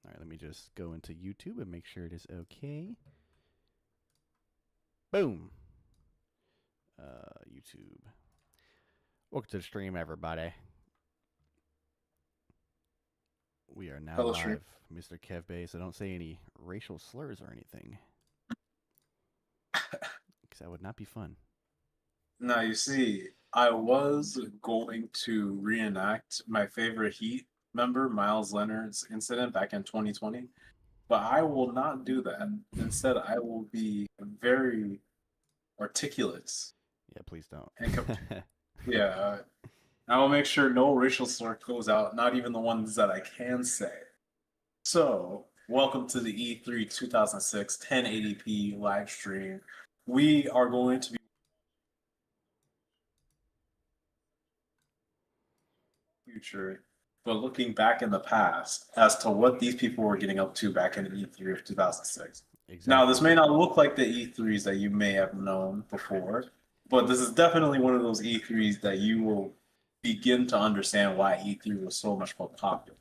All right, let me just go into YouTube and make sure it is okay. Boom. YouTube. Welcome to the stream, everybody. We are now Hello, stream. live, Mr. Kevbay. So don't say any racial slurs or anything, because that would not be fun. Now, you see, I was going to reenact my favorite Heat member, Miles Leonard's incident back in 2020, but I will not do that. Instead, I will be very articulate Yeah, please don't. and yeah, I will make sure no racial slur goes out, not even the ones that I can say. So, welcome to the E3 2006 1080p live stream. We are going to be future, but looking back in the past as to what these people were getting up to back in E3 of 2006. Now, Exactly. this may not look like the E3s that you may have known before, but this is definitely one of those E3s that you will begin to understand why E3 was so much more popular.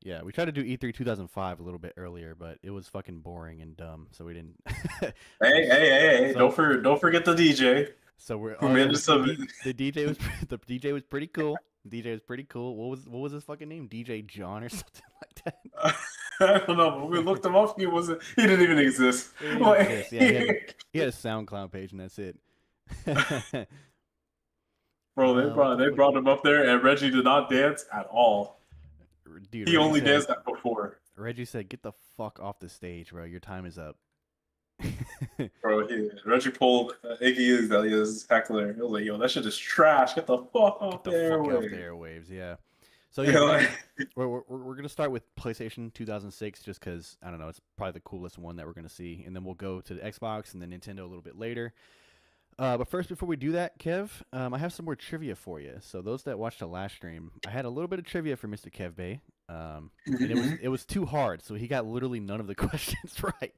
Yeah, we tried to do E3 2005 a little bit earlier, but it was fucking boring and dumb, so we didn't. Hey, hey, hey, hey! so Don't forget the DJ so we're who oh yeah, managed to. the DJ was the DJ was pretty cool. The DJ was pretty cool. What was his fucking name? DJ John or something like that. I don't know, but we looked him up. He wasn't. He didn't even exist. It didn't even exist. Like, Yeah, he had a SoundCloud page and that's it. bro, What the they fuck? brought him up there, and Reggie did not dance at all. Dude, He only danced that before. Reggie said, "Get the fuck off the stage, bro. Your time is up." Bro, Reggie pulled Iggy Azalea's heckler. He was like, "Yo, that shit is trash. Get the fuck Get off the the fuck off the airway." airwaves. Yeah. So You yeah, know, we're like, gonna we're gonna start with PlayStation 2006 just because I don't know, it's probably the coolest one that we're gonna see, and then we'll go to the Xbox and then Nintendo a little bit later. But first, before we do that, Kev, I have some more trivia for you. So those that watched the last stream, I had a little bit of trivia for Mr. Kev Bay, and it was too hard, so he got literally none of the questions right.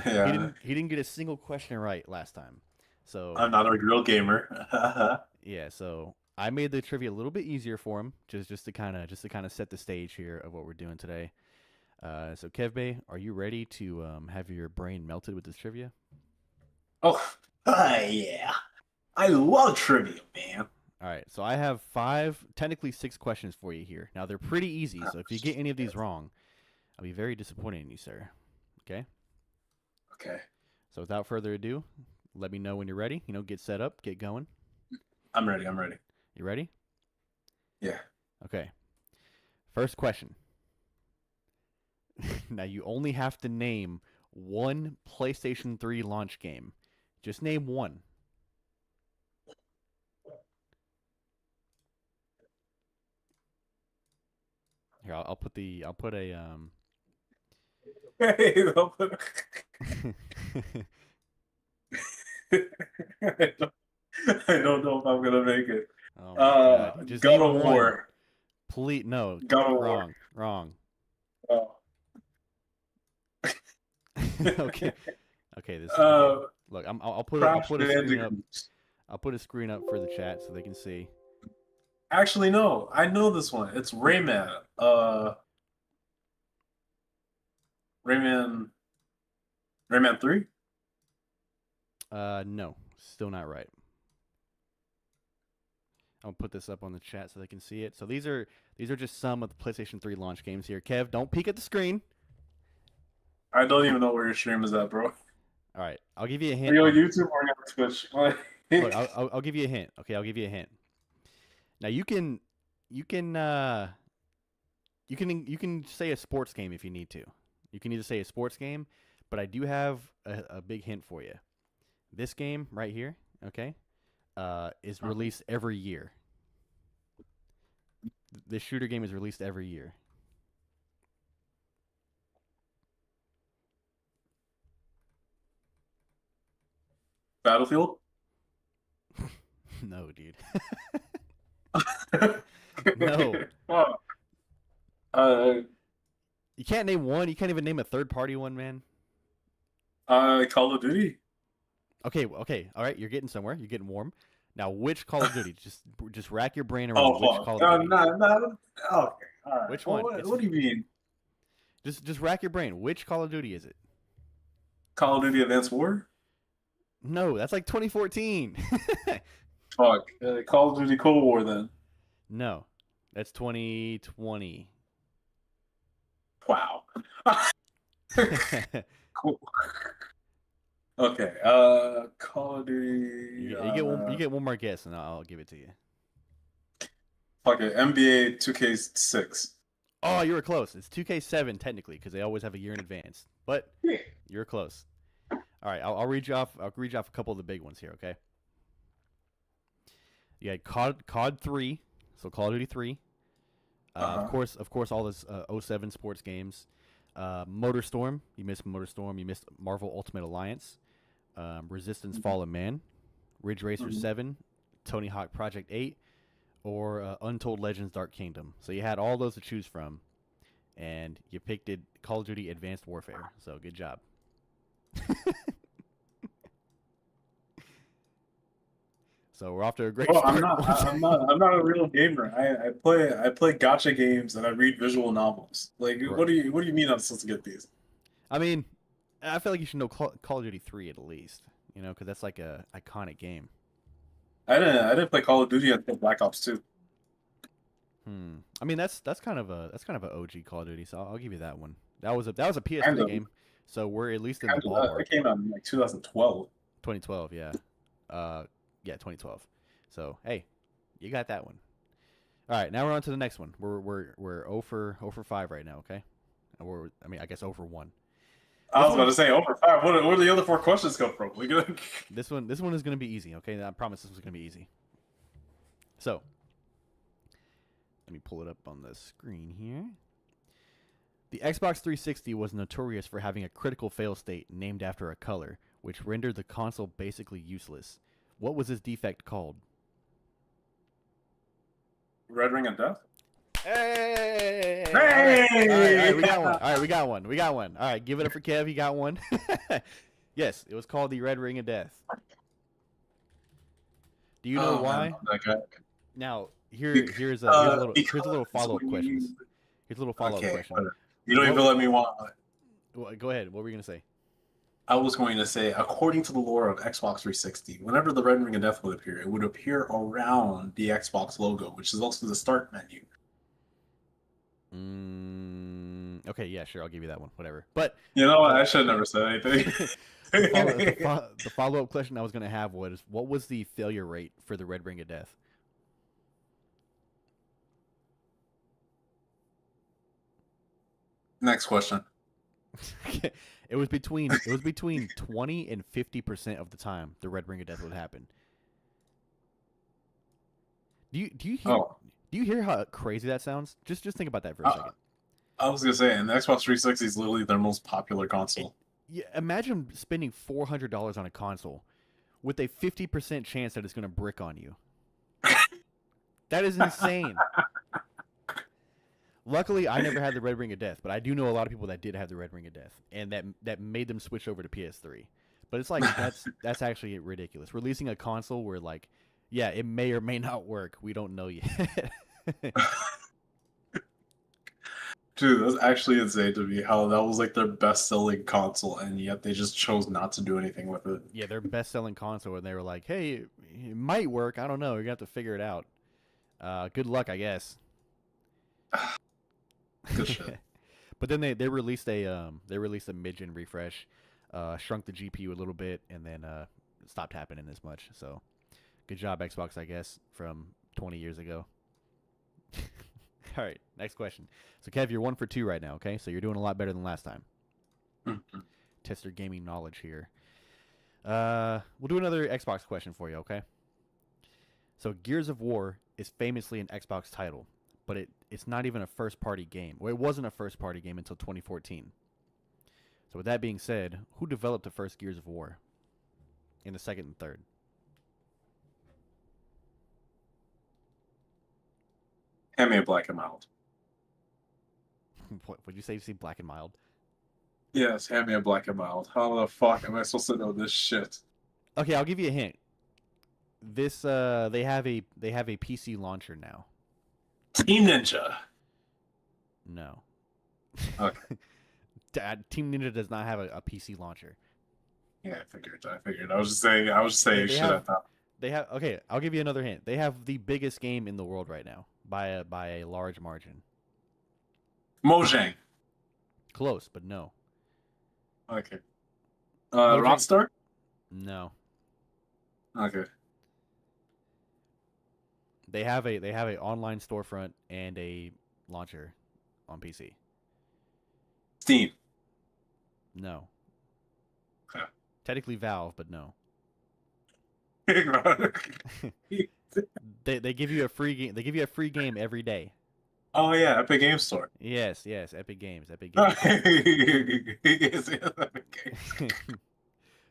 He yeah, didn't he didn't get a single question right last time. So I'm not a real gamer. yeah, so I made the trivia a little bit easier for him, just to kind of set the stage here of what we're doing today. So Kev Bay, are you ready to have your brain melted with this trivia? Oh, yeah. I love trivia, man. All right, so I have five, technically six questions for you here. Now they're pretty easy, Oh, so if you get any of these wrong, I'll be very disappointed in you, sir. Okay. okay, So without further ado, let me know when you're ready. Get set up, get going. I'm ready. I'm ready. You ready? Yeah. Okay. First question. Now you only have to name one PlayStation 3 launch game. Just name one. Here, I'll put a Hey, I don't know if I'm gonna make it. Oh my god. Just God name of one. War. Please no. God of War. Wrong. Wrong. Oh. Okay. Okay, this okay. uh, Look, I'll Crash put a screen up. Bandicoot. I'll put a screen up for the chat so they can see. Actually, no. I know this one. It's Rayman. Rayman. Rayman 3? No. Still not right. I'll put this up on the chat so they can see it. So these are just some of the PlayStation 3 launch games here. Kev, don't peek at the screen. I don't even know where your stream is at, bro. All right, I'll give you a Are hint you on on. YouTube or are you on Twitch? Look, I'll give you a hint. Okay, I'll give you a hint. Now you can say a sports game if you need to. You can either say a sports game, but I do have a big hint for you. This game right here, okay, is released every year. This shooter game is released every year. Battlefield? No, dude. No. Oh, uh, You can't name one. You can't even name a third party one, man. Call of Duty? Okay, okay, all right. You're getting somewhere. You're getting warm. Now, which Call of Duty? Just rack your brain around Oh, which fuck. Call of Duty. No, no. Okay, all right. Which Well, one? what do you mean? Just rack your brain. Which Call of Duty is it? Call of Duty Advanced War? No, that's like 2014. Fuck. Call of Duty Cold War then. No, that's 2020. Wow. Cool. Okay. Call of Duty. You get one more guess, and I'll give it to you. Fuck it. NBA 2K6. Oh, you were close. It's 2K7 technically because they always have a year in advance, but you're close. All right, I'll read you off. I'll read you off a couple of the big ones here. Okay. You had COD 3, so Call of Duty 3. Of course, all this 07 sports games. MotorStorm, you missed MotorStorm. You missed Marvel Ultimate Alliance. Resistance Fallen Man, Ridge Racer 7, Tony Hawk Project 8, or Untold Legends Dark Kingdom. So you had all those to choose from, and you picked it Call of Duty Advanced Warfare. So good job. So we're off to a great Well, start. I'm not a real gamer. I play gotcha games and I read visual novels. Like, Right. what do you mean I'm supposed to get these? I mean, I feel like you should know Call of Duty 3 at least, you know, because that's like a iconic game. I didn't play Call of Duty until Black Ops 2. I mean, that's kind of a OG Call of Duty, so I'll give you that one. That was a PS3 Kind of. game, so we're at least in the That ballpark. came out in like 2012. 2012, yeah. Yeah, 2012. So hey, you got that one. All right, now we're on to the next one. We're 0 for 5 right now. Okay, I guess 0 for 1. I was about to say over 5. Where do the other 4 questions come from? This one is gonna be easy. Okay, I promise this one's gonna be easy. So let me pull it up on the screen here. The Xbox 360 was notorious for having a critical fail state named after a color, which rendered the console basically useless. What was this defect called? Red Ring of Death? Hey! Hey! All right, we got one. All right, we got one. All right, give it up for Kev. He got one. Yes, it was called the Red Ring of Death. Do you know why? Now, here's a little follow-up questions. Here's a little follow-up question. Whatever. You don't even let me want. Go ahead. What were you gonna say? I was going to say, according to the lore of Xbox 360, whenever the Red Ring of Death would appear, it would appear around the Xbox logo, which is also the start menu. Okay, yeah, sure, I'll give you that one. Whatever. But you know what? I should have never said anything. the follow-up question I was going to have was, what was the failure rate for the Red Ring of Death? Next question. It was between 20 and 50% of the time the Red Ring of Death would happen. Do you hear how crazy that sounds? Just think about that for a second. I was gonna say, and the Xbox 360 is literally their most popular console. Imagine spending $400 on a console with a 50% chance that it's going to brick on you. That is insane. Luckily, I never had the Red Ring of Death, but I do know a lot of people that did have the Red Ring of Death, and that made them switch over to PS3. But it's like that's actually ridiculous. Releasing a console where, like, yeah, it may or may not work. We don't know yet. Dude, that's actually insane to me how that was like their best-selling console, and yet they just chose not to do anything with it. Yeah, their best-selling console, and they were like, hey, it might work. I don't know. You're going to have to figure it out. Good luck, I guess. Good shit. But then they released a mid-gen refresh, shrunk the GPU a little bit, and then stopped happening as much. So, good job, Xbox, I guess, from 20 years ago. All right, next question. So, Kev, you're 1 for 2 right now. Okay, so you're doing a lot better than last time. Test your gaming knowledge here. We'll do another Xbox question for you. Okay. So, Gears of War is famously an Xbox title, but it's not even a first-party game. Well, it wasn't a first-party game until 2014. So with that being said, who developed the first Gears of War? In the second and third? Hand me a Black and Mild. What would you say? Black and Mild? Yes, hand me a Black and Mild. How the fuck am I supposed to know this shit? Okay, I'll give you a hint. This they have a PC launcher now. Team Ninja. No. Okay. Team Ninja does not have a PC launcher. Yeah, I figured. I figured. I was just saying. I was just They saying. they Should have have thought. they have okay. I'll give you another hint. They have the biggest game in the world right now by a large margin. Mojang. Close, but no. Okay. Mojang, Rockstar. no. Okay. They have a online storefront and a launcher on PC. Steam. No. Okay. Technically Valve, but no. They give you a free game. They give you a free game every day. Oh yeah, Epic Game Store. Yes, yes, Epic Games, Epic Games. Yes, Epic Games.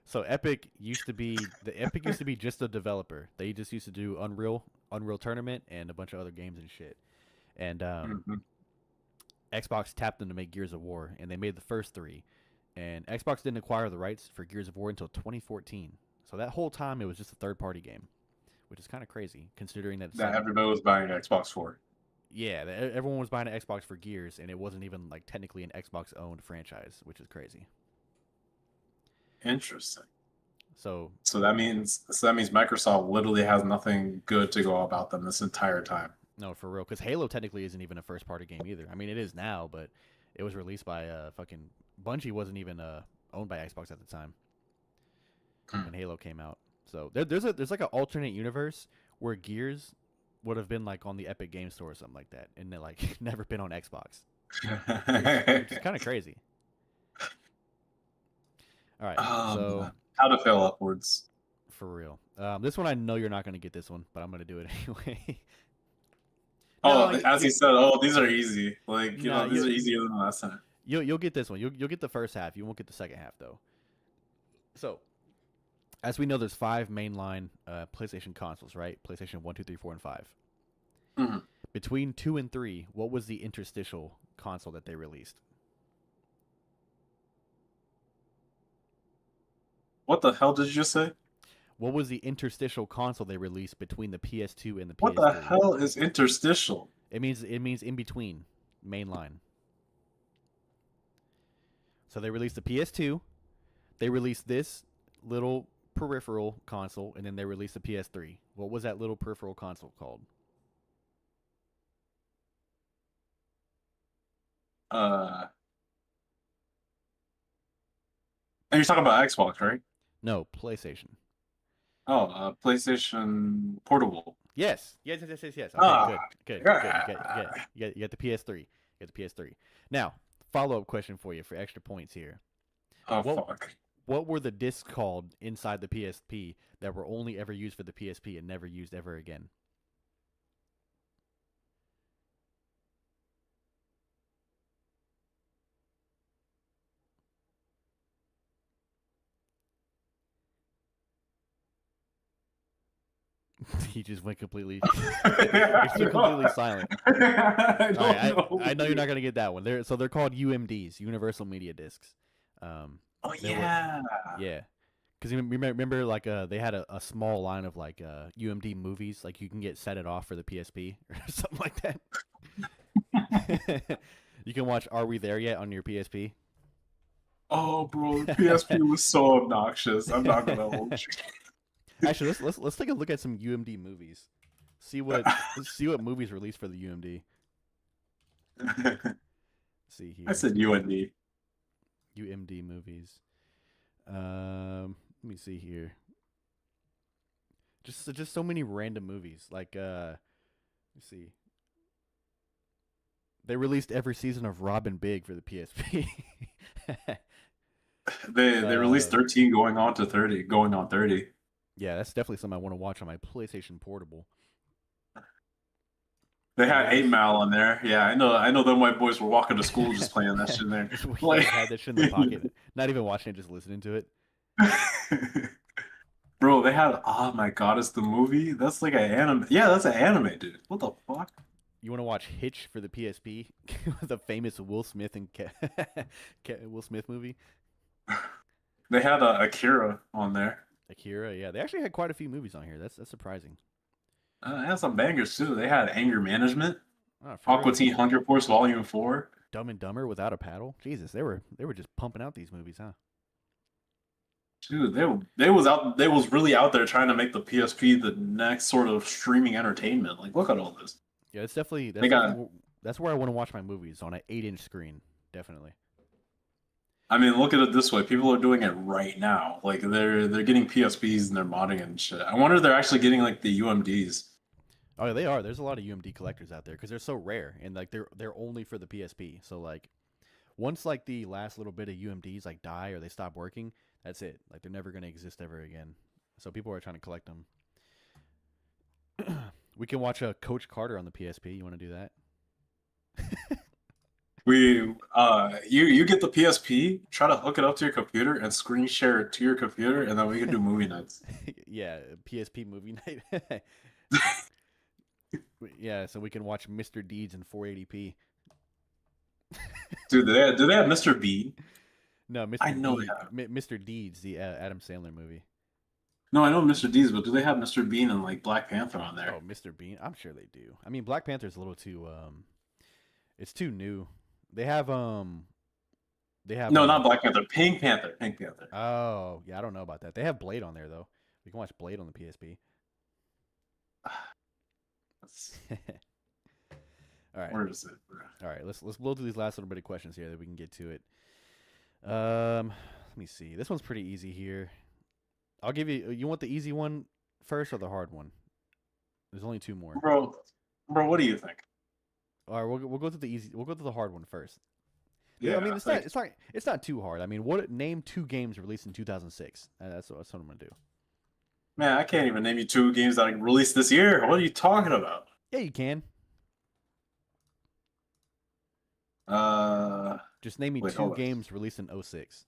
So Epic used to be just a developer. They just used to do Unreal Tournament, and a bunch of other games and shit. And Mhm. Xbox tapped them to make Gears of War, and they made the first three. And Xbox didn't acquire the rights for Gears of War until 2014. So that whole time, it was just a third-party game, which is kind of crazy considering that it's That like, everybody was buying an Xbox for. yeah, everyone was buying an Xbox for Gears, and it wasn't even like technically an Xbox-owned franchise, which is crazy. Interesting. So So that means Microsoft literally has nothing good to go about them this entire time. no, for real, because Halo technically isn't even a first-party game either. I mean, it is now, but it was released by fucking Bungie. Wasn't even owned by Xbox at the time when Halo came out. So there's like an alternate universe where Gears would have been like on the Epic Game Store or something like that, and it like never been on Xbox, which is kind of crazy. All right, so How to fail upwards. for real, this one I know you're not gonna get this one, but I'm gonna do it anyway. Oh, No, as he said, oh, these are easy. Like, no, these are easier than last time. you'll get this one. You'll get the first half. You won't get the second half though. So, as we know, there's five mainline PlayStation consoles, right? PlayStation 1, 2, 3, 4, and 5. Mhm. Between 2 and 3, what was the interstitial console that they released? What the hell did you just say? What was the interstitial console they released between the PS2 and the What PS3? the hell is interstitial? It means in between, mainline. So they released the PS2, they released this little peripheral console, and then they released the PS3. What was that little peripheral console called? Uh, and you're talking about Xbox, right? No, PlayStation. Oh, PlayStation Portable. Yes. Yes. Okay, Ah, good. yeah. You got the PS3. You got the PS3. Now, follow-up question for you for extra points here. Oh, What fuck. what were the discs called inside the PSP that were only ever used for the PSP and never used ever again? He just went completely. He's been completely silent. I All right, don't know. I know you're not gonna get that one. They're called UMDs, Universal Media Discs. Oh, They were yeah. yeah, because you remember like they had a small line of like UMD movies, like you can get Set It Off for the PSP or something like that. You can watch Are We There Yet on your PSP. Oh, bro, the PSP was so obnoxious. I'm not gonna hold you. Actually, let's take a look at some UMD movies. See what movies released for the UMD. See I here, said UND. UMD movies. Let me see here. Just so many random movies. Like let's see. They released every season of Robin Big for the PSP. They released 13 going on to 30, going on 30. Yeah, that's definitely something I want to watch on my PlayStation Portable. They had 8 Mile on there. Yeah, I know them white boys were walking to school just playing that shit in there. Like, had that shit in the pocket, not even watching it, just listening to it. Bro, they had, oh my god, it's the movie? That's like an anime. Yeah, that's an anime, dude. What the fuck? You want to watch Hitch for the PSP, the famous Will Smith and Will Smith movie? They had Akira on there. Akira, yeah, they actually had quite a few movies on here. That's surprising. They had some bangers too. They had Anger Management, Oh, for Aqua real? Teen Hunger Force Volume 4. Dumb and Dumber without a paddle. Jesus, they were just pumping out these movies, huh? Dude, they was really out there trying to make the PSP the next sort of streaming entertainment. Like, look at all this. Yeah, it's definitely They that's got. definitely that's where I want to watch my movies on an 8-inch screen. Definitely. I mean, look at it this way: people are doing it right now. Like, they're getting PSPs and they're modding and shit. I wonder if they're actually getting like the UMDs. Oh, yeah, they are. There's a lot of UMD collectors out there because they're so rare and like they're only for the PSP. So like once like the last little bit of UMDs like die or they stop working, that's it. Like they're never gonna exist ever again. So people are trying to collect them. We can watch a Coach Carter on the PSP. You want to do that? You get the PSP, try to hook it up to your computer and screen share it to your computer, and then we can do movie nights. Yeah, PSP movie night. Yeah, so we can watch Mr. Deeds in 480p. Dude, do they have Mr. Bean? No, I Mr. know they Deeds. have. Mr. Deeds, the Adam Sandler movie. No, I know Mr. D's, but do they have Mr. Bean and like Black Panther on there? Oh, Mr. Bean. I'm sure they do. I mean, Black Panther's a little too it's too new. They have they have No, not Black Panther. Pink Panther. Pink Panther. oh, yeah, I don't know about that. They have Blade on there though. We can watch Blade on the PSP. All right. Where is it? All right, let's blow through these last little bit of questions here that we can get to it. Let me see. This one's pretty easy here. I'll give you. You want the easy one first or the hard one? There's only two more. Bro, what do you think? All right, we'll go through the easy. We'll go through the hard one first. Yeah, I mean, it's not too hard. I mean, name 2 games released in 2006. That's what I'm gonna do. man, I can't even name you 2 games that I released this year. What are you talking about? Yeah, you can. Just name me Wait, 2 hold on. games released in 06.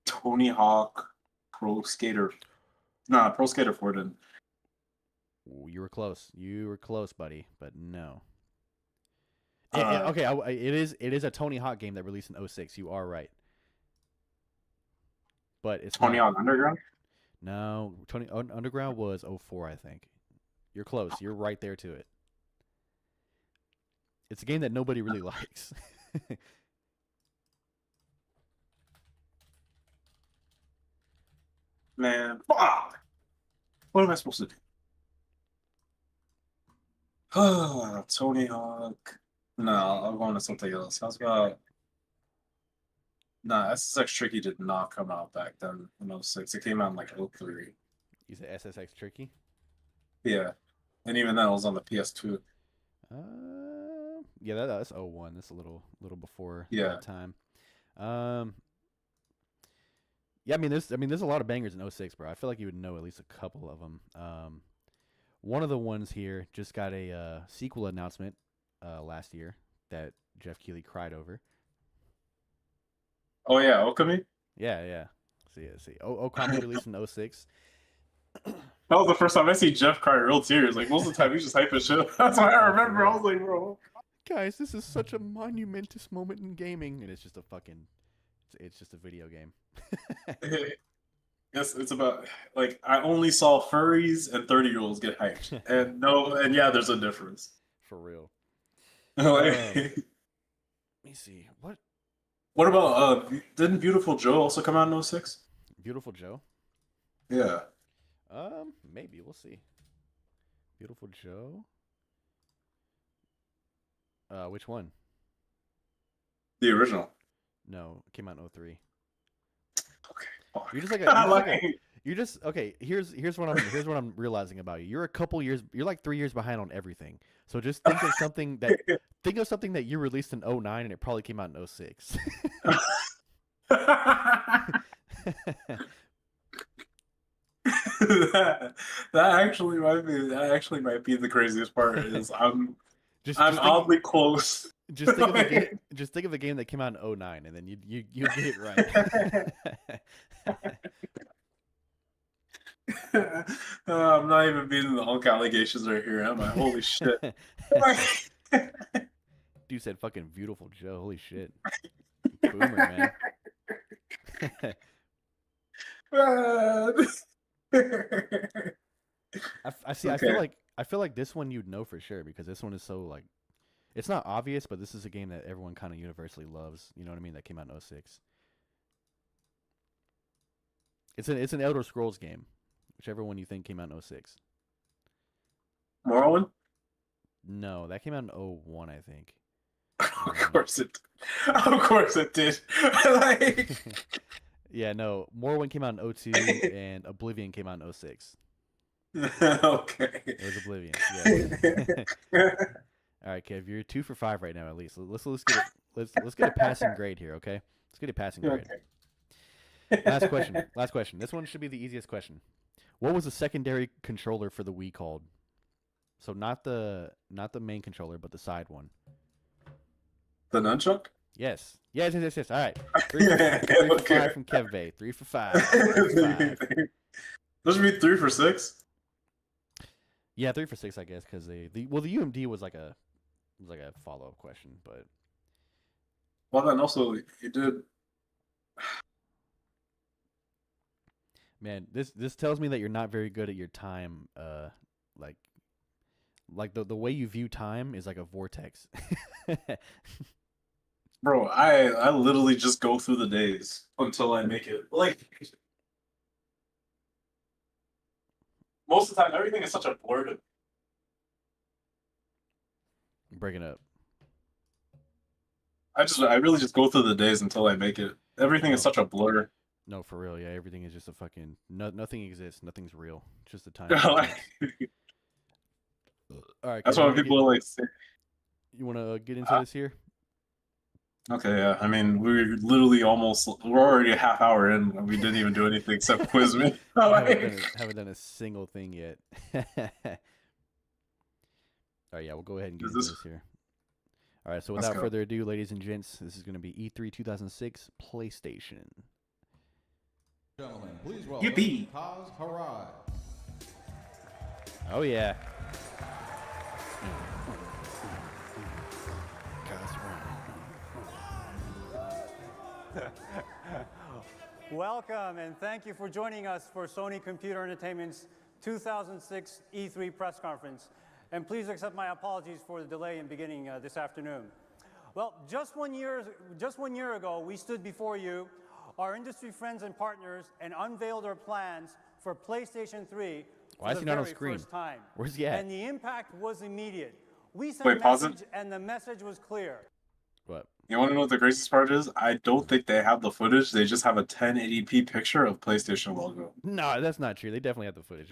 Tony Hawk, Pro Skater. Nah, Pro Skater 4 didn't. Ooh, you were close. You were close, buddy, but no. Uh, Okay, it is a Tony Hawk game that released in 06. You are right. But it's Tony not. Hawk Underground? No, Underground was 04, I think. You're close. You're right there to it. It's a game that nobody really likes. Man, fuck! What am I supposed to do? Tony Hawk. No, I'll go on to something else. How's about... Nah, SSX Tricky did not come out back then in 06. It came out in like 03. You said SSX Tricky? Yeah. And even then, it was on the PS2. Yeah, that's 01. That's a little before Yeah. that time. Yeah, I mean, there's a lot of bangers in 06, bro. I feel like you would know at least a couple of them. One of the ones here just got a sequel announcement last year that Jeff Keighley cried over. Oh, yeah, Okami? Yeah. See. Okami released in 06. That was the first time I see Jeff cry real tears. Like, most of the time, he's just hyping shit. That's why I remember. I was like, bro. Guys, this is such a monumentous moment in gaming. And it's just it's just a video game. Yes, it's about, like, I only saw furries and 30-year-olds get hyped. And yeah, there's a difference. For real. Like, Let me see. what about, didn't Beautiful Joe also come out in 06? Beautiful Joe? Yeah. Maybe. We'll see. Beautiful Joe? Which one? The original. No, it came out in 03. Okay. You're just okay. Here's what I'm realizing about you. You're like 3 years behind on everything. So just think of something that you released in 09 and it probably came out in 06. that actually might be the craziest part is I'm oddly close. Just think of a game that came out in 09 and then you get it right. I'm not even beating the Hulk allegations right here, am I? Holy shit. Dude said fucking Beautiful Joe. Holy shit. Boomer, man. I see. Okay. I feel like this one you'd know for sure because this one is so like, it's not obvious, but this is a game that everyone kind of universally loves. You know what I mean? That came out in 06. It's an Elder Scrolls game, whichever one you think came out in 06. Morrowind? No, that came out in 01, I think. Of course it. Of course it did. Like, Yeah, no, Morrowind came out in 02 and Oblivion came out in 06. okay. It was Oblivion. Yeah. All right, Kev, you're 2 for 5 right now at least. Let's get a passing grade here, okay? Let's get a passing grade. Okay. Last question. Last question. This one should be the easiest question. What was the secondary controller for the Wii called? So not the main controller, but the side one. The nunchuck? Yes. Yes. All right. 3 for 5 from Kev Bay. 3 for 5. 3 for 5. Those would be 3 for 6. Yeah, 3 for 6, I guess, because the UMD was like a follow up question, but Well, then also you did. man, this tells me that you're not very good at your time. Like the way you view time is like a vortex. Bro, I literally just go through the days until I make it. Like most of the time, everything is such a blur to me. Breaking up. I really just go through the days until I make it. Everything is such a blur. No, for real. Yeah, everything is just a fucking nothing exists. Nothing's real. It's just a time. Like, All right. that's Kev, why people like say. You want to get into this here? Okay, yeah. I mean, we're literally we're already a half hour in and we didn't even do anything except quiz me. haven't done a single thing yet. All right, yeah, we'll go ahead and get into this here. All right, so without further ado, ladies and gents, this is going to be E3 2006 PlayStation. Gentlemen, please welcome Yippee! Kaz Harai. Oh yeah. Welcome and thank you for joining us for Sony Computer Entertainment's 2006 E3 press conference. And please accept my apologies for the delay in beginning this afternoon. Well, just one year ago, we stood before you, our industry friends and partners, and unveiled our plans for PlayStation 3 Why for is the he not on very screen? first time. Where's he at? And the impact was immediate. We sent Wait, a pause it. message, and the message was clear. What? You want to know what the craziest part is? I don't think they have the footage. They just have a 1080p picture of PlayStation logo. No, that's not true. They definitely have the footage.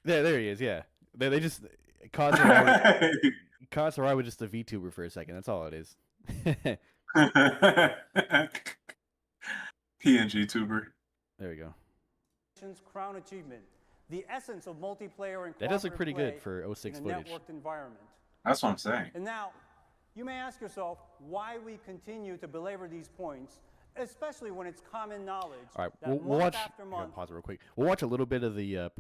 There he is. Yeah, they just Kaz Harai was just a VTuber for a second. That's all it is. PNG tuber. There we go. Crown achievement, the essence of multiplayer and That does look pretty cooperative good play for 06 in a footage. networked environment. That's what I'm saying. And now, you may ask yourself why we continue to belabor these points, especially when it's common knowledge All right, that we'll watch. after month, Pause it real quick. We'll watch a little bit of the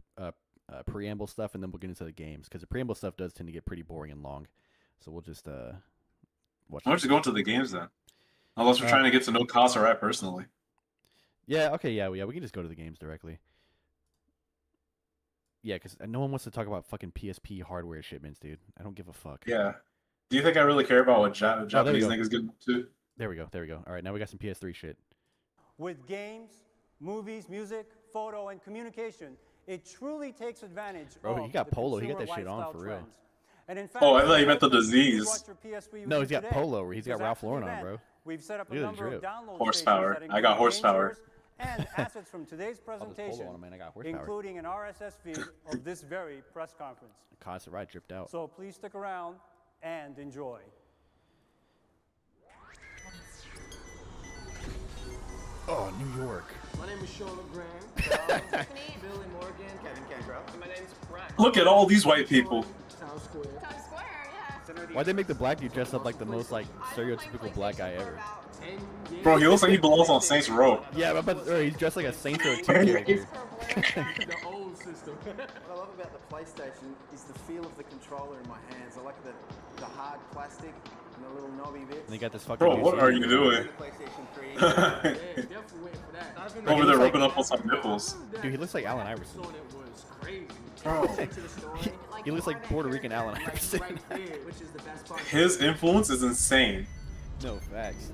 preamble stuff, and then we'll get into the games because the preamble stuff does tend to get pretty boring and long. So we'll just watch. Why don't you go into the games then? Unless we're trying to get to know Kasarai personally. Yeah. Okay. Yeah. We can just go to the games directly. Yeah, because no one wants to talk about fucking PSP hardware shipments, dude. I don't give a fuck. Yeah. Do you think I really care about what Japanese go. niggas get to? There we go. All right, now we got some PS3 shit. with games, movies, music, photo, and communication, it truly takes advantage Bro, of he got the polo. He got consumer that shit on lifestyle for real. trends. And in fact, Oh, I thought you meant the if you disease. watch your PSP No, he's got today, polo, or he's got because Ralph after the Lauren on, event, bro. We've set up a Look at the number of drip. download Horsepower. stations that I got include horsepower. game tours and assets from today's All this polo presentation, on him, man. I got horsepower. including an RSS feed of this very press conference. Constant ride dripped out. So please stick around and enjoy. Oh, New York. My name is Sean LeGrand. Tiffany. Billy Morgan. Kevin Kendra. And my name's Brett. Look at all these white people. Town Square. Times Square, yeah. Why'd they make the black dude dress up like the most like stereotypical black guy ever? Bro, he looks like he belongs on Saints Row. Yeah, but he's dressed like a Saint or a Tomb character. The old system. What I love about the PlayStation is the feel of the controller in my hands. I like the hard plastic and the little knobby bits. And they got this fucking. Bro, new what are CD you going on. doing? The PlayStation 3. Yeah, definitely waiting for that. I've been Over there like- rubbing up on some nipples. Dude, he looks like Allen Iverson. It was crazy. Bro, To the story. He looks like Puerto Rican Allen Iverson. Right there, which is the best part. his influence is insane. No facts.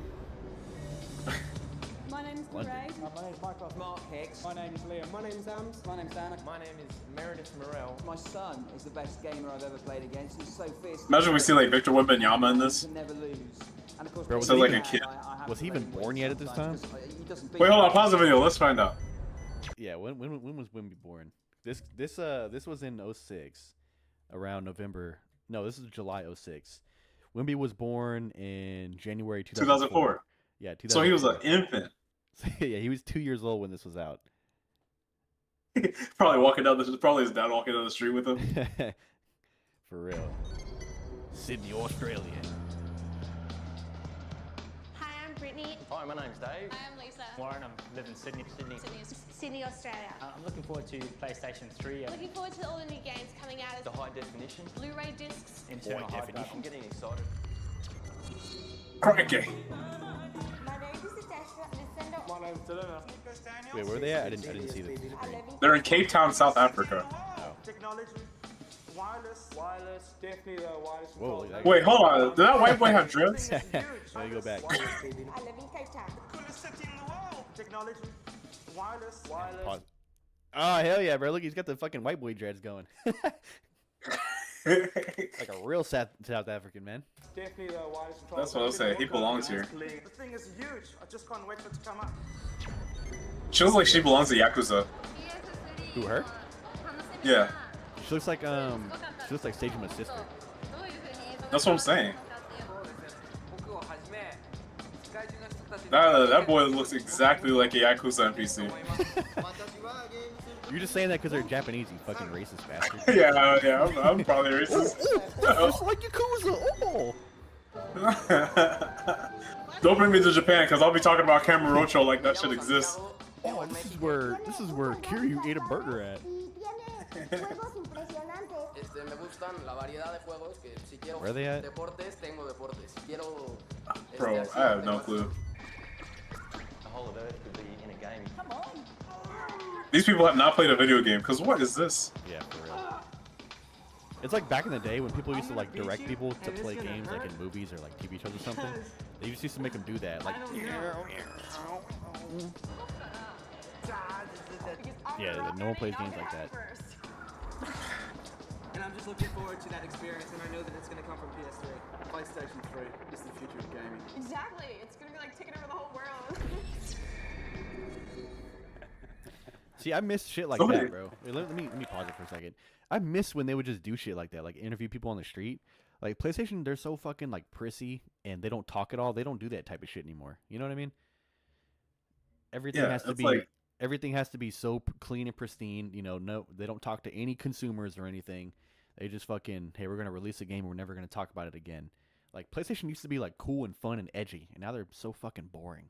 My name's London. Ray. My name's Michael. Mark Hicks. My name's Liam. My name's Ams. My name's Anna. My name is Meredith Morell. My son is the best gamer I've ever played against. He's so fierce. Imagine we see like Victor Wembanyama in this. Can never lose. And of course, Bro, was he like a being kid? I have Was to he even let him born win yet at this sometimes time? 'cause he doesn't beat Wait, hold me. on, pause the video. Let's find out. Yeah, when was Wimby born? This was in 06, around November. No, this is July 06. Wimby was born in January 2004. Yeah, 2004. So he was an infant. Yeah, he was 2 years old when this was out. Probably walking down the. Probably his dad walking down the street with him. For real. Sydney, Australia. Hi, I'm Brittany. Hi, my name's Dave. Hi, I'm Lisa. Warren, I live in Sydney. Sydney, Australia. I'm looking forward to PlayStation 3 Looking forward to all the new games coming out as The high definition. Blu-ray discs. internal Boy, hard drive. I'm getting excited. Crikey. My name is Natasha. Lucinda. My name's Delena. Wait, where are they at? I didn't see this. I live in They're in Cape Town, South Africa. Technology. Wireless. Wireless. Definitely the wireless. Whoa, look at that. Wait, hold on. Did that white boy have dreads? Let me go back. I live in Cape Town. Technology. Wireless. Wireless. Pause. Oh, hell yeah, bro. Look, he's got the fucking white boy dreads going. Like a real South African, man. Definitely the wireless control. That's what I was saying. He belongs here. The thing is huge. I just can't wait for it to come up. She looks like she belongs to Yakuza. Who, her? Yeah. She looks like Stageman's sister. That's what I'm saying. That boy looks exactly like a Yakuza NPC. You're just saying that because they're Japanese, you fucking racist bastard. yeah, I'm probably racist. Just like Yakuza. Oh. Don't bring me to Japan, because I'll be talking about Kamurocho like that shit exists. Oh, this is where Kiryu ate a burger at. Where are they at? Bro, I have no clue. The whole of Earth could be in a game. These people have not played a video game, because what is this? Yeah, for real. It's like back in the day when people used to like direct people to play games like in movies or like TV shows or something. They used to make them do that, like. Yeah, no one plays games like that. And I'm just looking forward to that experience, and I know that it's going to come from PS3. PlayStation 3 is the future of gaming. Exactly. It's gonna be like taking over the whole world. See, I miss shit like Somebody- that, bro. Wait, let me pause it for a second. I miss when they would just do shit like that, like interview people on the street. Like PlayStation, they're so fucking like prissy and they don't talk at all. They don't do that type of shit anymore. You know what I mean? Everything Yeah, has to it's be like- everything has to be so clean and pristine. You know, no, they don't talk to any consumers or anything. They just fucking, hey, we're gonna release a game. We're never gonna talk about it again. Like PlayStation used to be like cool and fun and edgy, and now they're so fucking boring.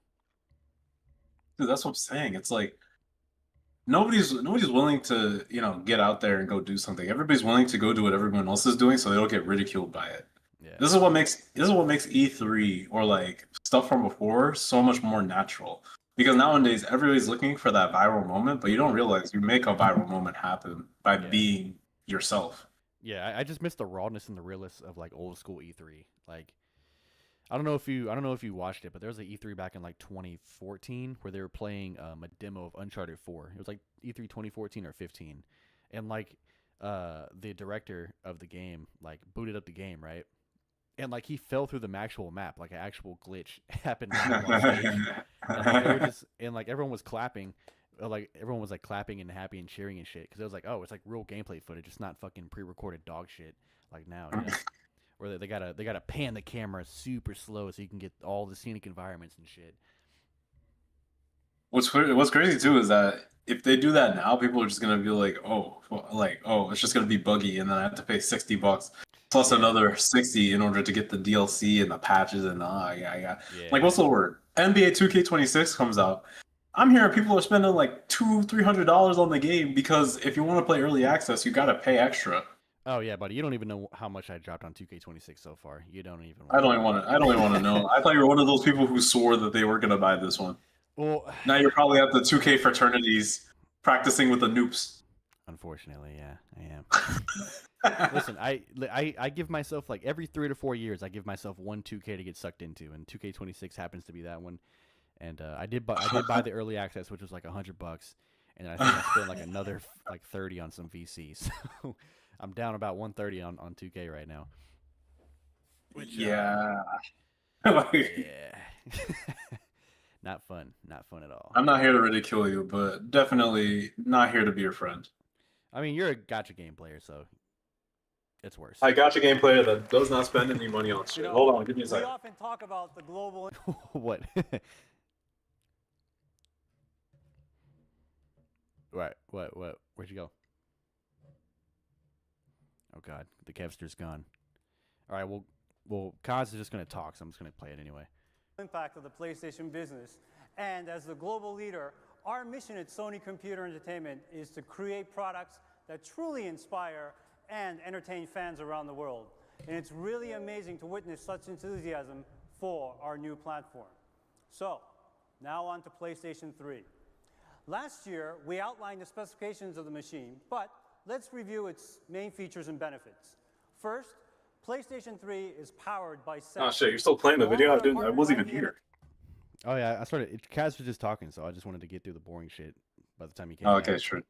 Dude, that's what I'm saying. It's like nobody's willing to, get out there and go do something. Everybody's willing to go do what everyone else is doing so they don't get ridiculed by it. Yeah. This is what makes E3 or like stuff from before so much more natural. Because nowadays everybody's looking for that viral moment, but you don't realize you make a viral moment happen by being yourself. Yeah, I just miss the rawness and the realness of like old school E3. Like, I don't know if you watched it, but there was an E3 back in like 2014 where they were playing a demo of Uncharted 4. It was like E3 2014 or 15, and like the director of the game like booted up the game, right? And like he fell through the actual map, like an actual glitch happened on stage. And like, they were just, and like everyone was clapping. Like everyone was like clapping and happy and cheering and shit because it was like, oh, it's like real gameplay footage. It's not fucking pre-recorded dog shit like now, you know? Where they gotta pan the camera super slow so you can get all the scenic environments and shit. What's crazy too is that if they do that now, people are just gonna be like, oh, it's just gonna be buggy, and then I have to pay $60 plus another 60 in order to get the DLC and the patches and yeah. Like what's the word? NBA 2K26 comes out. I'm hearing people are spending like $200-300 on the game because if you want to play early access, you gotta pay extra. Oh yeah, buddy. You don't even know how much I dropped on 2K26 so far. You don't even. I don't even want to. I don't even want to know. I thought you were one of those people who swore that they were gonna buy this one. Well, Now you're probably at the 2K fraternities practicing with the noobs. unfortunately, yeah, I am. Listen, I give myself like every 3 to 4 years, I give myself one 2K to get sucked into, and 2K26 happens to be that one. And I did buy the early access, which was like $100, and I think I spent like another like 30 on some VCs. So I'm down about 130 on 2K right now. Which, Yeah. yeah. Not fun at all. I'm not here to ridicule you, but definitely not here to be your friend. I mean, you're a gotcha game player, so it's worse. I got you, game player that does not spend any money on shit. Hold on, give me a We second. often talk about the global. What? What? Where'd you go? Oh God, the Kevster's gone. All right, well, Kaz is just gonna talk, so I'm just gonna play it anyway. Impact of the PlayStation business. And as the global leader, our mission at Sony Computer Entertainment is to create products that truly inspire and entertain fans around the world. And it's really amazing to witness such enthusiasm for our new platform. So, now on to PlayStation 3. Last year, we outlined the specifications of the machine, but let's review its main features and benefits. First, PlayStation 3 is powered by 7. Oh shit, you're still playing the video? I wasn't even here. Oh yeah, I started. Kaz was just talking, so I just wanted to get through the boring shit by the time he came. Oh, okay, true.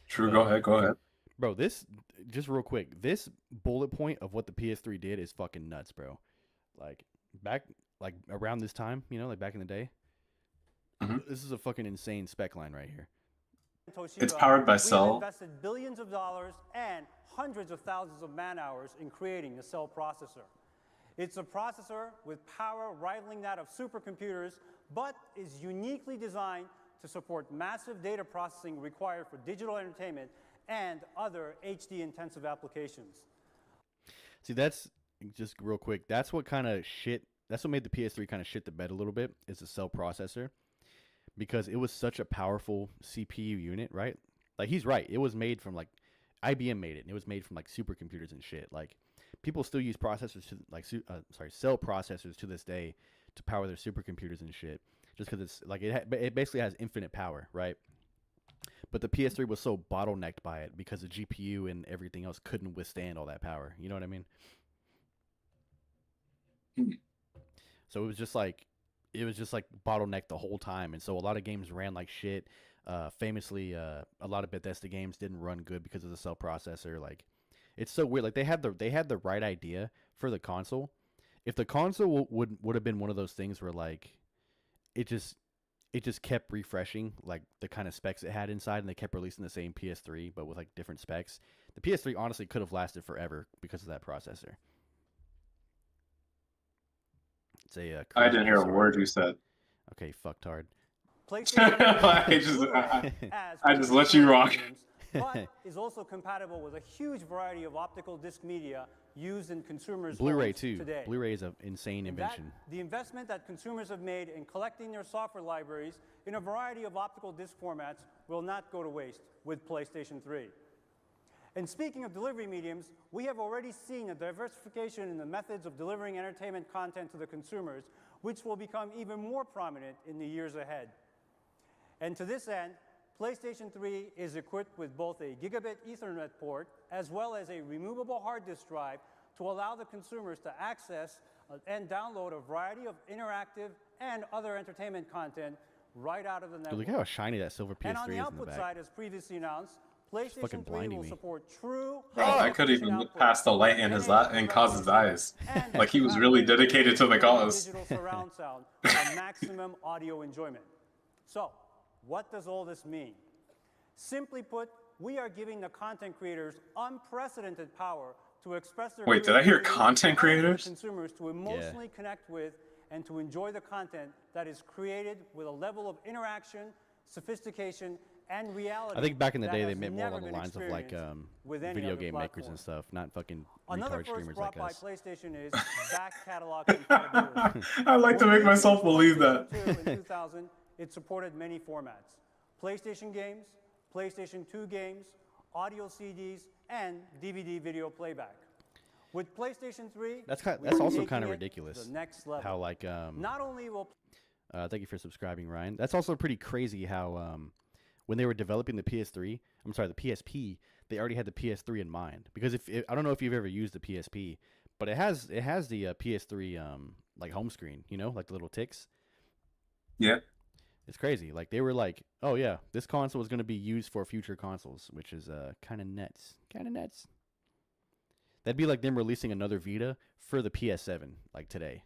True, go ahead. Bro, this just real quick. This bullet point of what the PS3 did is fucking nuts, bro. Like back, like around this time, like back in the day. This is a fucking insane spec line right here. Toshiba, It's powered by we have Cell. invested billions of dollars and hundreds of thousands of man-hours in creating the Cell processor. It's a processor with power rivaling that of supercomputers, but is uniquely designed to support massive data processing required for digital entertainment and other HD-intensive applications. See, that's just real quick. That's what made the PS3 kind of shit the bed a little bit. Is the Cell processor. Because it was such a powerful CPU unit, right? Like he's right. It was made from IBM made it, and it was made from supercomputers and shit. Like people still use processors Cell processors to this day to power their supercomputers and shit. Just because it's like it basically has infinite power, right? But the PS3 was so bottlenecked by it because the GPU and everything else couldn't withstand all that power. You know what I mean? So it was just like bottlenecked the whole time, and so a lot of games ran like shit. Famously, a lot of Bethesda games didn't run good because of the Cell processor. Like, it's so weird. Like they had the right idea for the console. If the console would have been one of those things where like it just kept refreshing like the kind of specs it had inside, and they kept releasing the same PS3 but with like different specs. The PS3 honestly could have lasted forever because of that processor. It's I didn't hear a word you said. Okay, fucktard. I just let you rock. But is also compatible with a huge variety of optical disc media used in consumers' Blu-ray homes too. today. Blu-ray is an insane invention. The investment that consumers have made in collecting their software libraries in a variety of optical disc formats will not go to waste with PlayStation 3. And speaking of delivery mediums, we have already seen a diversification in the methods of delivering entertainment content to the consumers, which will become even more prominent in the years ahead. And to this end, PlayStation 3 is equipped with both a gigabit Ethernet port as well as a removable hard disk drive to allow the consumers to access and download a variety of interactive and other entertainment content right out of the network. Dude, look how shiny that silver PS3 and on the is in the output back. side, as previously announced, PlayStation 3 will support true. I could even pass the light in Kaz's eyes. Like he was really dedicated to the cause. Digital surround sound for maximum audio enjoyment. So, what does all this mean? Simply put, we are giving the content creators unprecedented power to express their Wait, did I hear creativity content and creators? consumers to emotionally connect with and to enjoy the content that is created with a level of interaction, sophistication, and reality. I think back in the that day has they meant more never along the been lines of like experienced with any video other game makers and platform. stuff, not fucking Another retard first streamers brought like by us. PlayStation is back catalog compatibility. I like to make myself believe that. In 2000, it supported many formats: PlayStation games, PlayStation 2 games, audio CDs, and DVD video playback. With PlayStation 3, That's we that's are also taking kind of it ridiculous. to the next level. How like Not only will thank you for subscribing, Ryan. That's also pretty crazy how when they were developing the PS3, I'm sorry, the PSP, they already had the PS3 in mind. Because if I don't know if you've ever used the PSP, but it has the PS3 like home screen, you know, like the little ticks. Yeah. It's crazy. Like they were like, oh yeah, this console is going to be used for future consoles, which is kind of nuts. Kind of nuts. That'd be like them releasing another Vita for the PS7, like today,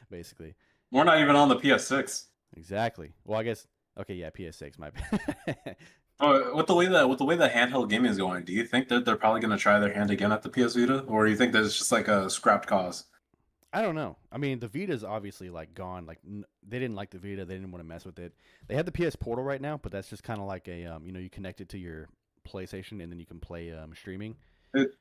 basically. We're not even on the PS6. Exactly. Well, I guess okay, yeah, PS6, my bad. But with the way that handheld gaming is going, do you think that they're probably going to try their hand again at the PS Vita, or do you think that it's just like a scrapped cause? I don't know. I mean, the Vita's obviously like gone. Like they didn't like the Vita. They didn't want to mess with it. They have the PS Portal right now, but that's just kind of like a you know, you connect it to your PlayStation and then you can play streaming.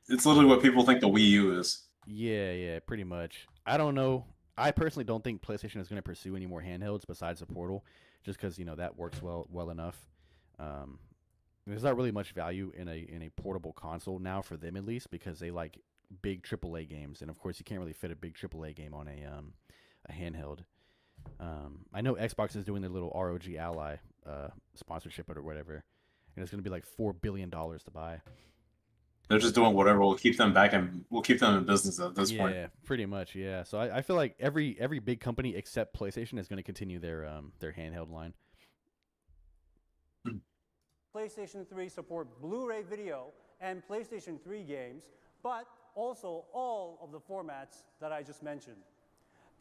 It's literally what people think the Wii U is. Yeah, pretty much. I don't know. I personally don't think PlayStation is going to pursue any more handhelds besides the Portal, just because you know that works well enough. There's not really much value in a portable console now for them, at least, because they like big AAA games, and of course you can't really fit a big AAA game on a handheld. I know Xbox is doing their little ROG Ally sponsorship or whatever, and it's going to be like $4 billion to buy. They're just doing whatever will keep them back and will keep them in business at this point. Yeah, pretty much. Yeah. So I feel like every big company except PlayStation is going to continue their handheld line. PlayStation 3 support Blu-ray video and PlayStation 3 games, but also all of the formats that I just mentioned.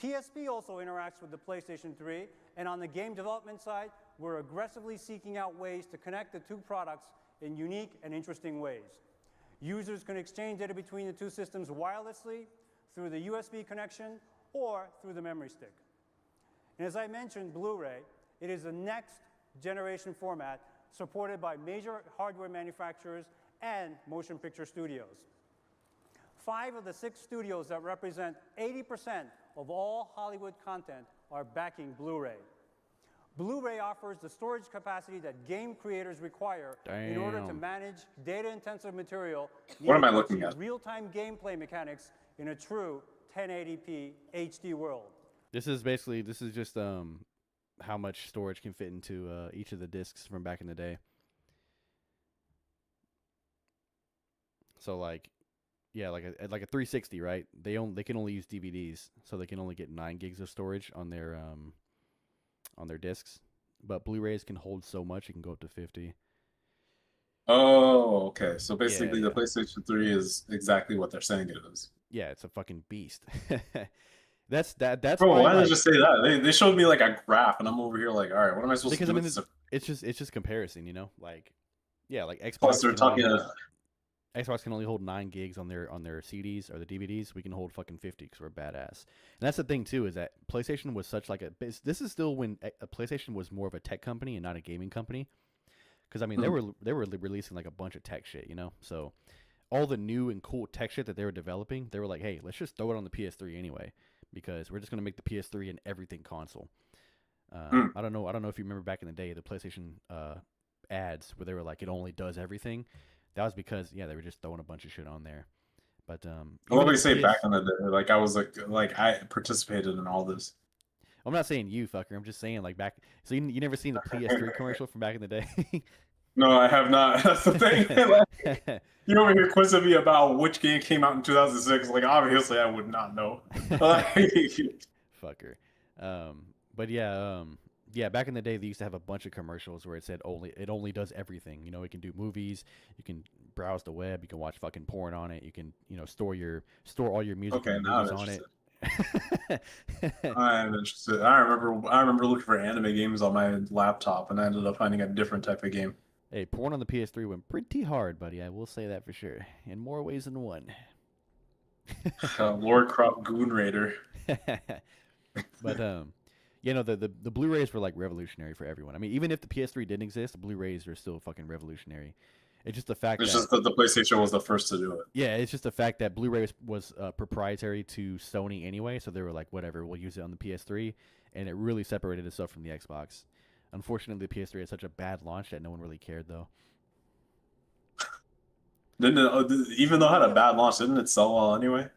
PSP also interacts with the PlayStation 3, and on the game development side, we're aggressively seeking out ways to connect the two products in unique and interesting ways. Users can exchange data between the two systems wirelessly, through the USB connection, or through the memory stick. And as I mentioned, Blu-ray, it is the next generation format supported by major hardware manufacturers and motion picture studios. 5 of the 6 studios that represent 80% of all Hollywood content are backing Blu-ray. Blu-ray offers the storage capacity that game creators require in order to manage data-intensive material. What am I looking at? Real-time gameplay mechanics in a true 1080p HD world. This is just how much storage can fit into each of the discs from back in the day. So like, yeah, like a 360, right? They can only use DVDs, so they can only get 9 gigs of storage on their discs. But Blu-rays can hold so much; it can go up to 50. Oh, okay. So basically, Yeah. the PlayStation 3 is exactly what they're saying it is. Yeah, it's a fucking beast. That's Bro, why, why did like, they just say that? They showed me like a graph, and I'm over here like, all right, what am I supposed because to I do mean, with this? it's just comparison, you know. Like, yeah, like Xbox. Plus, they're talking. Xbox can only hold 9 gigs on their CDs or the DVDs. We can hold fucking 50 because we're badass. And that's the thing too, is that PlayStation was such like this is still when PlayStation was more of a tech company and not a gaming company. Because I mean, they were releasing like a bunch of tech shit, you know. So all the new and cool tech shit that they were developing, they were like, hey, let's just throw it on the PS3 anyway, because we're just gonna make the PS3 an everything console. I don't know if you remember back in the day the PlayStation ads where they were like, it only does everything. That was because they were just throwing a bunch of shit on there. But What they say back in the day, like I was like I participated in all this. I'm not saying you, fucker. I'm just saying like back. So you never seen the PS3 commercial from back in the day? No, I have not. That's the thing. Like, you over here quizzing me about which game came out in 2006. Like obviously, I would not know. Fucker. But yeah, back in the day, they used to have a bunch of commercials where it said it only does everything. You know, it can do movies, you can browse the web, you can watch fucking porn on it, you can store all your music and movies on it. I am interested. I remember looking for anime games on my laptop, and I ended up finding a different type of game. Hey, porn on the PS3 went pretty hard, buddy. I will say that for sure, in more ways than one. Lord Crop Goon Raider. But the Blu-rays were like revolutionary for everyone. I mean, even if the PS3 didn't exist, the Blu-rays are still fucking revolutionary. It's just the fact It's just that the PlayStation was the first to do it. Yeah, it's just the fact that Blu-ray was proprietary to Sony anyway, so they were like, whatever, we'll use it on the PS3, and it really separated itself from the Xbox. Unfortunately, the PS3 had such a bad launch that no one really cared, though. Didn't it, even though it had a bad launch, didn't it sell well anyway?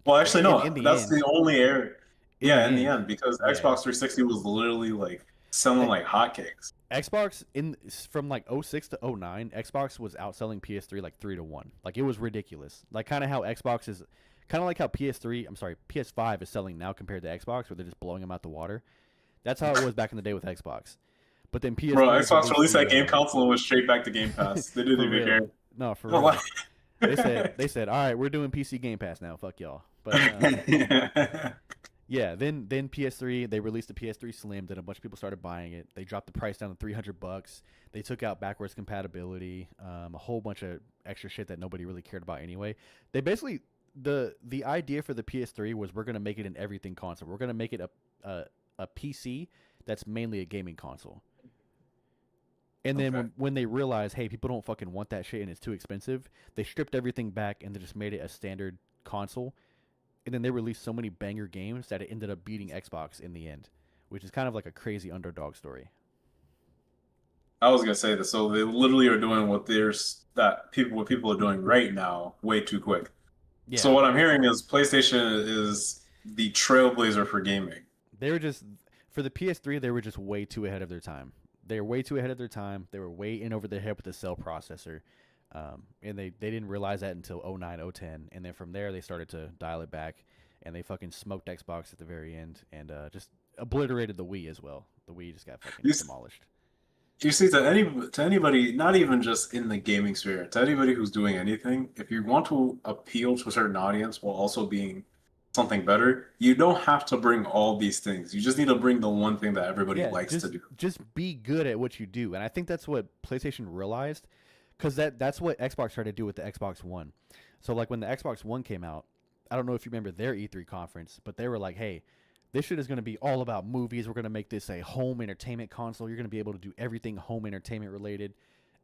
Well, actually, no. In the That's end, the only area. in Yeah, the in the end, end, because yeah. Xbox 360 was literally like selling like hotcakes. Xbox from like 06 to 09, Xbox was outselling PS3 like 3-1. Like it was ridiculous. Like kind of how Xbox is, kind of like how PS5 is selling now compared to Xbox, where they're just blowing them out the water. That's how it was back in the day with Xbox. But then PS3 Bro, Xbox released that game the, console and went straight back to Game Pass. They didn't for even real. care. No, for real. They said, all right, we're doing PC Game Pass now. Fuck y'all. But yeah, then PS3, they released the PS3 Slim. Then a bunch of people started buying it. They dropped the price down to $300. They took out backwards compatibility, a whole bunch of extra shit that nobody really cared about anyway. They basically the idea for the PS3 was we're gonna make it an everything console. We're gonna make it a PC that's mainly a gaming console. And then when they realized, hey, people don't fucking want that shit and it's too expensive, they stripped everything back and they just made it a standard console. And then they released so many banger games that it ended up beating Xbox in the end, which is kind of like a crazy underdog story. I was gonna say that. So they literally are doing what people are doing right now way too quick. Yeah. So what I'm hearing is PlayStation is the trailblazer for gaming. They were just, for the PS3, they were just way too ahead of their time. They were way too ahead of their time. They were way in over their head with the cell processor. And they didn't realize that until 09, 010. And then from there, they started to dial it back. And they fucking smoked Xbox at the very end. And just obliterated the Wii as well. The Wii just got fucking demolished. You see, to anybody, not even just in the gaming sphere, to anybody who's doing anything, if you want to appeal to a certain audience while also being something better, you don't have to bring all these things. You just need to bring the one thing that everybody likes to do. Just be good at what you do. And I think that's what PlayStation realized, because that's what Xbox tried to do with the Xbox One. So like when the Xbox One came out, I don't know if you remember their E3 conference, but they were like, hey, this shit is going to be all about movies. We're going to make this a home entertainment console. You're going to be able to do everything home entertainment related.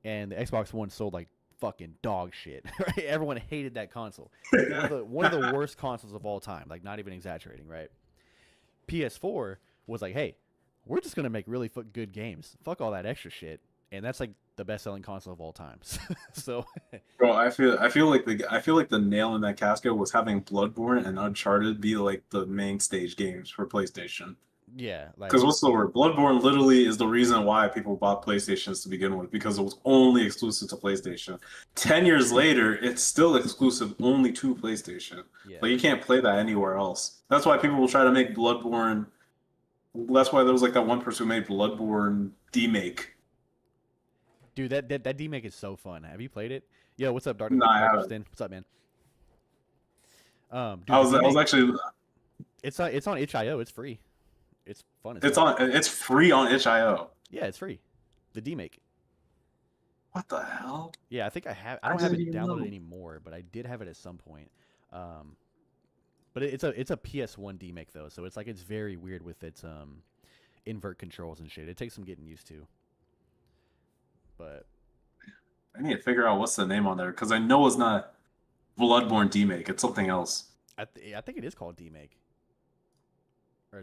And the Xbox One sold like fucking dog shit. Right? Everyone hated that console. One of the worst consoles of all time. Like, not even exaggerating, right? PS4 was like, hey, we're just going to make really good games. Fuck all that extra shit. And that's like the best-selling console of all time. So, bro, I feel like the nail in that casket was having Bloodborne and Uncharted be like the main stage games for PlayStation. Yeah, because what's the word? Bloodborne literally is the reason why people bought PlayStations to begin with, because it was only exclusive to PlayStation. 10 years later, it's still exclusive only to PlayStation. Yeah. Like you can't play that anywhere else. That's why people will try to make Bloodborne. That's why there was like that one person who made Bloodborne demake. Dude, that demake is so fun. Have you played it? Yo, what's up, Dark? Nah, I haven't. What's up, man? Dude, I was actually. It's on itch.io. It's free. It's fun. It's free on itch.io. Yeah, it's free. The demake. What the hell? Yeah, I think I have. I don't have it downloaded anymore, but I did have it at some point. But it's a PS1 demake though, so it's very weird with its invert controls and shit. It takes some getting used to. But I need to figure out what's the name on there, because I know it's not Bloodborne demake. It's something else. I think it is called demake. Or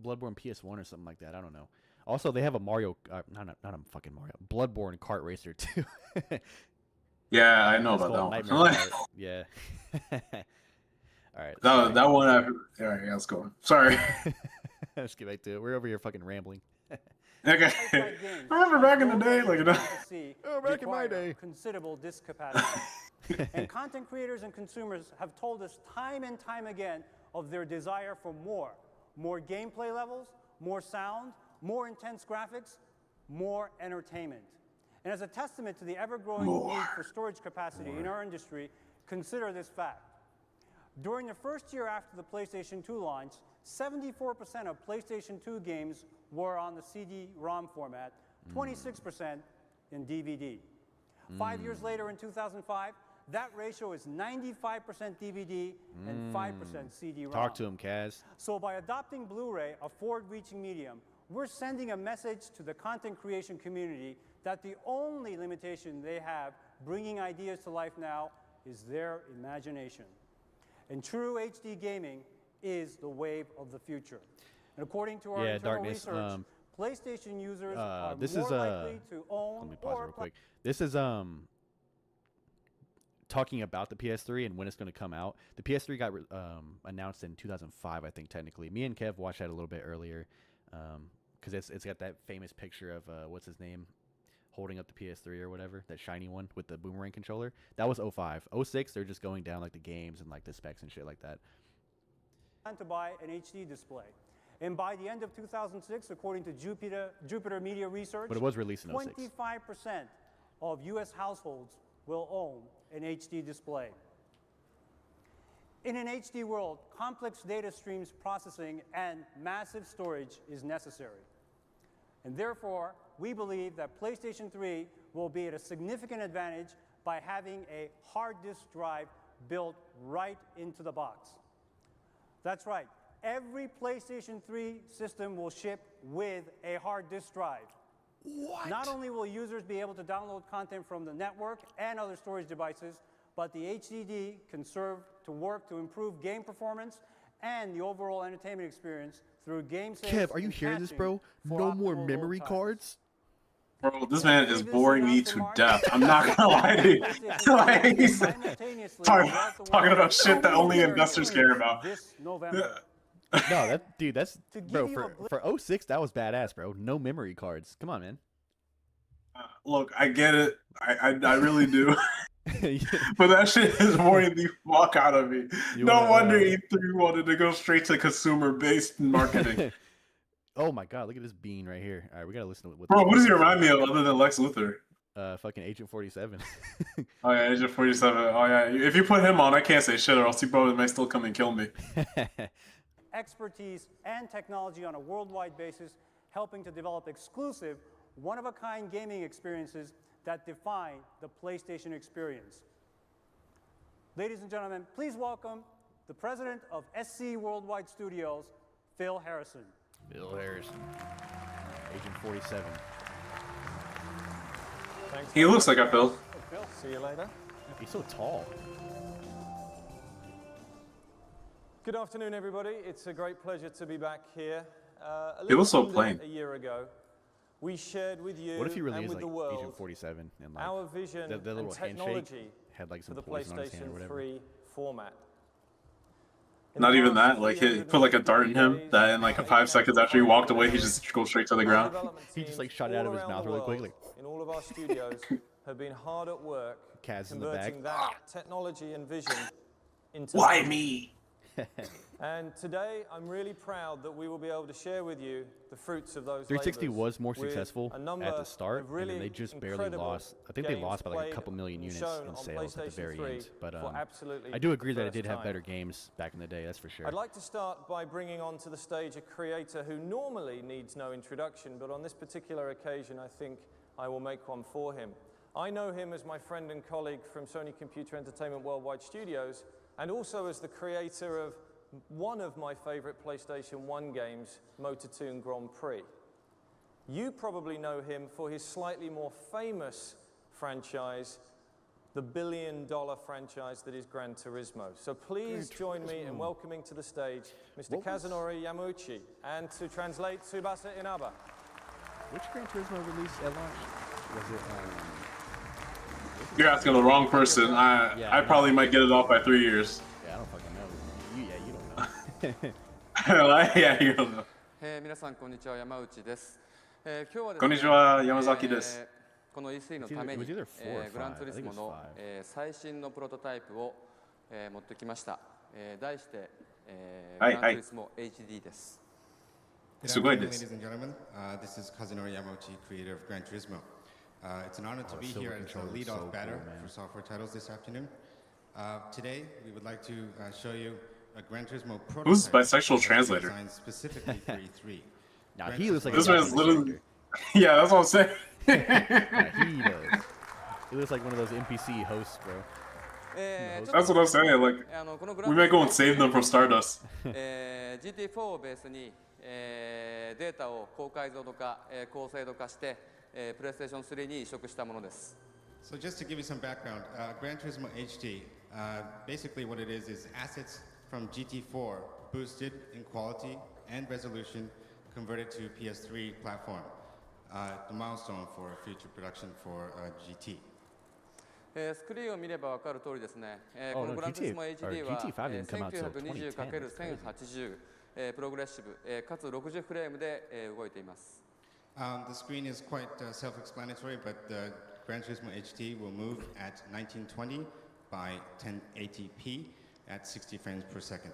Bloodborne PS1 or something like that. I don't know. Also, they have a Mario, not a fucking Mario, Bloodborne kart racer too. Yeah, I know about that one. Yeah. All right. That one. All right, yeah, let's go. Sorry. Let's get back to it. We're over here fucking rambling. Okay. Remember back in the day, back in my day, considerable disk capacity. And content creators and consumers have told us time and time again of their desire for more gameplay levels, more sound, more intense graphics, more entertainment. And as a testament to the ever-growing need for storage capacity in our industry, consider this fact. During the first year after the PlayStation 2 launch, 74% of PlayStation 2 games were on the CD-ROM format, 26% in DVD. 5 years later in 2005, that ratio is 95% DVD and 5% CD-ROM. Talk to him, Kaz. So by adopting Blu-ray, a forward-reaching medium, we're sending a message to the content creation community that the only limitation they have bringing ideas to life now is their imagination. And true HD gaming is the wave of the future. And according to our internal research, PlayStation users are this more is likely to own let me pause it or real quick. This is talking about the PS3 and when it's going to come out. The PS3 got announced in 2005, I think, technically. Me and Kev watched that a little bit earlier because it's got that famous picture of what's his name holding up the PS3 or whatever, that shiny one with the boomerang controller. That was 05. 06, they're just going down like the games and like the specs and shit like that. to buy an HD display. And by the end of 2006, according to Jupiter Media Research, But it was released in 06. 25% of U.S. households will own an HD display. In an HD world, complex data streams processing and massive storage is necessary. And therefore, we believe that PlayStation 3 will be at a significant advantage by having a hard disk drive built right into the box. That's right. Every PlayStation 3 system will ship with a hard disk drive. What? Not only will users be able to download content from the network and other storage devices, but the HDD can serve to work to improve game performance and the overall entertainment experience through game saves. Kev, are you and hearing this, caching bro? for No more optimal memory load times. cards? Bro, this man is boring me to death. I'm not gonna lie to you. Like, he's talking about shit that only investors care about. This November. No, that's To give bro, you for 06, that was badass, bro. No memory cards. Come on, man. Look, I get it. I really do. But that shit is boring the fuck out of me. No wonder E3 wanted to go straight to consumer-based marketing. Oh my god, look at this bean right here. All right, we gotta listen to what. Bro, what does he remind me of other than Lex Luthor? Fucking Agent 47. Oh yeah, Agent 47. Oh yeah, if you put him on, I can't say shit, or else he probably might still come and kill me. Expertise and technology on a worldwide basis, helping to develop exclusive, one-of-a-kind gaming experiences that define the PlayStation experience. Ladies and gentlemen, please welcome the president of SC Worldwide Studios, Phil Harrison. Bill Harrison. Agent 47. Thanks. He looks like a Phil. Phil, See you later. He's so tall. Good afternoon, everybody. It's a great pleasure to be back here. A He looks so under plain. A year ago, we shared with you What if he really and is with like the world Agent 47 and like our vision the little and technology handshake had like for some the poison on his hand or PlayStation whatever? 3 format. In Not the even past that. Like he 350 put like a dart in him. days, That in like 5 seconds after he walked away, he just goes straight to the our ground. development He just, teams like, shot it out all of his around mouth the really world, quickly. In all of our studios, have been hard at work Kaz in the back. converting that technology and vision into Why action. me? And today, I'm really proud that we will be able to share with you the fruits of those 360 labors was more with successful a number at the start, of really and then they just barely incredible lost. I think they games lost by like a played couple million and units shown in on sales at the PlayStation very 3 end. But for absolutely I do agree the that it first did have time. better games back in the day. That's for sure. I'd like to start by bringing onto the stage a creator who normally needs no introduction, but on this particular occasion, I think I will make one for him. I know him as my friend and colleague from Sony Computer Entertainment Worldwide Studios, and also as the creator of one of my favorite PlayStation 1 games, Motor 2 Grand Prix. You probably know him for his slightly more famous franchise, the billion-dollar franchise that is Gran Turismo. So please join me in welcoming to the stage Mr. Kazunori Yamauchi, and to translate, Tsubasa Inaba. Which Gran Turismo released at launch? Was it? You're asking the wrong person. I probably might get it off by 3 years. Yeah, I don't fucking know. You don't know. Yeah, you don't know. 皆さんこんにちは、山内です。今日はですね、こんにちは、山崎です。この E3 のために、 It was either 4 or グランツーリスモ 5. の、最新のプロトタイプを、持ってきました。題して、グランツーリスモ HD です。すごいです。 Ladies and gentlemen, this is Kazunori Yamauchi, creator of Gran Turismo. It's an honor to be here as the lead-off batter for software titles this afternoon. Today, we would like to show you a Gran Turismo prototype. Who's bisexual translator? Designed specifically for E3. Now he looks like This a man's literally. Yeah, that's what I'm saying. He does. He looks like one of those NPC hosts, bro. That's what I'm saying. Like, we might go and save them from Stardust. GT4 をベースに、データを高解像度化、高精度化して、PlayStation 3に移植したものです。So just to give you some background, Gran Turismo HD, basically what it is assets from GT4 boosted in quality and resolution, converted to PS3 platform, the milestone for future production for GT. スクリーンを見れば分かる通りですね、Oh, この no, グランツーリスモ GTA HD は GT5 didn't come out till 2010. 1920×1080、プログレッシブ、かつ60フレームで、動いています。The screen is quite self-explanatory, but the Gran Turismo HT will move at 1920 by 1080p at 60 frames per second.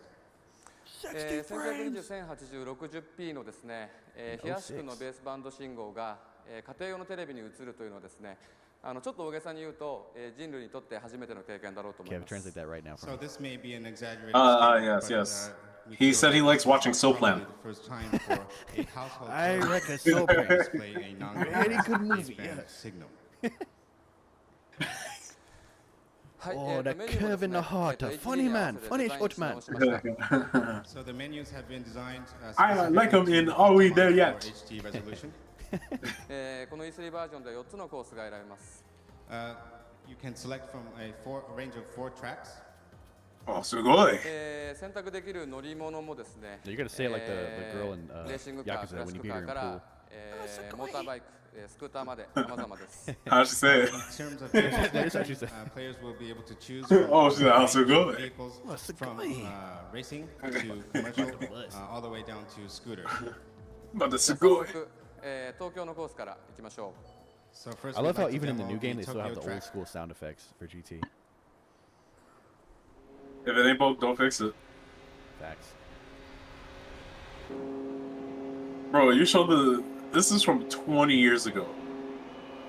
1920×1080-60p のですね、非圧縮のベースバンド信号が、家庭用のテレビに映るというのはですね、ちょっと大げさに言うと、人類にとって初めての経験だろうと思います。 Kev, translate that right now for So me. this may be an exaggerated Yes, statement, yes. we He feel said he that likes this is watching Soul probably Plan. the first time for a household I television reckon Soul to Plan. display a Very good movie, non-baseband yes. signal. はい、 Oh, that メニューもです Kev in ね the heart, a HD funny に合わ man, せて funny デザインし sportsman. 直しました。 So the menus have been designed I like 'em in Are We There Yet? for HD resolution. この E3 バージョンで4つのコースが選べます。You can select from a range of 4 tracks. Oh, すごい。選択できる乗り物もですね、 You're gonna say it like the girl in レーシングカー、 Yakuza クラシ when ッ you ク beat カ her ー in か pool. ら、モーターバイク、スクーターまで様々です。How'd she say it? In terms of That's what she said. players will be able to choose Oh, she's like, from "Oh, so good." vehicles Oh, so from good. racing to commercial, all the way down to scooters. まだす早ごい。速、東京のコースから行きましょ So first, I we'd love how like to even in the demo new game they still have Tokyo the old track. school sound effects for GT. If it ain't broke, don't fix it. Facts. Bro, you showed the. This is from 20 years ago.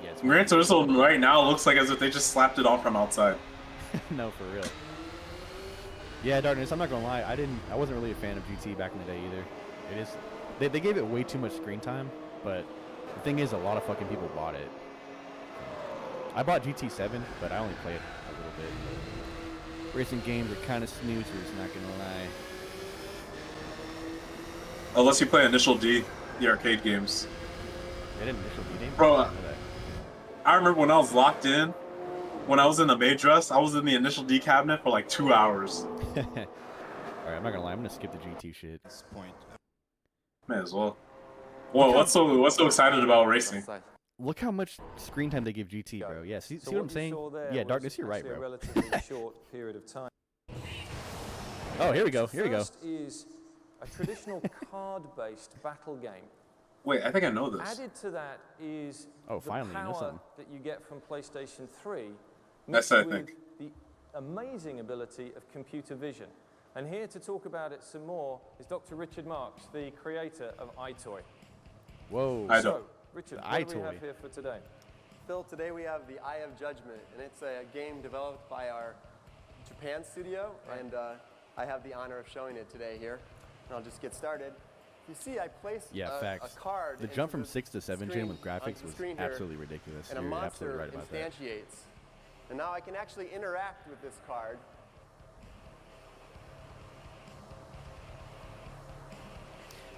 Yeah, it's Gran Turismo right now looks like as if they just slapped it on from outside. No, for real. Yeah, Darkness, I'm not gonna lie, I wasn't really a fan of GT back in the day either. It is they gave it way too much screen time, but the thing is a lot of fucking people bought it. I bought GT7, but I only played a little bit. Racing games are kind of snoozers, not gonna lie. Unless you play Initial D, the arcade games. They didn't initial game? Bro, I didn't know that. I remember when I was locked in, when I was in the maid dress, I was in the Initial D cabinet for like 2 hours. Alright, I'm not gonna lie, I'm gonna skip the GT shit. At this point, May as well. Well, what's so excited about う。racing? ください。 Look how much screen time they give GT, bro. Yeah, see So what I'm you saying? saw there Yeah, was Darkness, you're right, actually a bro. relatively short period of time. Oh, here we go, here we go. First is a traditional card-based battle game. Wait, I think I know this. Added to that is Oh, the finally, you know power something. that you get from PlayStation 3 That's mixed it, I with think. the amazing ability of computer vision. And here to talk about it some more is Dr. Richard Marks, the creator of iToy. Whoa. I So, don't. Richard, The what do we iToy. have here for today? Phil, today we have the Eye of Judgment, and it's a game developed by our Japan studio, and I have the honor of showing it today here. And I'll just get started. You see, I placed Yeah, a facts. card. The jump into from the 6 to 7 gen screen- with onto graphics the was screen here, absolutely ridiculous. and a You're monster absolutely right about that. instantiates. And now I can actually interact with this card.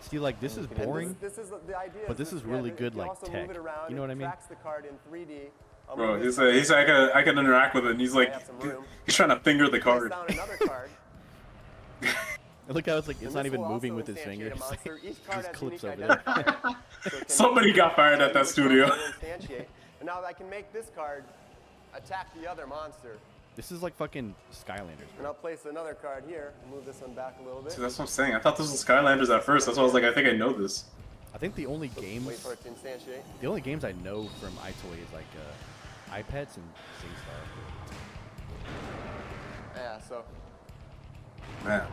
See, like, this is And boring, This is the idea. but this is really that good, you like, also tech. Move it around, You know what I it mean? tracks the card in 3D. I'll Bro, move he this said card. I can interact with it, and he's like, I have some room. he's trying to finger the Place card. down another card. Look how it's like, And it's this not even will moving also with his instantiate fingers. a monster. Each Just card has clips unique over there. identifier. So it can Somebody got fired at tell that you which studio. monster to instantiate. And now I can make this card attack the other monster. This is like fucking Skylanders, And I'll place another card here. Move this one back a little bit. See, that's what I'm saying. I thought this was Skylanders at first. That's why I was like, I think I know this. I think the only games, Wait for it to instantiate. the only games I know from iToy is like iPads and SingStar. Yeah, so Man.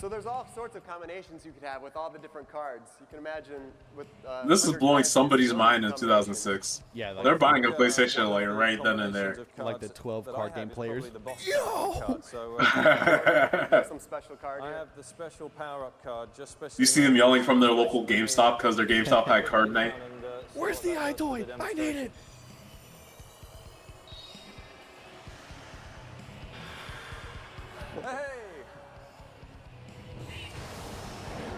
there's all sorts of combinations you could have with all the different cards. You can imagine with This is 100 blowing cards, somebody's there's mind in combinations. 2006. Yeah, like, They're buying a Yeah, PlayStation one like of the right then and there. combinations of Like the cards 12 that card I game have is players. probably the boss card. So, There's some special card I here. have the special power-up card, just special. You see them yelling from their local GameStop because their GameStop had card night. Where's the iToy? I need it. Hey!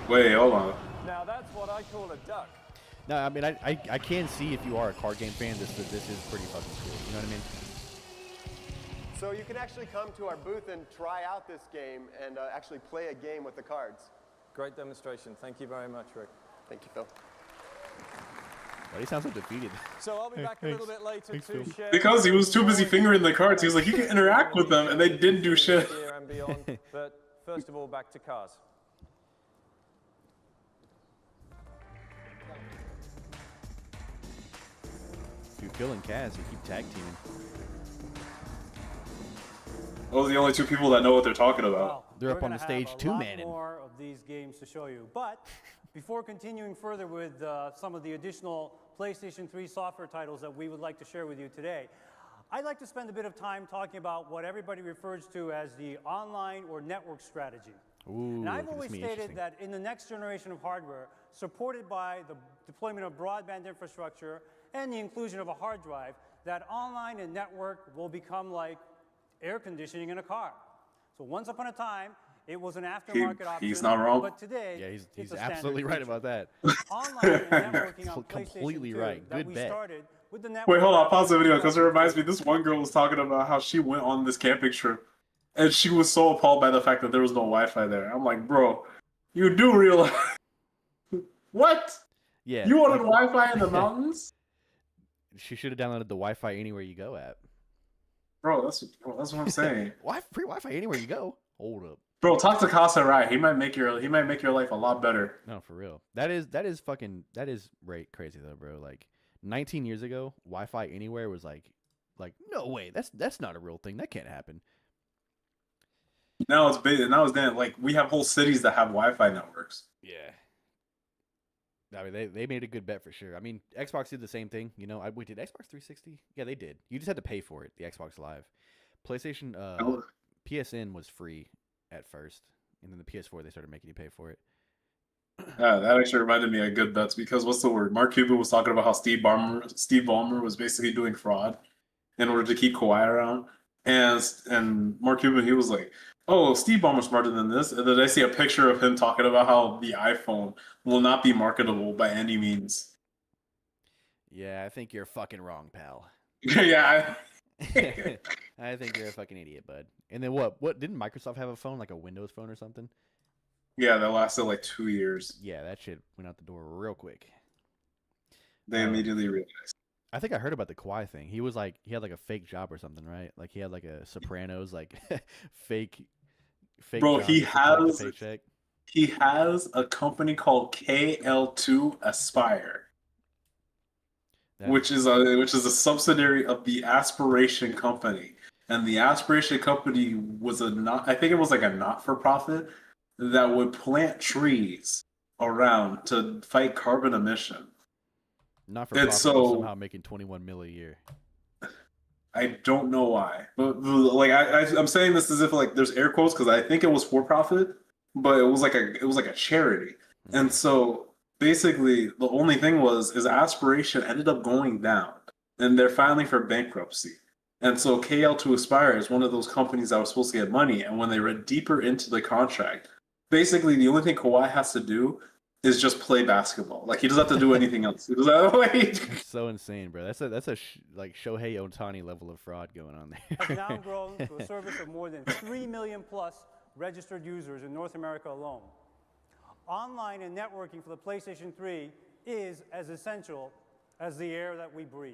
Wait, hold on. Now that's what I call a duck. No, I mean, I can see if you are a card game fan, this is pretty fucking cool. You know what I mean? So you can actually come to our booth and try out this game and actually play a game with the cards. Great demonstration. Thank you very much, Rick. Thank you, Phil. Why do you sound so defeated? So I'll be back a little bit later to share. Because he was too busy fingering the cards. He was like, you can interact with them, and they didn't do shit. Here and beyond. But first of all, back to cars. Dude, Phil and Kaz, you keep tag teaming. Those are the only two people that know what they're talking about. Well, They're up we're on the gonna stage have two-manning. a lot more of these games to show you. But before continuing further with some of the additional PlayStation 3 software titles that we would like to share with you today, I'd like to spend a bit of time talking about what everybody refers to as the online or network strategy. Ooh, And I've this always may be stated interesting. that in the next generation of hardware, supported by the deployment of broadband infrastructure and the inclusion of a hard drive, that online and network will become like air conditioning in a car. So once upon a time, it was an aftermarket option. He's not wrong. But today, Yeah, it's he's a standard absolutely right feature. about that. Online and networking on Completely PlayStation 2 right. that Good we bet. started with the network. Wait, hold on, pause the video, because it reminds me, this one girl was talking about how she went on this camping trip, and she was so appalled by the fact that there was no Wi-Fi there. I'm like, bro, you do realize... What? Yeah. You wanted Wi-Fi in the mountains? She should have downloaded the Wi-Fi Anywhere You Go app. Bro, that's what I'm saying. Free Wi-Fi anywhere you go. Hold up. Bro, talk to Casa right. He might make your life a lot better. No, for real. That is right crazy though, bro. Like 19 years ago, Wi-Fi Anywhere was like no way. That's not a real thing. That can't happen. Now it's big. Now it's then like we have whole cities that have Wi-Fi networks. Yeah. I mean, they made a good bet for sure. I mean, Xbox did the same thing. You know, wait, did Xbox 360? Yeah, they did. You just had to pay for it, the Xbox Live. PlayStation, PSN was free at first, and then the PS4 they started making you pay for it. That actually reminded me of good bets because what's the word? Mark Cuban was talking about how Steve Ballmer was basically doing fraud in order to keep Kawhi around, and Mark Cuban, he was like, "Oh, Steve Ballmer's smarter than this." And then I see a picture of him talking about how the iPhone will not be marketable by any means. Yeah, I think you're fucking wrong, pal. Yeah. I think you're a fucking idiot, bud. And then what? What didn't Microsoft have a phone, like a Windows phone or something? Yeah, that lasted like 2 years. Yeah, that shit went out the door real quick. They immediately realized. I think I heard about the Kawhi thing. He had like a fake job or something, right? Like he had like a Sopranos like fake. Bro, job he just to collect a has paycheck. he has a company called KL2 Aspire, which is a subsidiary of the Aspiration Company. And the Aspiration Company was I think it was like a not-for-profit that would plant trees around to fight carbon emission. Not for profit, so somehow making 21 mil a year. I don't know why, but like I'm saying this as if like there's air quotes because I think it was for profit, but it was like a charity. Mm-hmm. And so basically the only thing is Aspiration ended up going down, and they're filing for bankruptcy. And so KL2 Aspire is one of those companies that was supposed to get money, and when they read deeper into the contract, basically the only thing Kawhi has to do is just play basketball. Like he doesn't have to do anything else. It's so insane, bro. That's a like Shohei Ohtani level of fraud going on there. Has now grown to a service of more than 3 million plus registered users in North America alone. Online and networking for the PlayStation 3 is as essential as the air that we breathe.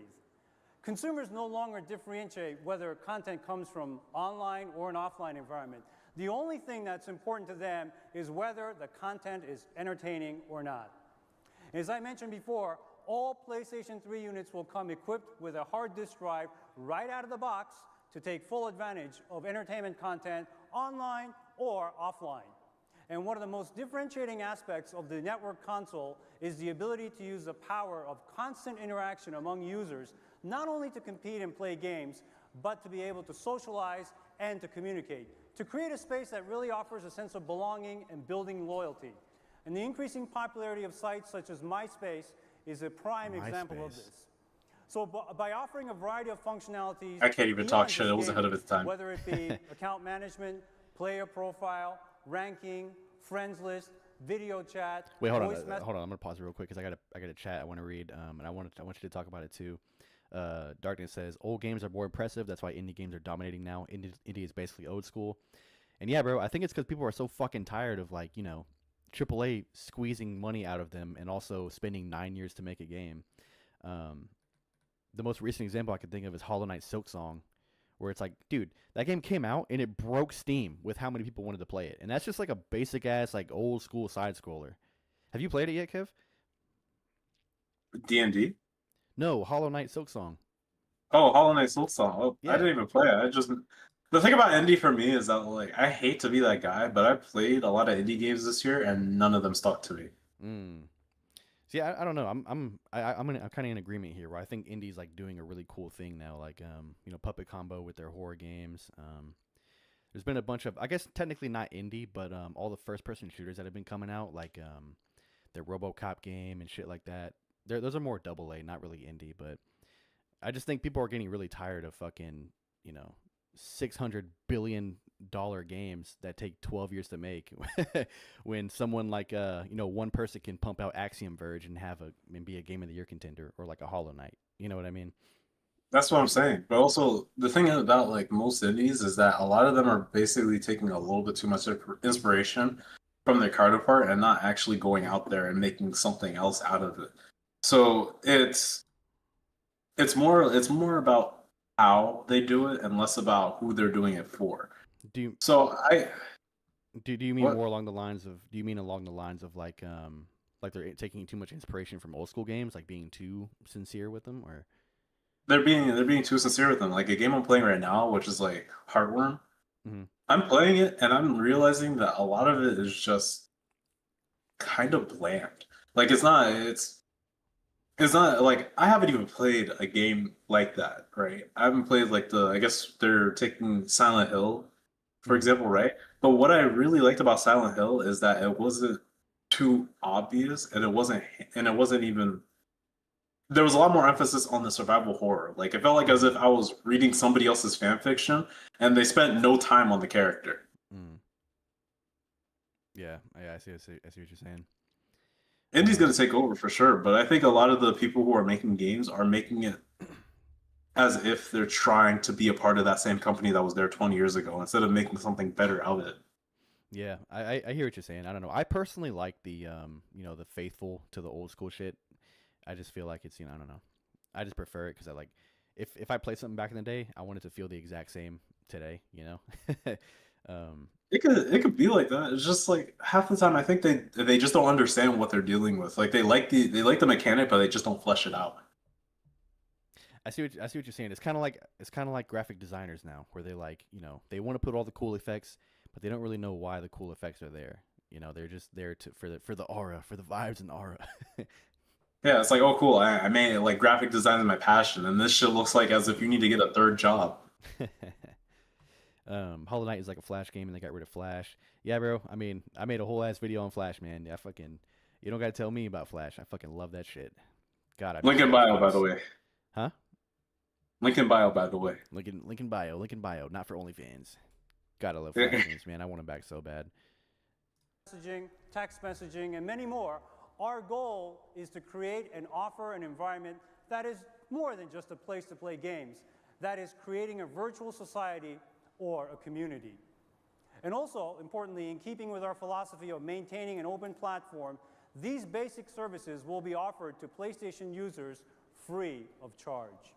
Consumers no longer differentiate whether content comes from online or an offline environment. The only thing that's important to them is whether the content is entertaining or not. As I mentioned before, all PlayStation 3 units will come equipped with a hard disk drive right out of the box to take full advantage of entertainment content online or offline. And one of the most differentiating aspects of the network console is the ability to use the power of constant interaction among users, not only to compete and play games, but to be able to socialize and to communicate, to create a space that really offers a sense of belonging and building loyalty. And the increasing popularity of sites such as MySpace is a prime example of this. So by offering a variety of functionalities, I can't even talk shit. It was ahead of its time. Whether it be account management, player profile, ranking, friends list, video chat. Wait, hold on. I'm gonna pause it real quick because I got a chat I want to read, and I want you to talk about it too. Darkness says old games are more impressive. That's why indie games are dominating now. Indie is basically old school. And yeah, bro, I think it's because people are so fucking tired of like AAA squeezing money out of them and also spending 9 years to make a game. The most recent example I can think of is Hollow Knight Silk Song, where it's like, dude, that game came out and it broke Steam with how many people wanted to play it. And that's just like a basic ass, like old school side scroller. Have you played it yet, Kev? D&D? No, Hollow Knight Silk Song. Oh, Hollow Knight Silk Song. Oh, Yeah. I didn't even play it. The thing about indie for me is that, like, I hate to be that guy, but I played a lot of indie games this year and none of them stuck to me. See, I don't know. I'm kind of in agreement here, where I think indie's like doing a really cool thing now, like Puppet Combo with their horror games. There's been a bunch of, I guess technically not indie, but all the first-person shooters that have been coming out, like their RoboCop game and shit like that. Those are more AA, not really indie, but I just think people are getting really tired of fucking $600 billion games that take 12 years to make when someone like one person can pump out Axiom Verge and be a Game of the Year contender, or like a Hollow Knight. You know what I mean? That's what I'm saying. But also, the thing about like most indies is that a lot of them are basically taking a little bit too much inspiration from their counterpart and not actually going out there and making something else out of it. So it's more about how they do it and less about who they're doing it for. Do you mean What? more along the lines of? Do you mean along the lines of like they're taking too much inspiration from old school games, like being too sincere with them, or They're being too sincere with them. Like a game I'm playing right now, which is like Heartworm. I'm playing it and I'm realizing that a lot of it is just kind of bland. Like it's not like I haven't even played a game like that, right? I haven't played like I guess they're taking Silent Hill, for example, right? But what I really liked about Silent Hill is that it wasn't too obvious and it wasn't even, there was a lot more emphasis on the survival horror. Like it felt like as if I was reading somebody else's fan fiction and they spent no time on the character. Yeah, I see what you're saying. Indie's going to take over for sure, but I think a lot of the people who are making games are making it as if they're trying to be a part of that same company that was there 20 years ago instead of making something better out of it. Yeah, I hear what you're saying. I don't know. I personally like the the faithful to the old school shit. I just feel like it's I don't know. I just prefer it because I like if I play something back in the day, I want it to feel the exact same today. It could be like that. It's just like half the time I think they just don't understand what they're dealing with. Like they like the mechanic, but they just don't flesh it out. I see what you're saying. It's kind of like graphic designers now, where they like they want to put all the cool effects, but they don't really know why the cool effects are there. They're just there for the aura, for the vibes and aura. Yeah, it's like, oh cool, I made it. Like graphic design is my passion, and this shit looks like as if you need to get a third job. Hollow Knight is like a Flash game, and they got rid of Flash. Yeah, bro. I mean, I made a whole ass video on Flash, man. You don't gotta tell me about Flash. I fucking love that shit. God, Link in bio, by the way. Huh? Link in bio, by the way. Link in bio. Not for OnlyFans. Gotta love Flash games, man. I want them back so bad. Messaging, text messaging, and many more. Our goal is to create and offer an environment that is more than just a place to play games. That is creating a virtual society or a community. And also, importantly, in keeping with our philosophy of maintaining an open platform, these basic services will be offered to PlayStation users free of charge.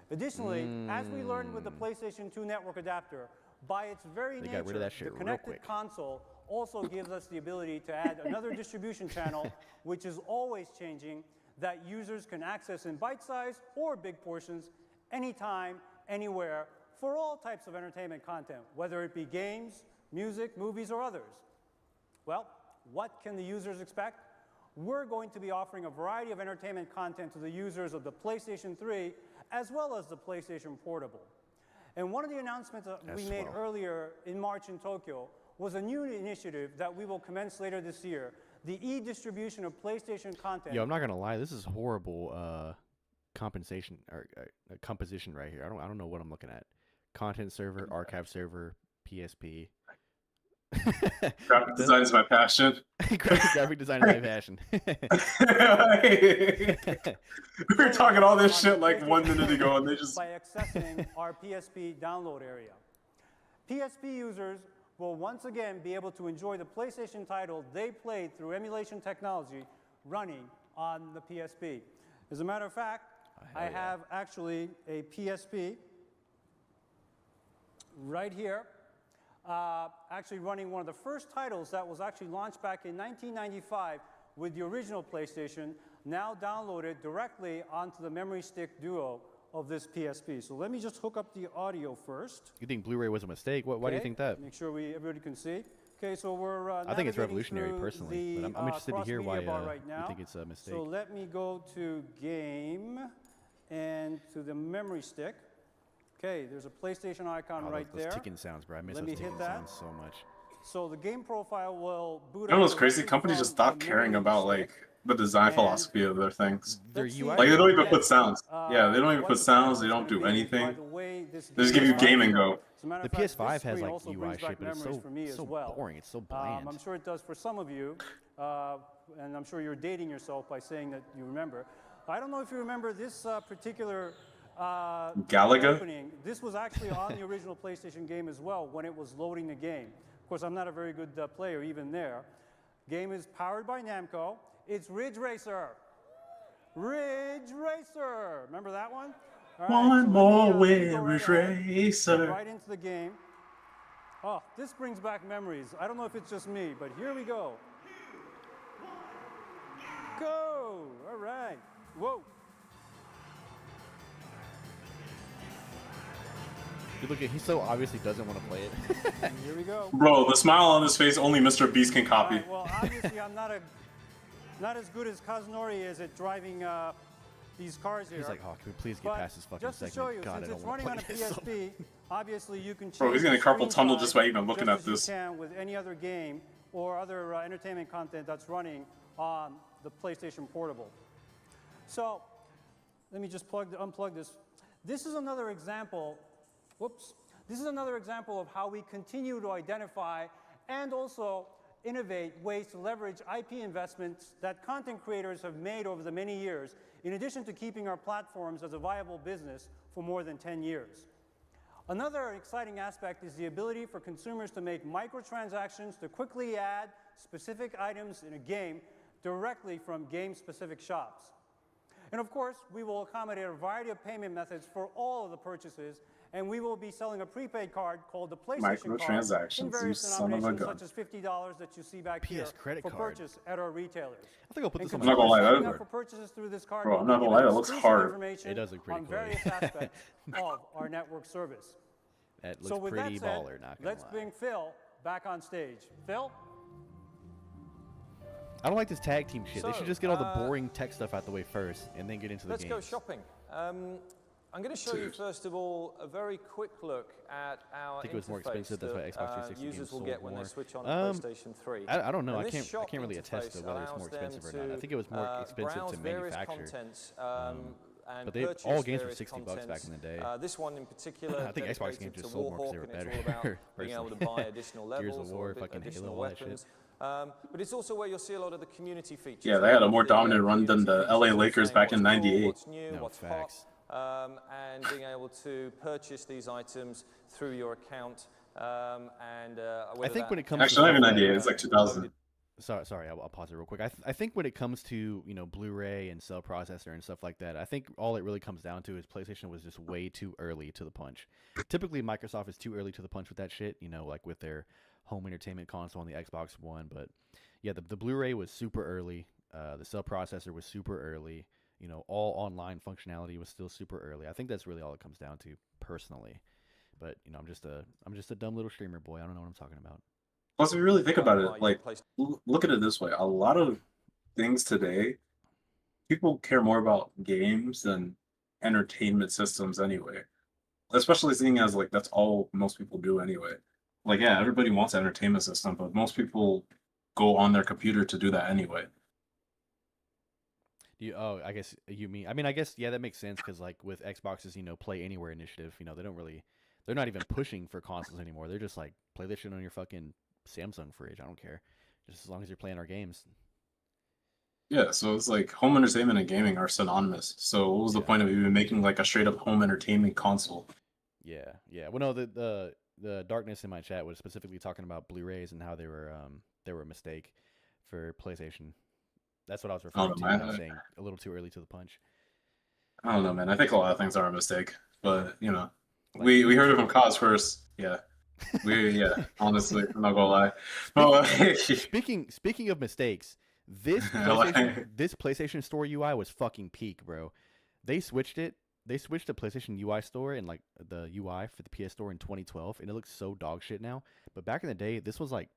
Additionally, as we learned with the PlayStation 2 network adapter, by its very nature, the connected console also gives us the ability to add another distribution channel, which is always changing, that users can access in bite-sized or big portions, anytime, anywhere, for all types of entertainment content, whether it be games, music, movies, or others. Well, what can the users expect? We're going to be offering a variety of entertainment content to the users of the PlayStation 3 as well as the PlayStation Portable. And one of the announcements that we made earlier in March in Tokyo was a new initiative that we will commence later this year, the e-distribution of PlayStation content. Yo, I'm not gonna lie, this is horrible compensation or composition right here. I don't know what I'm looking at. Content server, archive server, PSP. Graphic design is my passion. graphic design is my passion. We were talking all this shit like 1 minute ago, and they just by accessing our PSP download area. PSP users will once again be able to enjoy the PlayStation title they played through emulation technology running on the PSP. As a matter of fact, I have actually a PSP right here, actually running one of the first titles that was actually launched back in 1995 with the original PlayStation, now downloaded directly onto the memory stick duo of this PSP. So let me just hook up the audio first. You think Blu-ray was a mistake? Why do you think that? Make sure everybody can see. Okay, so we're I think it's revolutionary personally, but I'm interested to hear why right you think it's a mistake. So let me go to game and to the memory stick. Okay, there's a PlayStation icon right there. Those ticking sounds, bro. I miss Let those me hit ticking that. sounds so much. So the game profile will boot up. You know what's crazy? Companies just stopped caring about like the design philosophy of their things. Their UI. Like they don't even put sounds. Yeah, they don't even put sounds. They don't do anything. They just give you game and go. The PS5 has like UI shit, but it's so boring. It's so bland. I'm sure it does for some of you, and I'm sure you're dating yourself by saying that you remember. I don't know if you remember this particular Galaga? opening. This was actually on the original PlayStation game as well when it was loading the game. Of course, I'm not a very good player even there. Game is powered by Namco. It's Ridge Racer. Ridge Racer. Remember that one? All right, One more way, right Ridge Racer. right into the game. Oh, this brings back memories. I don't know if it's just me, but here we go. Go! All right. Whoa. You look at, he so obviously doesn't want to play it. Here we go. Bro, the smile on his face only Mr. Beast can copy. Right, well, obviously I'm not as good as Kazunori is at driving these cars here. He's like, oh, can we please get past this fucking just to segment? show you, God, since I don't it's want running to on play a this. PSP, obviously you can change Bro, he's gonna the carpal screen tunnel size just by even looking just at this. as you can with any other game or other entertainment content that's running on the PlayStation Portable. So let me just unplug this. This is another example. Whoops. This is another example of how we continue to identify and also innovate ways to leverage IP investments that content creators have made over the many years, in addition to keeping our platforms as a viable business for more than 10 years. Another exciting aspect is the ability for consumers to make microtransactions to quickly add specific items in a game directly from game-specific shops. And of course, we will accommodate a variety of payment methods for all of the purchases, and we will be selling a prepaid card called the PlayStation card in various denominations, such as $50 that you see back here for purchase at our retailers. I think I'll put this on I'm not gonna lie, for purchases through this card. Bro, I'm not gonna lie, that looks hard. It does look pretty on cool. various aspects of our network service. That looks So with pretty that said, baller, not gonna let's lie. bring Phil back on stage. Phil? I don't like this tag team shit. They So, should just get all the boring tech stuff out the way first, and then get into the Let's games. go shopping. I'm going to show you first of all a very quick look at our I think it was more expensive. That's why Xbox 360 users games will sold get when more. they switch on to PlayStation 3. I don't know. And I this can't really shop attest to interface whether it's allows more them expensive or not. I think it was more expensive browse to various manufacture. contents, and But purchase all games were various $60 back in the day. This one in particular, I think Xbox dedicated games just to sold more because they Warhawk, were and better. it's all about being able to buy additional Gears levels of War, or fucking additional Halo, all that weapons. But it's also where you'll see a lot of the community features. Yeah, they had a more dominant run than the LA Lakers back in '98. What's new, No, what's facts. hot, and being able to purchase these items through your account. I think when it comes Actually, not even '98. It's like 2000. Sorry, I'll pause it real quick. I think when it comes to Blu-ray and cell processor and stuff like that, I think all it really comes down to is PlayStation was just way too early to the punch. Typically, Microsoft is too early to the punch with that shit. Like with their home entertainment console on the Xbox One. But yeah, the Blu-ray was super early. The cell processor was super early. All online functionality was still super early. I think that's really all it comes down to, personally. But I'm just a dumb little streamer boy. I don't know what I'm talking about. Plus, if you really think about it, like, look at it this way. A lot of things today, people care more about games than entertainment systems anyway. Especially seeing as, like, that's all most people do anyway. Like, yeah, everybody wants an entertainment system, but most people go on their computer to do that anyway. I guess you mean. I mean, I guess yeah, that makes sense because like with Xbox's Play Anywhere initiative, they're not even pushing for consoles anymore. They're just like play this shit on your fucking Samsung fridge. I don't care, just as long as you're playing our games. Yeah, so it's like home entertainment and gaming are synonymous. So what was the point of even making like a straight up home entertainment console? Yeah. Well, no, the darkness in my chat was specifically talking about Blu-rays and how they were a mistake for PlayStation. That's what I was referring to when I was saying a little too early to the punch. I don't know, man. I think a lot of things are a mistake, but you know, we heard it from Cos first. Yeah, honestly, I'm not gonna lie. But speaking of mistakes, this PlayStation Store UI was fucking peak, bro. They switched it. They switched the PlayStation UI Store and like the UI for the PS Store in 2012, and it looks so dog shit now. But back in the day, this was like,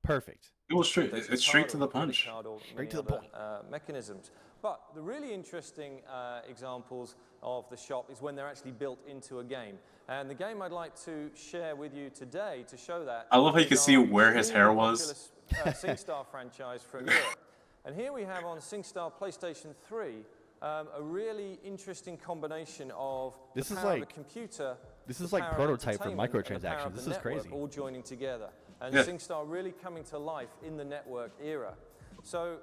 perfect. It was straight. It's straight to the punch. Straight to the point. Mechanisms. But the really interesting examples of the shop is when they're actually built into a game. And the game I'd like to share with you today to show that. I love how you can see where his hair was. SingStar franchise from Europe. And here we have on SingStar PlayStation 3 a really interesting combination of the power of the computer. This is like prototype for microtransactions. This is crazy. All joining together. And SingStar really coming to life in the network era. So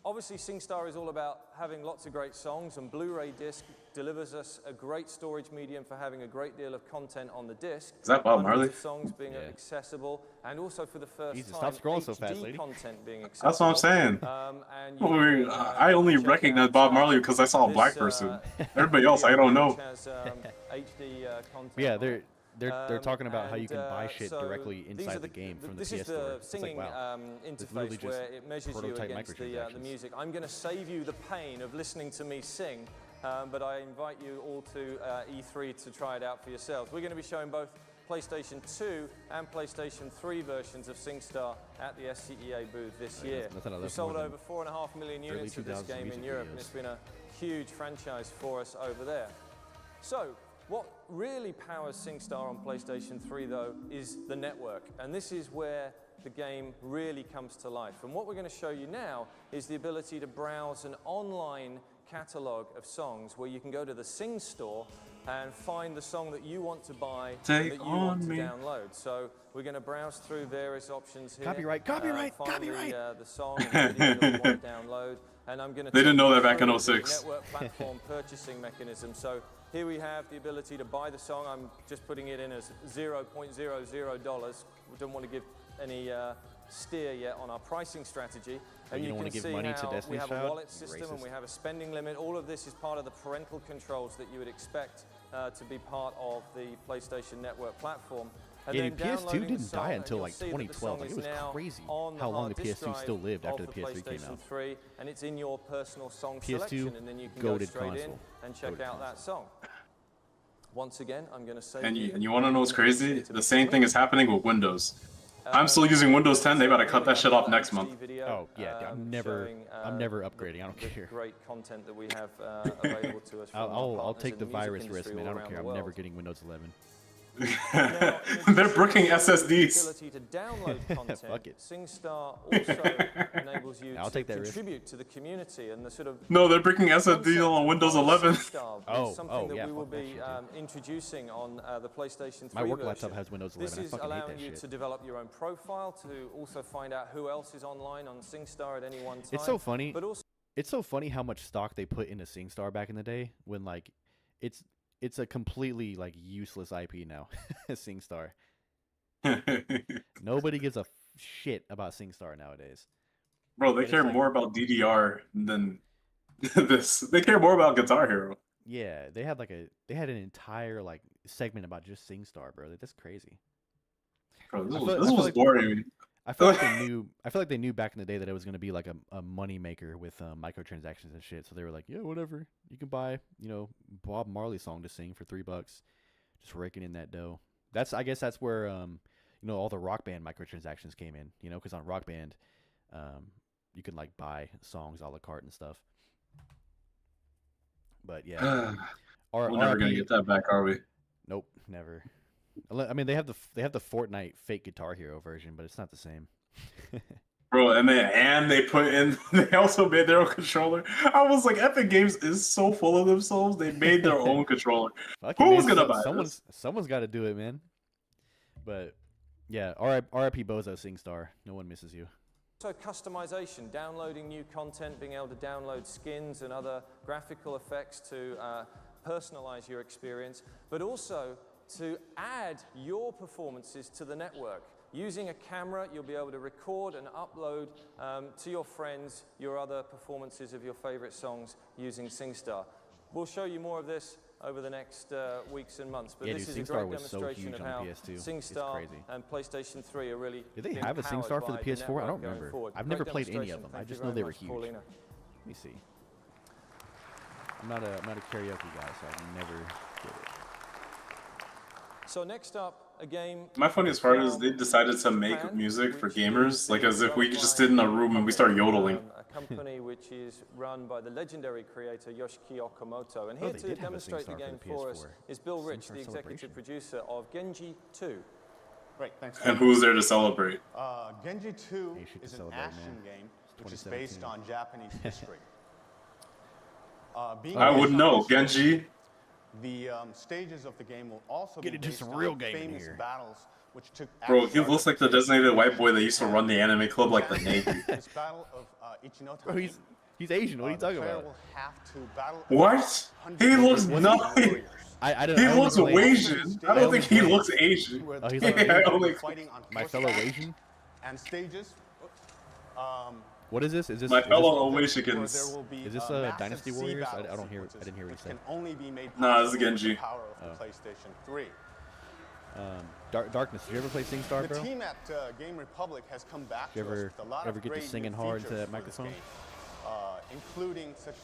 obviously SingStar is all about having lots of great songs, and Blu-ray disc delivers us a great storage medium for having a great deal of content on the disc. Is that Bob Marley? Songs being accessible, and also for the first Jesus, time, stop scrolling HD so fast, lady. content being accessible. That's what I'm saying. I only recognize Bob Marley because I saw a black person. Everybody else, I don't know. Yeah, they're talking about how you can buy shit directly inside the game from the PS Store. This is the singing It's interface where it measures you against the music. I'm going to save you the pain of listening to me sing, but I invite you all to E3 to try it out for yourselves. We're going to be showing both PlayStation 2 and PlayStation 3 versions of SingStar at the SCEA booth this year. We've sold over 4.5 million units of this game in Europe, and it's been a huge franchise for us over there. So, what really powers SingStar on PlayStation 3, though, is the network. And this is where the game really comes to life. And what we're going to show you now is the ability to browse an online catalog of songs where you can go to the Sing Store and find the song that you want to buy, that you want to download. So we're going to browse through various options here. Copyright. Find the song and the video you want to download. And I'm going to They didn't know that back in 06. Network platform purchasing mechanism. So here we have the ability to buy the song. I'm just putting it in as $0.00. We don't want to give any steer yet on our pricing strategy. And you can see how we have a wallet system and we have a spending limit. All of this is part of the parental controls that you would expect to be part of the PlayStation Network platform. Yeah, PS2 didn't die until like 2012. Like, it was crazy how long the PS2 still lived after the PS3 came out. And it's in your personal song PS2 selection, and then you can go straight in and check out that song. Once again, I'm going to say. And you want to know what's crazy? The same thing is happening with Windows. I'm still using Windows 10. They gotta cut that shit off next month. Oh yeah, I'm never upgrading. I don't care. Great content that we have available to us. I'll take the virus risk, man. I don't care. I'm never getting Windows 11. They're bricking SSDs. Ability to download content. Fuck it. SingStar also enables you to contribute to the community and the sort of. No, they're bricking SSDs on Windows 11. Something that we will be introducing on the PlayStation 3 My work version. laptop has Windows 11. This is allowing you to develop your own profile, to also find out who else is online on SingStar at any one time. It's so funny. But also, it's so funny how much stock they put into SingStar back in the day when like it's a completely like useless IP now. SingStar. Nobody gives a shit about SingStar nowadays. Bro, they care more about DDR than this. They care more about Guitar Hero. Yeah, they had an entire like segment about just SingStar, bro. That's crazy. Bro, this was boring. I feel like they knew back in the day that it was going to be like a money maker with microtransactions and shit. So they were like, yeah, whatever. You can buy, Bob Marley song to sing for $3, just raking in that dough. I guess that's where all the Rock Band microtransactions came in. Because on Rock Band, you can like buy songs a la carte and stuff. But yeah, we're never gonna get that back, are we? Nope, never. I mean, they have the Fortnite fake Guitar Hero version, but it's not the same. Bro, and they put in. They also made their own controller. I was like, Epic Games is so full of themselves. They made their own controller. Who's gonna buy this? Someone's got to do it, man. But yeah, R.I.P. Bozo SingStar. No one misses you. So customization, downloading new content, being able to download skins and other graphical effects to personalize your experience, but also to add your performances to the network. Using a camera, you'll be able to record and upload to your friends your other performances of your favorite songs using SingStar. We'll show you more of this over the next weeks and months, but Yeah, this dude, is a SingStar great was so demonstration huge of on how the PS2. It's SingStar crazy. and PlayStation 3 are really Did they have a empowered SingStar for the by PS4? I don't network going remember. forward. I've Great never played any of demonstration. them. I Thank just you know very they were much, huge. Paulina. Let me see. I'm not a karaoke guy, so I never did it. So next up, a game. My funniest part is they decided to make music for gamers, like as if we just sit in a room and we start yodeling. A company which is run by the legendary creator Yoshiki Okamoto. And here to demonstrate the game for us is Bill Rich, the executive producer of Genji 2. Great, thanks. And who's there to celebrate? Genji 2 is an action game which is based on Japanese history. I would know, Genji. The stages of the game will also Get be into based some on real gaming famous here. battles which took Bro, he looks like the designated white boy that used to run the anime club like the Navy. This battle of Ichinotani. Bro, he's Asian. What are you talking the player about? will have to battle What? He looks nothing. He looks Asian. I don't think he looks Asian. Oh, he's Yeah, fighting on my fellow Asian? and stages. What is this? Is this My is fellow this, Oashikans. Is this Dynasty Warriors? I don't hear. I didn't hear what you said. Only be made Nah, this is possible with the Genji. power of the PlayStation 3. Darkness. Did you ever play SingStar, The bro? team at Game Republic has come back Did you to us ever with a lot of get to great singing new hard features to that for this microphone? game, including such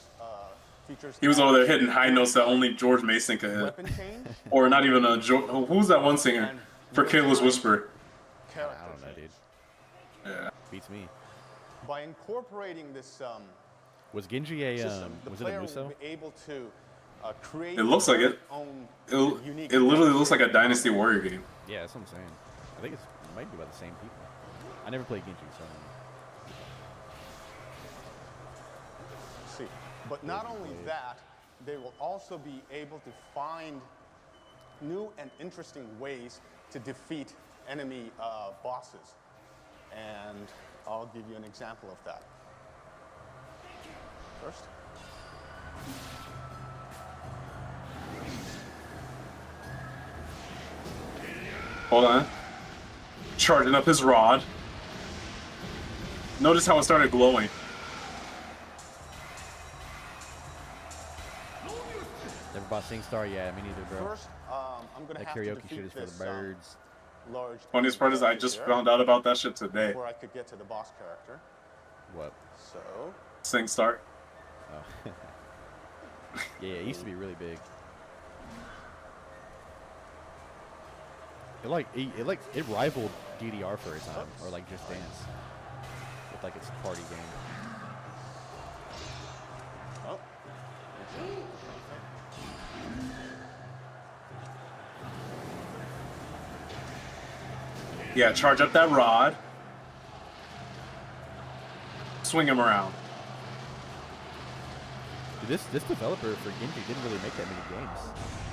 features. He was over there hitting high notes that only George Mason could hit. Weapon change, Or not even a George. Who's that one singer? For Kayla's Whisper. I don't know, dude. Yeah. Beats me. By incorporating this Was Genji a system, the was it a player Muso? will be able to create It looks like their it. own It unique literally looks like a Dynasty Warrior game. Yeah, that's what I'm saying. I think it might be by the same people. I never played Genji, so. See, but not only that, they will also be able to find new and interesting ways to defeat enemy bosses. And I'll give you an example of that. First. Hold on. Charging up his rod. Notice how it started glowing. Never bought SingStar? Yeah, me neither, bro. First, I'm gonna that have to karaoke defeat shit is for this the birds. large. Funniest part is I just here found out about that shit today. before I could get to the boss character. What? So. SingStar. Oh. Yeah, it used to be really big. It rivaled DDR for a time, or like Just Dance, with like its party game. Oh. Yeah, charge up that rod. Swing him around. Dude, this developer for Genji didn't really make that many games.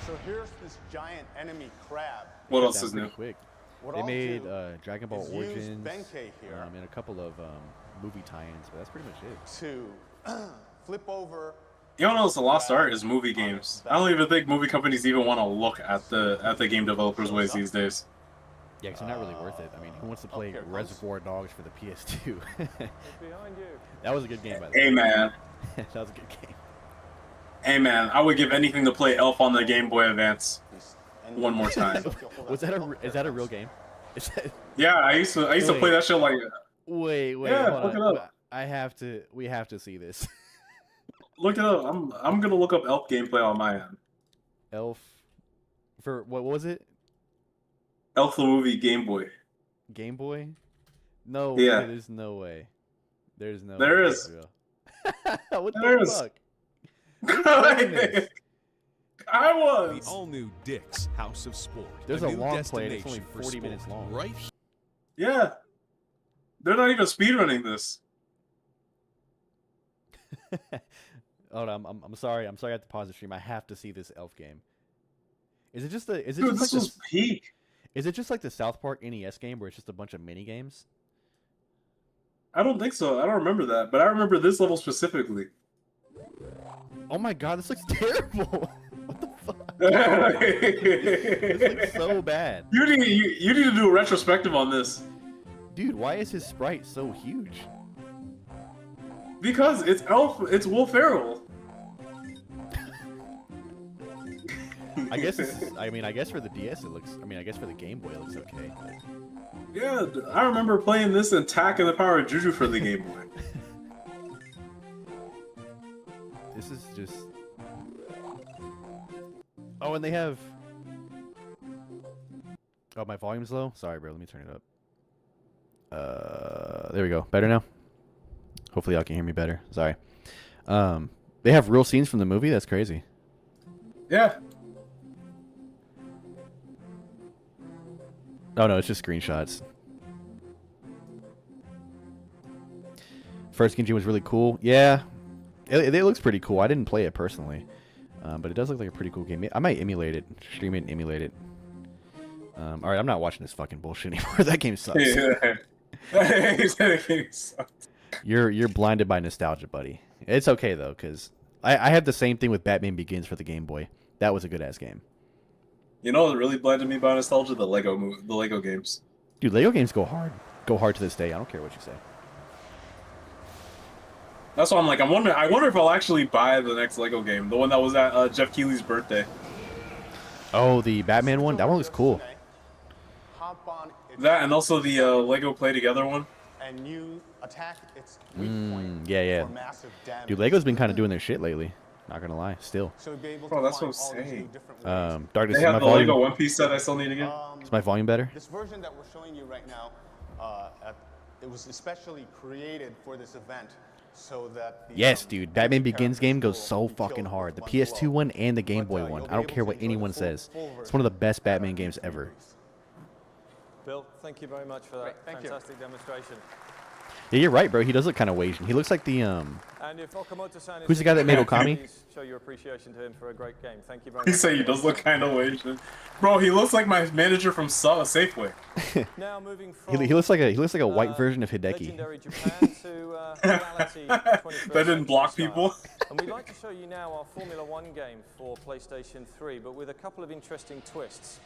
So here's this giant enemy crab. What else Down is pretty new? Quick. What They I'll made do Dragon Ball is use Origins Benkei here and a couple of movie tie-ins, but that's pretty much it. to flip over. You know what's a lost art is movie games. I don't even think movie companies even want to look at the game developers' ways these days. Yeah, because they're not really worth it. I mean, who wants to play Reservoir Dogs for the PS2? Behind you. That was a good game, by the way. Hey man, That was a good game. hey man, I would give anything to play Elf on the Game Boy Advance one more time. Is that a real game? Is that... Yeah, I used to play that shit like. Wait, Yeah, hold look on. it up. We have to see this. Look it up. I'm gonna look up Elf gameplay on my end. Elf, for what was it? Elf the movie Game Boy. Game Boy? No, Yeah. there's no way. There's no. There way is. that's real. What There the is. fuck? Who's playing this? I was. The all-new Dick's House of Sport. There's a new long play, and it's only destination for 40 minutes sport, long. Right? Yeah. They're not even speedrunning this. Hold on, I'm sorry. I'm sorry I have to pause the stream. I have to see this Elf game. Is it just the? Is it Dude, just this like was peak. Is it just like the South Park NES game where it's just a bunch of mini games? I don't think so. I don't remember that, but I remember this level specifically. Oh my god, this looks terrible. What the fuck? This looks so bad. You need to do a retrospective on this. Dude, why is his sprite so huge? Because it's Will Ferrell. I guess I guess for the DS it looks. I guess for the Game Boy it looks okay. But... Yeah, I remember playing this and Tack and the Power of Juju for the Game Boy. This is just. Oh, and they have. Oh, my volume's low. Sorry, bro. Let me turn it up. There we go. Better now. Hopefully, y'all can hear me better. Sorry. They have real scenes from the movie. That's crazy. Yeah. Oh no, it's just screenshots. First Genji was really cool. Yeah, it looks pretty cool. I didn't play it personally, but it does look like a pretty cool game. I might emulate it, stream it, and emulate it. All right, I'm not watching this fucking bullshit anymore. That game sucks. That game sucks. You're blinded by nostalgia, buddy. It's okay though, cause I had the same thing with Batman Begins for the Game Boy. That was a good ass game. You know what really blinded me by nostalgia? The Lego games. Dude, Lego games go hard. Go hard to this day. I don't care what you say. That's why I'm like, I wonder if I'll actually buy the next Lego game, the one that was at Jeff Keighley's birthday. Oh, the Batman one? That one looks cool. That and also the Lego Play Together one. And you attack its weak point yeah. for massive damage. Dude, Lego's been kind of doing their shit lately. Not gonna lie, still. So be able Bro, to that's what find I'm all these saying. Darkness, They have my the volume. Lego One Piece set I still need to get. Is my volume better? This version that we're showing you right now, it was especially created for this event, so that. Yes, dude. Batman Begins game goes so fucking hard. The PS2 one and the Game Boy one. I don't care what anyone says. It's one of the best Batman games ever. Bill, thank you very much for that fantastic demonstration. Yeah, you're right, bro. He does look kind of Asian. He looks like the And if Okamoto-san Who's the guy that made Okami? Please show your appreciation to him for a great game. Thank you very He much. said he does look kind of Asian. Bro, he looks like my manager from Safeway. Now moving from he looks like a white version of Hideki. legendary Japan to reality 21st That didn't block century people. style. And we'd like to show you now our Formula One game for PlayStation 3, but with a couple of interesting twists.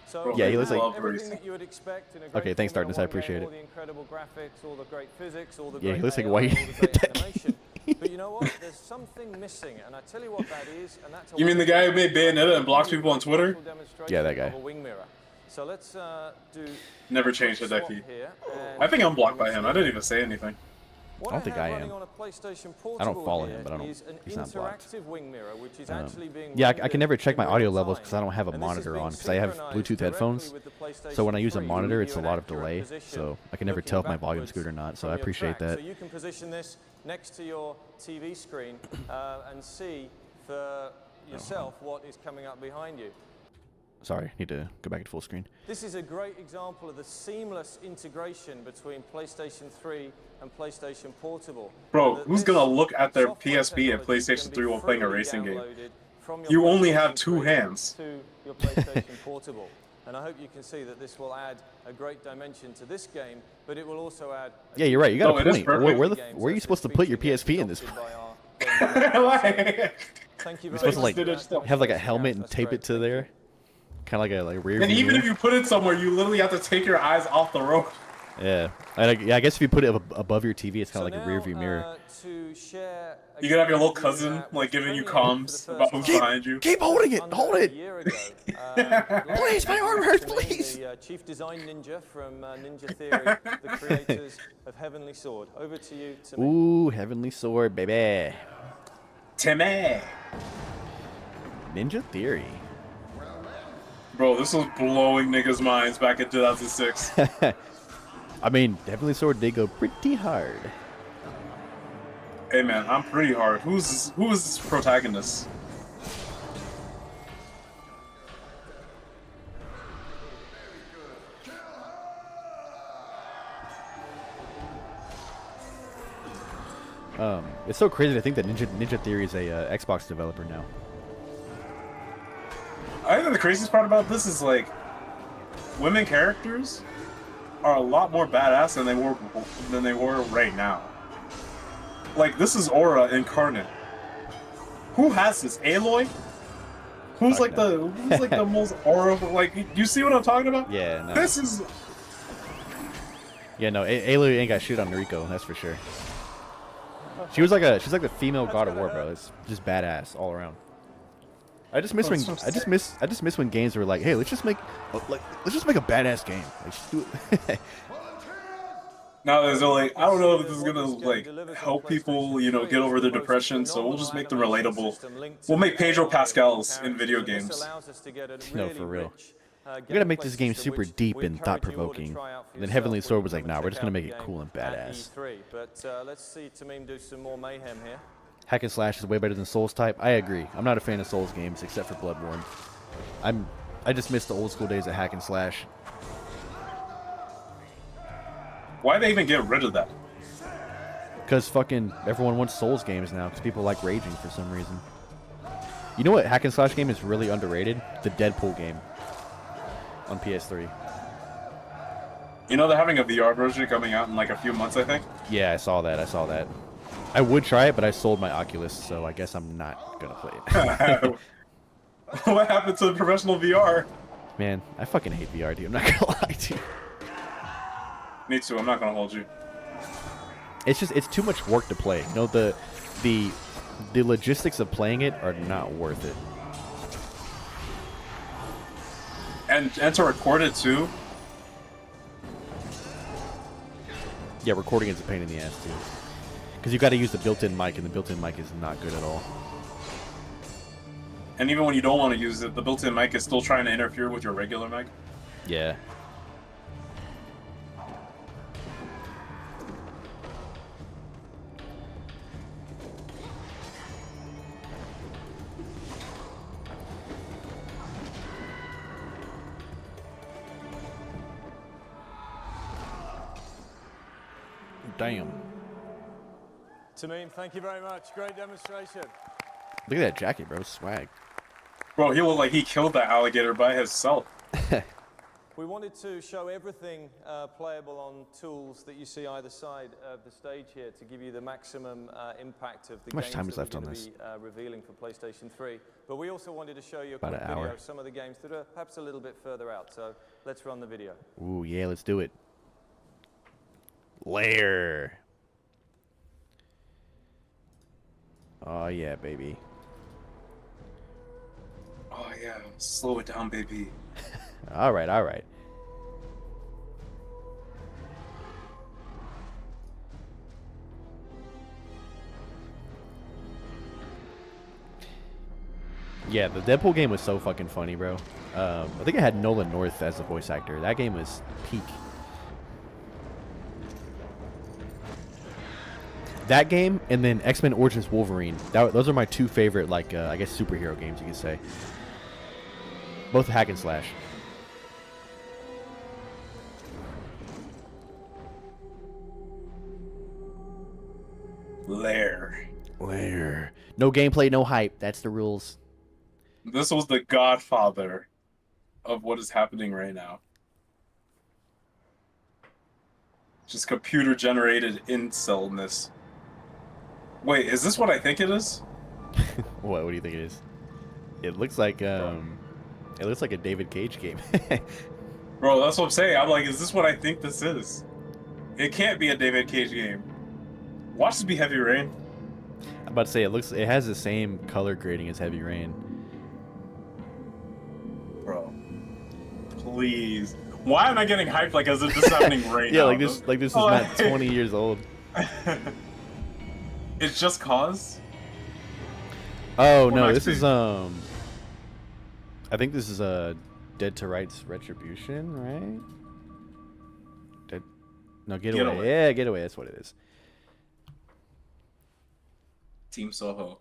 So Yeah, he looks like- everything that you would expect in a great Okay, thanks, Formula Darkness. I One game, appreciate all it. the incredible graphics, all the great physics, all the Yeah, he great looks like AI, white all the great Hideki. animation. But you know what? There's something missing, and I tell you what that is, and that's a You mean the guy who made Bayonetta and blocks people on Twitter? Yeah, that guy. of a wing mirror. So let's do Never changed swap Hideki. here, I think I'm blocked by him. I didn't even say anything. what I don't think have I running am. on a PlayStation I don't Portable follow here him, but I don't. is an He's not blocked. interactive wing mirror, which is actually being Yeah, I rendered can never check my in audio real levels time. because I don't have a And this is monitor being on because I have synchronized Bluetooth directly headphones. with the So when I PlayStation use a 3, monitor, you it's a give lot an of accurate delay. position So I can never looking tell if my volume's backwards good or not. So from I your appreciate track. that. So you can position this next to your TV screen and see for yourself what is coming up behind you. Sorry, need to go back to full screen. This is a great example of the seamless integration between PlayStation 3 and PlayStation Portable. Bro, That who's this gonna look at their software PSP and technology PlayStation can be 3 while playing a freely racing game? downloaded from your You only have PlayStation 2 3 hands. to your PlayStation Portable. And I hope you can see that this will add a great dimension to this game, but it will also add. Yeah, you're right. You got No, a it is point. perfect. Where are you supposed to put your PSP in this? Thank you You're very supposed to much. like have like a helmet and tape it to there, kind of like a rear. And view even mirror. if you put it somewhere, you literally have to take your eyes off the road. Yeah, I guess if you put it above your TV, it's kind of like a rear view mirror. To share You could have your little cousin like giving you comms about who's behind you. Keep holding it. Hold it. Please, my arm hurts, please. The chief design ninja from Ninja Theory, the creators of Heavenly Sword. Over to you, Timmy. Ooh, Heavenly Sword, baby. Timmy. Ninja Theory. Bro, this was blowing niggas' minds back in 2006. I mean, Heavenly Sword did go pretty hard. Hey man, I'm pretty hard. Who is this protagonist? It's so crazy to think that Ninja Theory is a Xbox developer now. I think the craziest part about this is like, women characters are a lot more badass than they were right now. Like this is Aura incarnate. Who has this? Aloy? Who's like the most horrible? Like, you see what I'm talking about? Yeah, no. This is. Yeah, no, Aloy ain't got shit on Noriko, that's for sure. She's like the female God of War, bro. It's just badass all around. I just miss when games were like, hey, let's just make a badass game. Like, just do it. Now there's like, I don't know if this is gonna like help people, you know, get over their depression. So we'll just make them relatable. We'll make Pedro Pascals in video games. No, for real. We gotta make this game super deep and thought-provoking. And then Heavenly Sword was like, nah, we're just gonna make it cool and badass. But let's see Tamim do some more mayhem here. Hack and slash is way better than Souls type. I agree. I'm not a fan of Souls games except for Bloodborne. I just miss the old school days of hack and slash. Why'd they even get rid of that? Because fucking everyone wants Souls games now because people like raging for some reason. You know what hack and slash game is really underrated? The Deadpool game on PS3. You know they're having a VR version coming out in like a few months, I think? Yeah, I saw that. I would try it, but I sold my Oculus, so I guess I'm not gonna play it. What happened to the professional VR? Man, I fucking hate VR, dude. I'm not gonna lie to you. Me too, I'm not gonna hold you. It's too much work to play. You know, the logistics of playing it are not worth it. And to record it too. Yeah, recording is a pain in the ass too. Because you got to use the built-in mic, and the built-in mic is not good at all. And even when you don't want to use it, the built-in mic is still trying to interfere with your regular mic. Yeah. Damn. Tamim, thank you very much. Great demonstration. Look at that jacket, bro. Swag. Bro, he looked like he killed that alligator by himself. We wanted to show everything playable on tools that you see either side of the stage here to give you the maximum impact of the How much games time is that left we're on going this? to be revealing for PlayStation 3. But we also wanted to show you a About quick an video hour. of some of the games that are perhaps a little bit further out. So let's run the video. Ooh, yeah, let's do it. Lair. Oh, yeah, baby. Oh yeah, slow it down, baby. All right, all right. Yeah, the Deadpool game was so fucking funny, bro. I think I had Nolan North as the voice actor. That game was peak. That game, and then X-Men Origins Wolverine. Those are my two favorite, like, I guess, superhero games, you could say. Both hack and slash. Lair. Lair. No gameplay, no hype. That's the rules. This was the godfather of what is happening right now. Just computer-generated incelness. Wait, is this what I think it is? What do you think it is? It looks like a David Cage game. Bro, that's what I'm saying. I'm like, is this what I think this is? It can't be a David Cage game. Watch this be Heavy Rain. I'm about to say it has the same color grading as Heavy Rain. Bro, please. Why am I getting hyped like as if this is happening right Yeah, now? like this is not 20 years old. It's Just Cause? Oh What no, next, this is dude? I think this is Dead to Rights Retribution, right? Getaway. Getaway. Yeah, Getaway. That's what it is. Team Soho.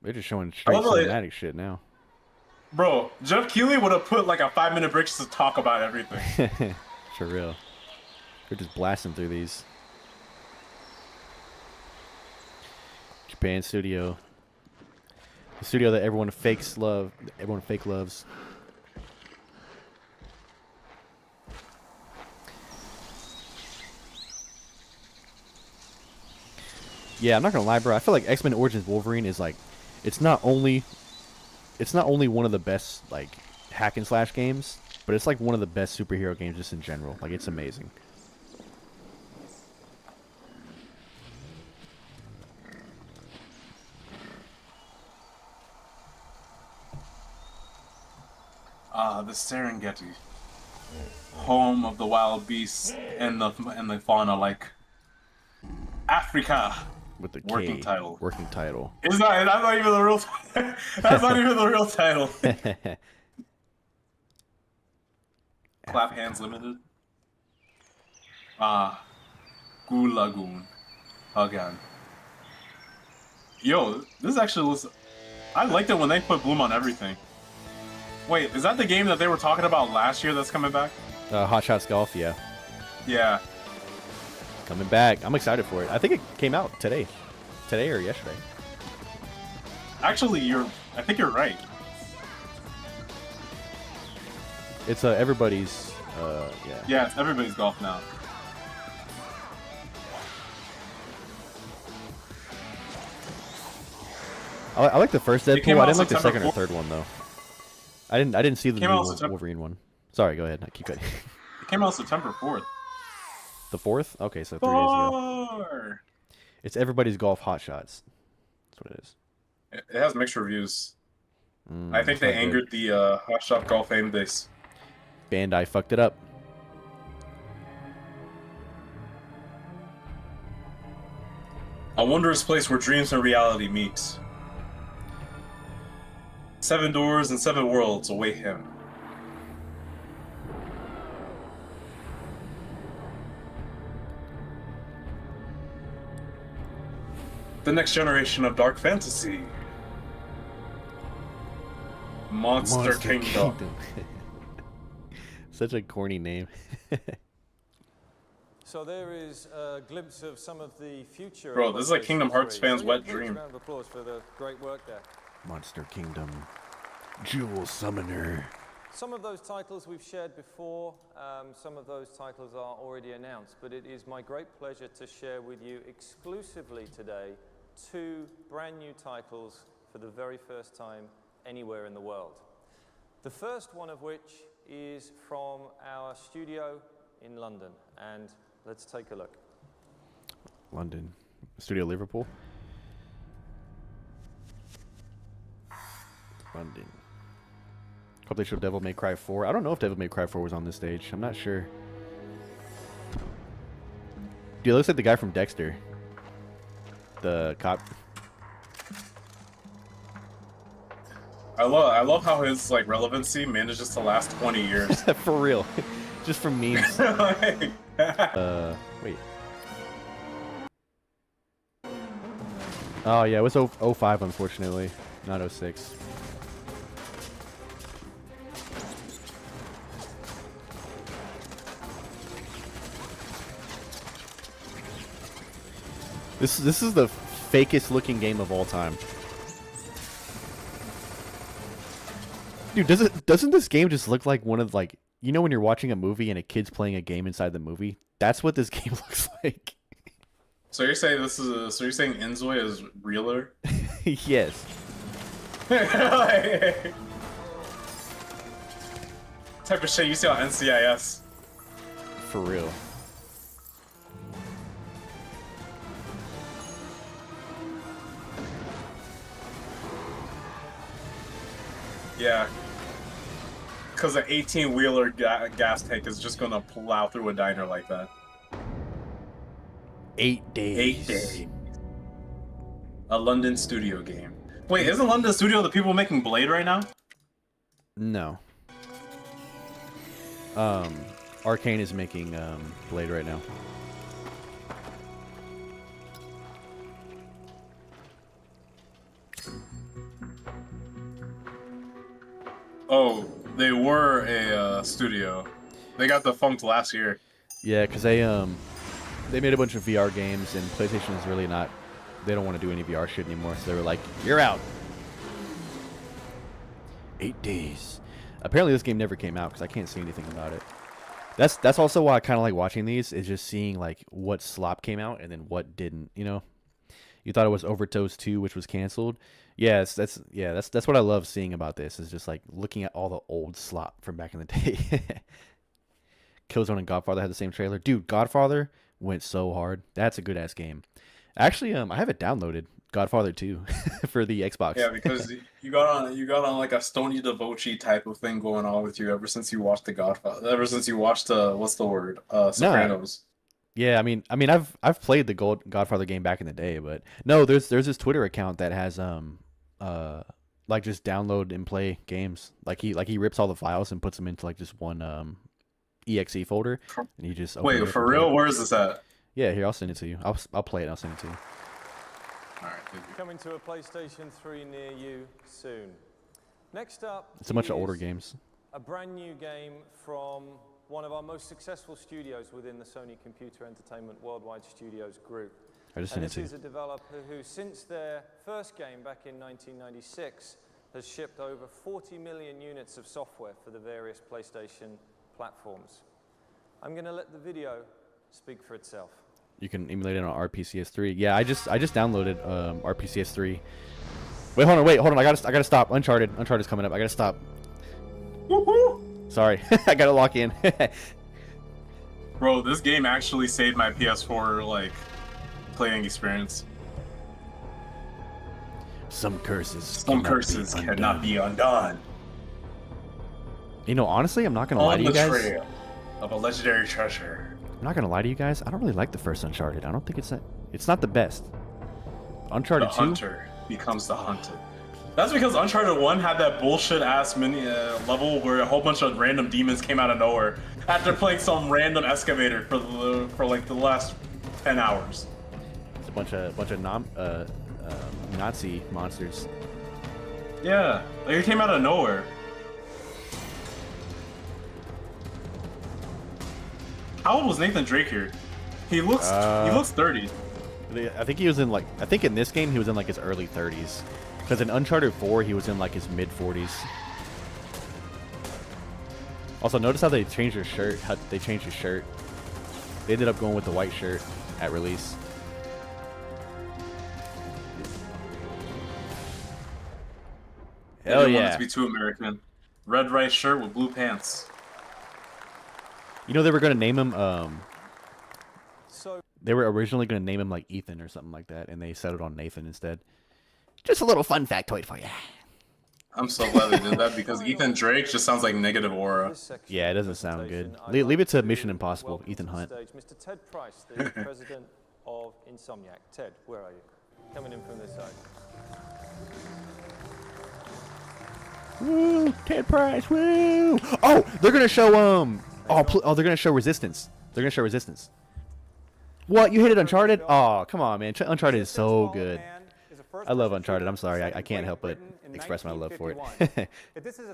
They're just showing straight love it. cinematic shit now. Bro, Jeff Keighley would have put like a 5-minute break just to talk about everything. For real. They're just blasting through these. Japan studio. The studio that everyone fake loves. Yeah, I'm not gonna lie, bro. I feel like X-Men Origins Wolverine is like, it's not only it's not only one of the best like hack and slash games, but it's like one of the best superhero games just in general. Like it's amazing. The Serengeti, home of the wild beasts and the fauna, like Africa. With the working K, title. Working title. That's not even the real. That's not even the real title. Clap Hands Limited. Gulagoon. Again. Yo, this actually was. I liked it when they put Bloom on everything. Wait, is that the game that they were talking about last year that's coming back? Hot Shots Golf, yeah. Yeah. Coming back. I'm excited for it. I think it came out today. Today or yesterday. Actually, I think you're right. It's everybody's, yeah. Yeah, it's everybody's golf now. I like the first Deadpool. I didn't like the second or third one though. I didn't see the new Wolverine one. Sorry, go ahead. I keep cutting. It came out September 4th. The 4th? Okay, so 3 days ago. It's Everybody's Golf Hot Shots. That's what it is. It has mixed reviews. I think they angered the Hot Shot Golf fan base. Bandai fucked it up. A wondrous place where dreams and reality meet. 7 doors and 7 worlds await him. The next generation of dark fantasy. Monster Kingdom. Such a corny name. So there is a glimpse of some of the future. Bro, this is like Kingdom Hearts fans' wet dream. Round of applause for the great work there. Monster Kingdom. Jewel Summoner. Some of those titles we've shared before, some of those titles are already announced, but it is my great pleasure to share with you exclusively today 2 brand new titles for the very first time anywhere in the world. The first one of which is from our studio in London, and let's take a look. London. Studio Liverpool. London. Hope they show Devil May Cry 4. I don't know if Devil May Cry 4 was on this stage. I'm not sure. Dude, it looks like the guy from Dexter. The cop. I love how his like relevancy manages to last 20 years. For real. Just from memes. Wait. Oh yeah, it was 05 unfortunately, not 06. This is the fakest looking game of all time. Dude, doesn't this game just look like one of like, you know when you're watching a movie and a kid's playing a game inside the movie? That's what this game looks like. So you're saying so you're saying Inzoi is realer? Yes. Type of shit you see on NCIS. For real. Yeah. Because an 18-wheeler gas tank is just going to plow through a diner like that. 8 days. 8 days. A London studio game. Wait, isn't London Studio the people making Blade right now? No. Arcane is making Blade right now. Oh, they were a studio. They got defunct last year. Yeah, because they made a bunch of VR games, and PlayStation is really not. They don't want to do any VR shit anymore, so they were like, "You're out." 8 days. Apparently, this game never came out because I can't see anything about it. That's also why I kind of like watching these, is just seeing like what slop came out and then what didn't. You know, You thought it was Overdose 2, which was canceled. Yes, that's what I love seeing about this, is just like looking at all the old slop from back in the day. Killzone and Godfather had the same trailer. Dude, Godfather went so hard. That's a good ass game. Actually, I have it downloaded, Godfather 2, for the Xbox. Yeah, because you got on like a Stony DeVoce type of thing going on with you ever since you watched The Godfather. Ever since you watched what's the word? Sopranos. Yeah, I mean, I've played the Godfather game back in the day, but no, there's this Twitter account that has like just download and play games. Like he rips all the files and puts them into like just one exe folder, and he just wait for real. Where is this at? Yeah, here, I'll send it to you. I'll play it. I'll send it to you. All right, thank you. Coming to a PlayStation 3 near you soon. Next up, It's a bunch of older games. A brand new game from one of our most successful studios within the Sony Computer Entertainment Worldwide Studios group. I just sent it to you. This is a developer who, since their first game back in 1996, has shipped over 40 million units of software for the various PlayStation platforms. I'm going to let the video speak for itself. You can emulate it on RPCS3. Yeah, I just downloaded RPCS3. Wait, hold on. I gotta stop. Uncharted's coming up. I gotta stop. Woohoo! Sorry, I gotta lock in. Bro, this game actually saved my PS4 like playing experience. Some curses cannot be undone. You know, honestly, I'm not gonna lie to you guys. On the trail of a legendary treasure. I'm not gonna lie to you guys. I don't really like the first Uncharted. I don't think it's not the best. Uncharted 2. The hunter becomes the hunted. That's because Uncharted 1 had that bullshit ass mini level where a whole bunch of random demons came out of nowhere after playing some random excavator for like the last 10 hours. It's a bunch of Nazi monsters. Yeah, like it came out of nowhere. How old was Nathan Drake here? He looks 30. I think in this game he was in like his early 30s. Because in Uncharted 4 he was in like his mid 40s. Also, notice how they changed his shirt. They ended up going with the white shirt at release. Hell They yeah! wanted to be too American. Red rice shirt with blue pants. You know they were gonna name him. They were originally gonna name him like Ethan or something like that, and they settled on Nathan instead. Just a little fun factoid for you. I'm so glad they did that because Ethan Drake just sounds like negative aura. Yeah, it doesn't sound good. Leave it to Mission Impossible, Ethan Hunt. Mr. Ted Price, the president of Insomniac. Ted, where are you? Coming in from this side. Woo, Ted Price, woo! Oh, they're gonna show they're gonna show Resistance. What? You hated Uncharted? Oh, come on, man. Uncharted is so good. I love Uncharted. I'm sorry, I can't help but express my love for it.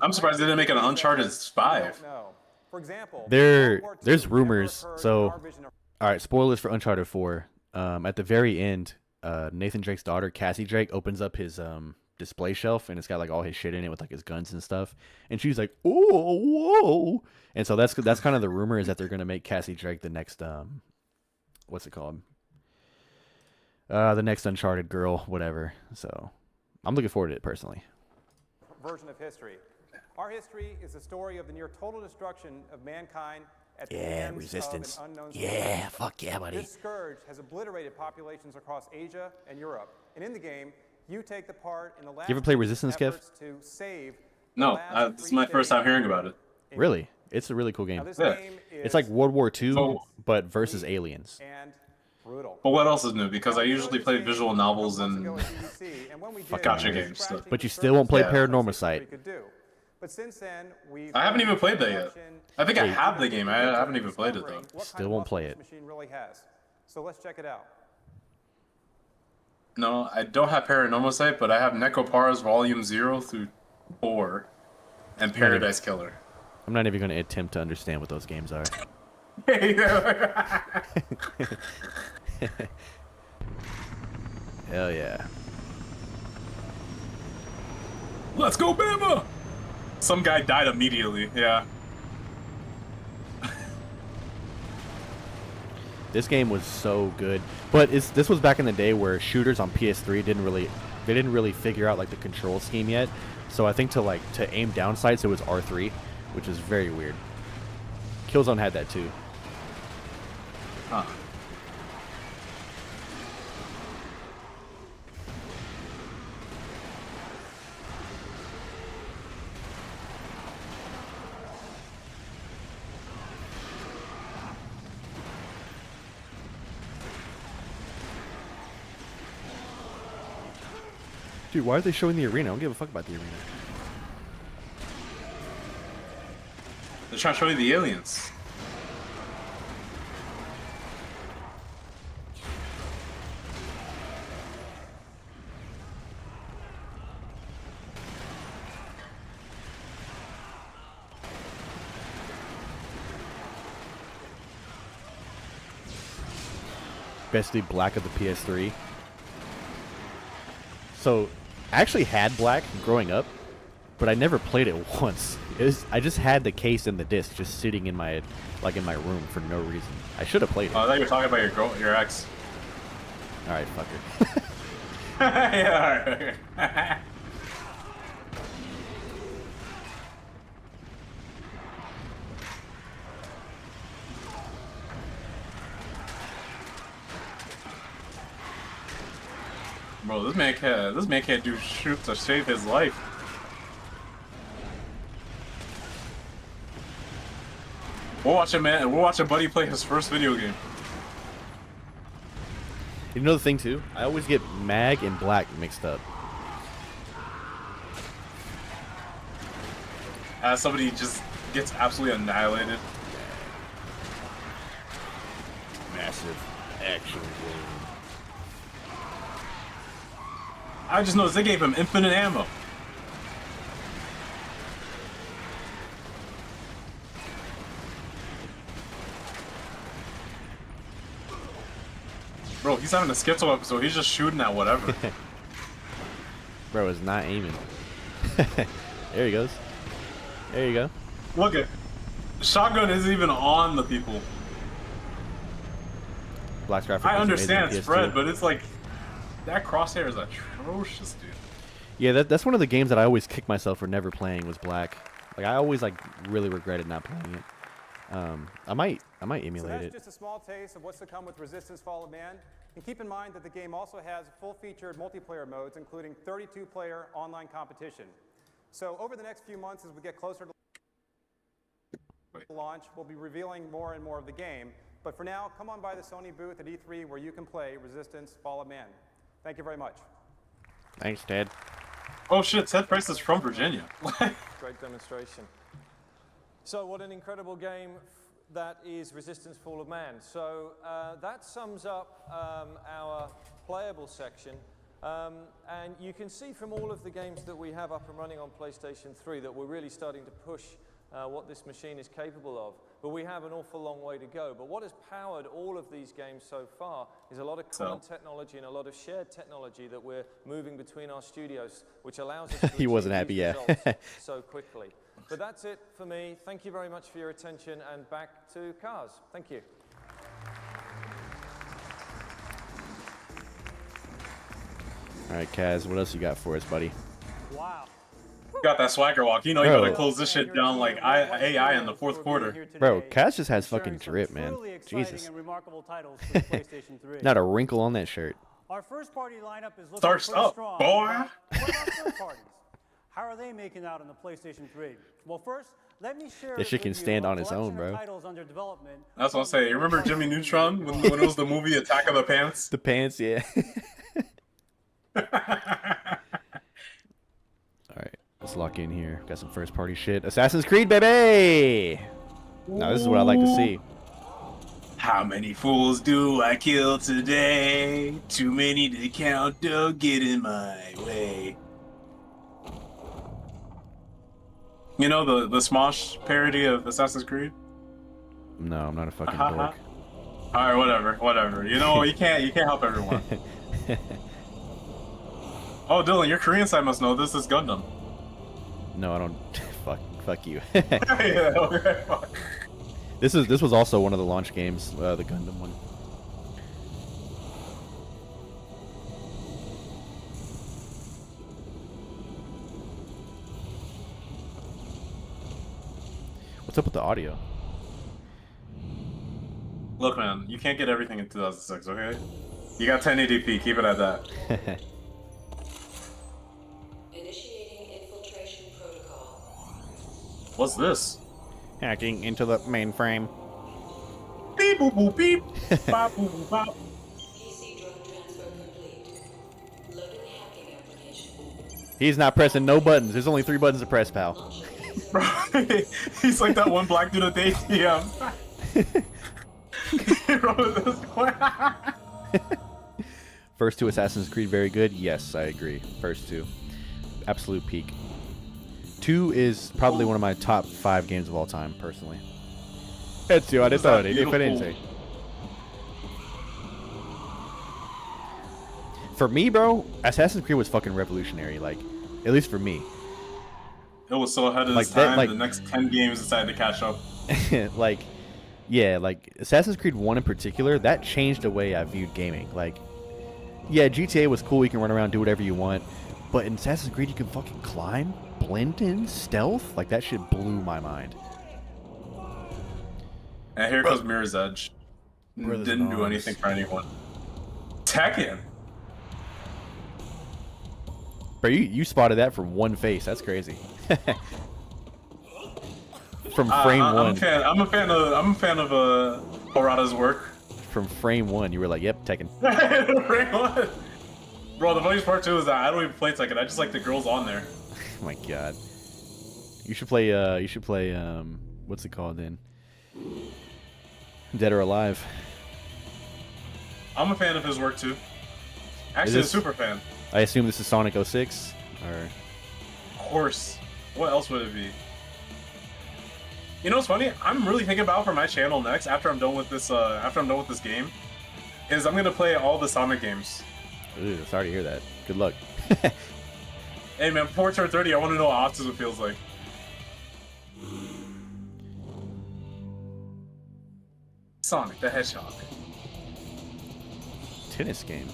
I'm surprised they didn't make an Uncharted 5. There's rumors. So, all right, spoilers for Uncharted 4. At the very end, Nathan Drake's daughter, Cassie Drake, opens up his display shelf, and it's got like all his shit in it with like his guns and stuff. And she's like, "Oh, whoa!" And so that's kind of the rumor, is that they're gonna make Cassie Drake the next what's it called? The next Uncharted girl, whatever. So I'm looking forward to it personally. Version of history. Our history is the story of the near total destruction of mankind at the hands Resistance. of an unknown Yeah, fuck yeah, buddy. This scourge has obliterated populations across Asia and Europe. And in the game, you take the part in the last You ever play Resistance, Kev? to save No, this is my first time hearing about it. Really? It's a really cool game. Yeah. It's like World War II, but versus aliens. And brutal. But what else is new? Because I usually play visual novels and gotcha games. So. But you still won't play Paranormal Site. But since then, I haven't even played that yet. I think I have the game. I haven't even played it though. Still won't play it. Machine really has. So let's check it out. No, I don't have Paranormal Site, but I have Necropara's Volume 0 through 4 and Paradise Killer. I'm not even going to attempt to understand what those games are. Hell yeah. Let's go, Bama! Some guy died immediately, yeah. This game was so good, but this was back in the day where shooters on PS3 didn't really figure out like the control scheme yet. So I think to aim down sights it was R3, which is very weird. Killzone had that too. Huh. Dude, why are they showing the arena? I don't give a fuck about the arena. They're trying to show you the aliens. Basically black of the PS3. So, I actually had black growing up, but I never played it once. I just had the case and the disc just sitting in my room for no reason. I should have played it. Oh, I thought you were talking about your ex. All right, fucker. Yeah, all right. Bro, this man can't do shoot to save his life. We're watching Buddy play his first video game. You know the thing too? I always get mag and black mixed up. As somebody just gets absolutely annihilated. Massive action game. I just noticed they gave him infinite ammo. Bro, he's having a schizo episode. He's just shooting at whatever. Bro is not aiming. There he goes. There you go. Look at shotgun isn't even on the people. Black graphic. I understand amazing it's PS2. spread, but it's like that crosshair is atrocious, dude. Yeah, that's one of the games that I always kick myself for never playing was black. Like I always really regretted not playing it. I might emulate so that's it. just a small taste of what's to come with Resistance Fall of Man. And keep in mind that the game also has full-featured multiplayer modes, including 32-player online competition. So over the next few months, as we get closer to launch, we'll be revealing more and more of the game. But for now, come on by the Sony booth at E3 where you can play Resistance Fall of Man. Thank you very much. Thanks, Ted. Oh shit, Ted Price is from Virginia. Great demonstration. So what an incredible game that is Resistance Fall of Man. So that sums up our playable section. And you can see from all of the games that we have up and running on PlayStation 3 that we're really starting to push what this machine is capable of. But we have an awful long way to go. But what has powered all of these games so far is a lot of common technology and a lot of shared technology that we're moving between our studios, which allows us to He wasn't happy, yeah. so quickly. But that's it for me. Thank you very much for your attention, and back to Cars. Thank you. All right, Kaz, what else you got for us, buddy? Wow. Got that swagger walk. You know you Bro. gotta close this shit down like AI in the fourth quarter. Bro, Kaz just has fucking drip, man. Jesus. And remarkable titles for the PlayStation 3. Not a wrinkle on that shirt. Our first party lineup is looking Starts pretty up, strong. boy. What about third parties? How are they making out on the PlayStation 3? Well, first, let me share That shit can with you stand a on its own, collection bro. of titles under development. That's what I'm saying. You remember Jimmy Neutron when it was the movie Attack of the Pants? The pants, yeah. All right, let's lock in here. Got some first party shit. Assassin's Creed, baby! Now this is what I like to see. How many fools do I kill today? Too many to count, don't get in my way. You know the Smosh parody of Assassin's Creed? No, I'm not a fucking dork. Alright, whatever. You know, you can't help everyone. Oh, Dylan, your Korean side must know this is Gundam. No, I don't. fuck you. Yeah, okay, fuck. This was also one of the launch games, the Gundam one. What's up with the audio? Look, man, you can't get everything in 2006, okay? You got 1080p. Keep it at that. Initiating infiltration protocol. What's this? Hacking into the mainframe. Beep boop boop beep. Bop boop boop bop. PC drone transfer complete. Loading hacking application. He's not pressing no buttons. There's only 3 buttons to press, pal. Bro, he's like that one black dude at the ATM. First 2 Assassin's Creed very good. Yes, I agree. First 2, absolute peak. 2 is probably one of my top 5 games of all time, personally. Ezio Auditore, differenze. For me, bro, Assassin's Creed was fucking revolutionary. Like, at least for me. It was so ahead of Like its that, time. like- The next 10 games decided to catch up. Like, yeah, like Assassin's Creed 1 in particular, that changed the way I viewed gaming. Like, yeah, GTA was cool. You can run around, do whatever you want. But in Assassin's Creed, you can fucking climb, blend in, stealth. Like, that shit blew my mind. And here comes Mirror's Edge. Brothers Didn't in do Arms. anything for anyone. Tekken. Bro, you spotted that from one face. That's crazy. From frame I'm one. a fan. I'm a fan of Harada's work. From frame one, you were like, "Yep, Tekken." Frame one. Bro, the funniest part too is that I don't even play Tekken. I just like the girls on there. Oh my god. You should play. What's it called then? Dead or Alive. I'm a fan of his work too. Actually, a super fan. I assume this is Sonic 06, or. Of course. What else would it be? You know what's funny? I'm really thinking about for my channel next after I'm done with this. Game, is I'm gonna play all the Sonic games. Ooh, sorry to hear that. Good luck. Hey man, before I turn 30, I want to know what autism feels like. Sonic the Hedgehog. Tennis game.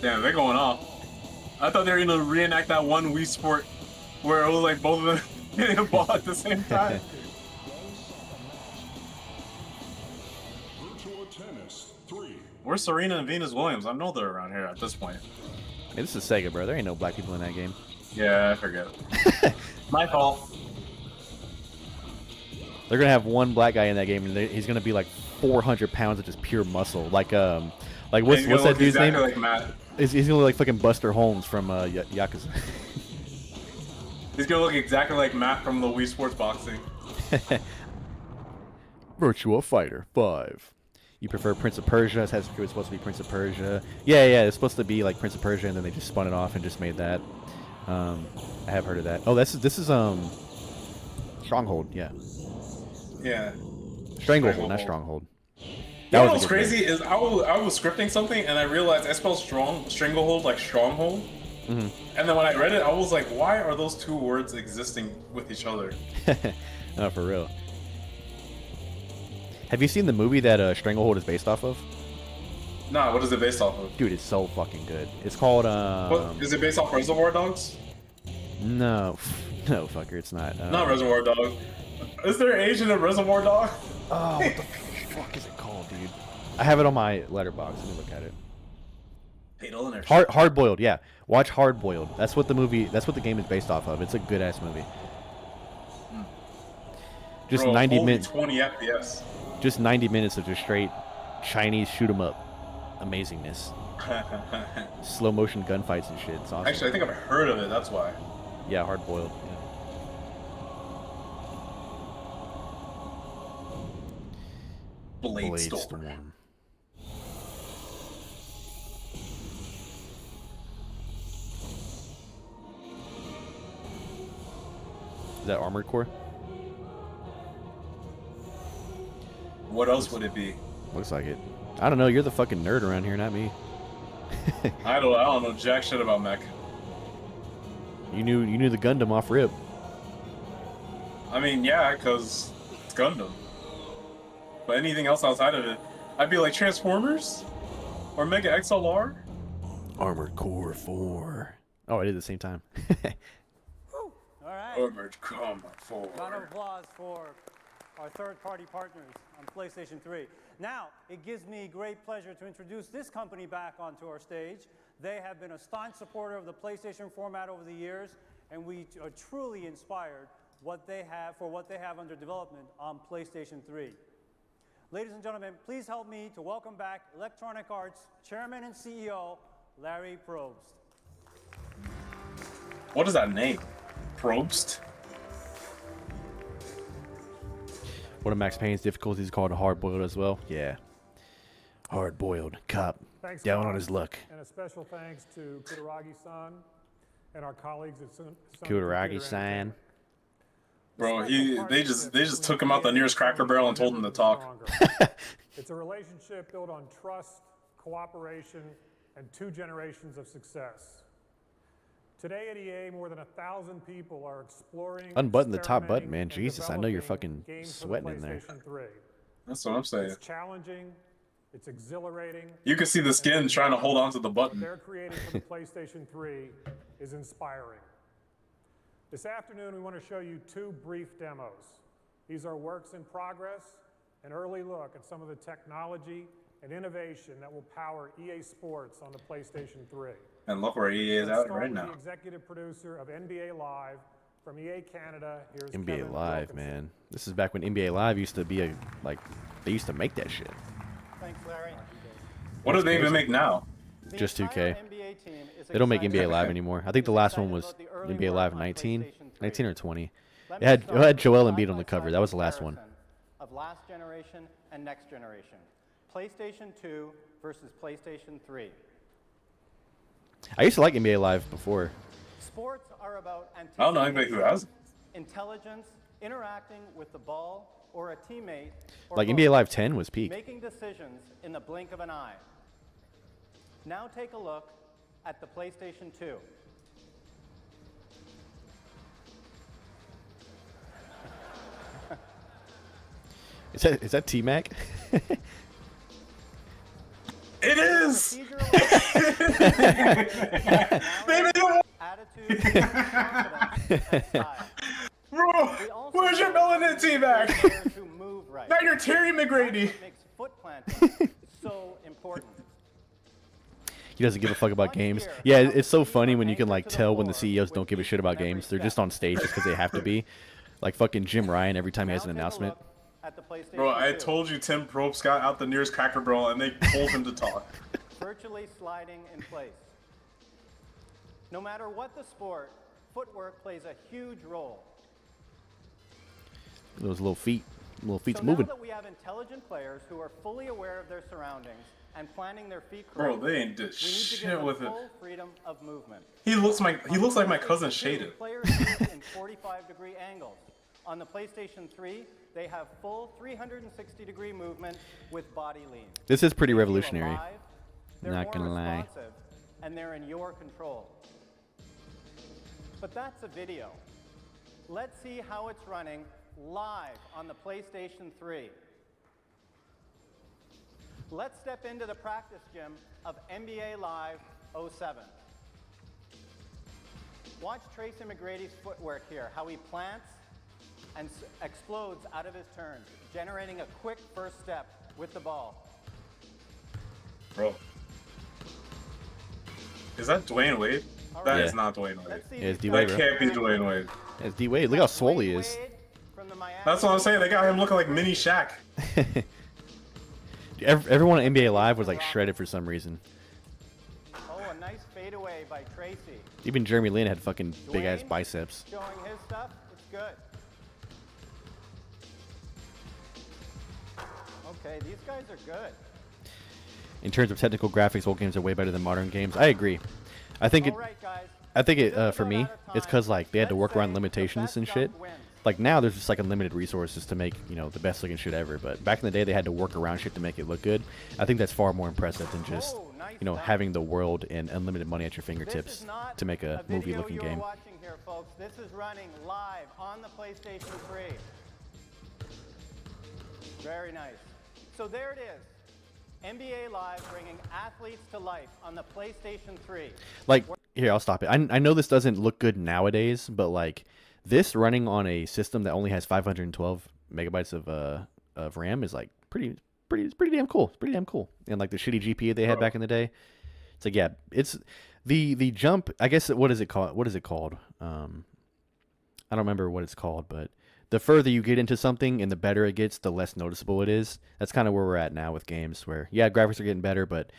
Damn, they're going off. I thought they were gonna reenact that one Wii Sport where it was like both of them hitting a ball at the same time. Virtual Tennis 3. Where's Serena and Venus Williams? I know they're around here at this point. Hey, this is Sega, bro. There ain't no black people in that game. Yeah, I forget. My fault. They're gonna have one black guy in that game, and he's gonna be like 400 pounds of just pure muscle. Like what's that dude's name? Like Matt. He's gonna look like fucking Buster Holmes from Yakuza. He's gonna look exactly like Matt from the Wii Sports Boxing. Virtua Fighter 5. You prefer Prince of Persia? Assassin's Creed was supposed to be Prince of Persia. Yeah, it's supposed to be like Prince of Persia, and then they just spun it off and just made that. I have heard of that. Oh, this is Stronghold. Yeah. Yeah. Stranglehold, not Stronghold. You know what's crazy is I was scripting something and I realized I spelled stranglehold like stronghold. Mm-hmm. And then when I read it, I was like, why are those two words existing with each other? No, for real. Have you seen the movie that Stranglehold is based off of? Nah, what is it based off of? Dude, it's so fucking good. It's called What, is it based off Reservoir Dogs? No, fucker, it's not. Not Reservoir Dogs. Is there Asian in Reservoir Dogs? Oh, what the fuck is it called, dude? I have it on my letterbox. Let me look at it. Hard Boiled, yeah. Watch Hard Boiled. That's what the game is based off of. It's a good ass movie. Just Bro, 90 minutes. 20 FPS. Just 90 minutes of just straight Chinese shoot 'em up amazingness. Slow motion gunfights and shit. It's awesome. Actually, I think I've heard of it. That's why. Yeah, Hard Boiled. Yeah. Blade Storm. Is that Armored Core? What else would it be? Looks like it. I don't know. You're the fucking nerd around here, not me. I don't know jack shit about mech. You knew the Gundam off rip. I mean, yeah, because it's Gundam. But anything else outside of it, I'd be like Transformers. Or Mega XLR? Armored Core 4. Oh, I did it at the same time. All right. Armored Core 4. Round of applause for our third-party partners on PlayStation 3. Now, it gives me great pleasure to introduce this company back onto our stage. They have been a staunch supporter of the PlayStation format over the years, and we are truly inspired what they have under development on PlayStation 3. Ladies and gentlemen, please help me to welcome back Electronic Arts Chairman and CEO, Larry Probst. What is that name? Probst? One of Max Payne's difficulties is called hard-boiled as well. Yeah. Hard-boiled cop. Thanks, Down Tom, on his luck. And a special thanks to Kutaragi-san and our colleagues at Sony Kutaragi-san. Bro, they just took him out the nearest Cracker Barrel and told him to talk. It's a relationship built on trust, cooperation, and 2 generations of success. Today at EA, more than 1,000 people are exploring. Unbutton the top button, man. Jesus, I know you're fucking sweating in there. That's what I'm saying. It's challenging. It's exhilarating. You can see the skin trying to hold on to the button. They're creating for the PlayStation 3 is inspiring. This afternoon, we want to show you 2 brief demos. These are works in progress, an early look at some of the technology and innovation that will power EA Sports on the PlayStation 3. And look where EA is out right Let's start now. with the executive producer of NBA Live from EA Canada. Here's NBA Kevin Live, Wilkinson. man. This is back when NBA Live used to be they used to make that shit. Thanks, Larry. What do they even make now? Just 2K. They don't make NBA Live anymore. I think the last one was NBA Live 19 or 20. It had Joel Embiid on the cover. That was the last one. Of last generation and next generation. PlayStation 2 versus PlayStation 3. I used to like NBA Live before. Sports are about I don't know anybody who has it. intelligence, interacting with the ball or a teammate, or Like both, NBA Live 10 was peak. making decisions in the blink of an eye. Now take a look at the PlayStation 2. Is that T-Mac? It is! Bro, where's your melanin T-Mac? Not your Terry McGrady. Foot planting so important. He doesn't give a fuck about games. Yeah, it's so funny when you can like tell when the CEOs don't give a shit about games. They're just on stage just because they have to be. Like fucking Jim Ryan every time he has an announcement. Bro, I told you Tim Probst got out the nearest Cracker Barrel and they told him to talk. Virtually sliding in place. No matter what the sport, footwork plays a huge role. Those little feet's So moving. now that we have intelligent players who are fully aware of their surroundings and planning their feet Bro, correctly, they ain't did we need to shit give them with it. full freedom of movement. He looks like my cousin Shaded. Players move in 45-degree angles. On the PlayStation 3, they have full 360-degree movement with body lean. This is pretty They feel revolutionary. alive, they're Not more gonna lie. responsive, and they're in your control. But that's a video. Let's see how it's running live on the PlayStation 3. Let's step into the practice gym of NBA Live 07. Watch Tracy McGrady's footwork here, how he plants and explodes out of his turns, generating a quick first step with the ball. Bro. Is that Dwayne Wade? That is not Dwayne Wade. Yeah, it's D-Wade, That bro. can't be Dwayne Wade. Yeah, it's D-Wade. Look how swole he is. That's what I'm saying. They got him looking like mini Shaq. Everyone at NBA Live was like shredded for some reason. Oh, a nice fadeaway by Tracy. Even Jeremy Lin had fucking big ass biceps. Showing his stuff, it's good. Okay, these guys are good. In terms of technical graphics, old games are way better than modern games. I agree. I think it for me, it's because like they had to work around limitations and shit. Like now, there's just like unlimited resources to make the best looking shit ever. But back in the day, they had to work around shit to make it look good. I think that's far more impressive than just having the world and unlimited money at your fingertips to make a movie looking game. Watching here, folks. This is running live on the PlayStation 3. Very nice. So there it is. NBA Live bringing athletes to life on the PlayStation 3. Like, here, I'll stop it. I know this doesn't look good nowadays, but like this running on a system that only has 512 megabytes of RAM is like pretty damn cool. It's pretty damn cool. And like the shitty GPU they had back in the day, it's like, yeah, it's the jump. I guess what is it called? What is it called? I don't remember what it's called, but the further you get into something and the better it gets, the less noticeable it is. That's kind of where we're at now with games where, yeah, graphics are getting better, but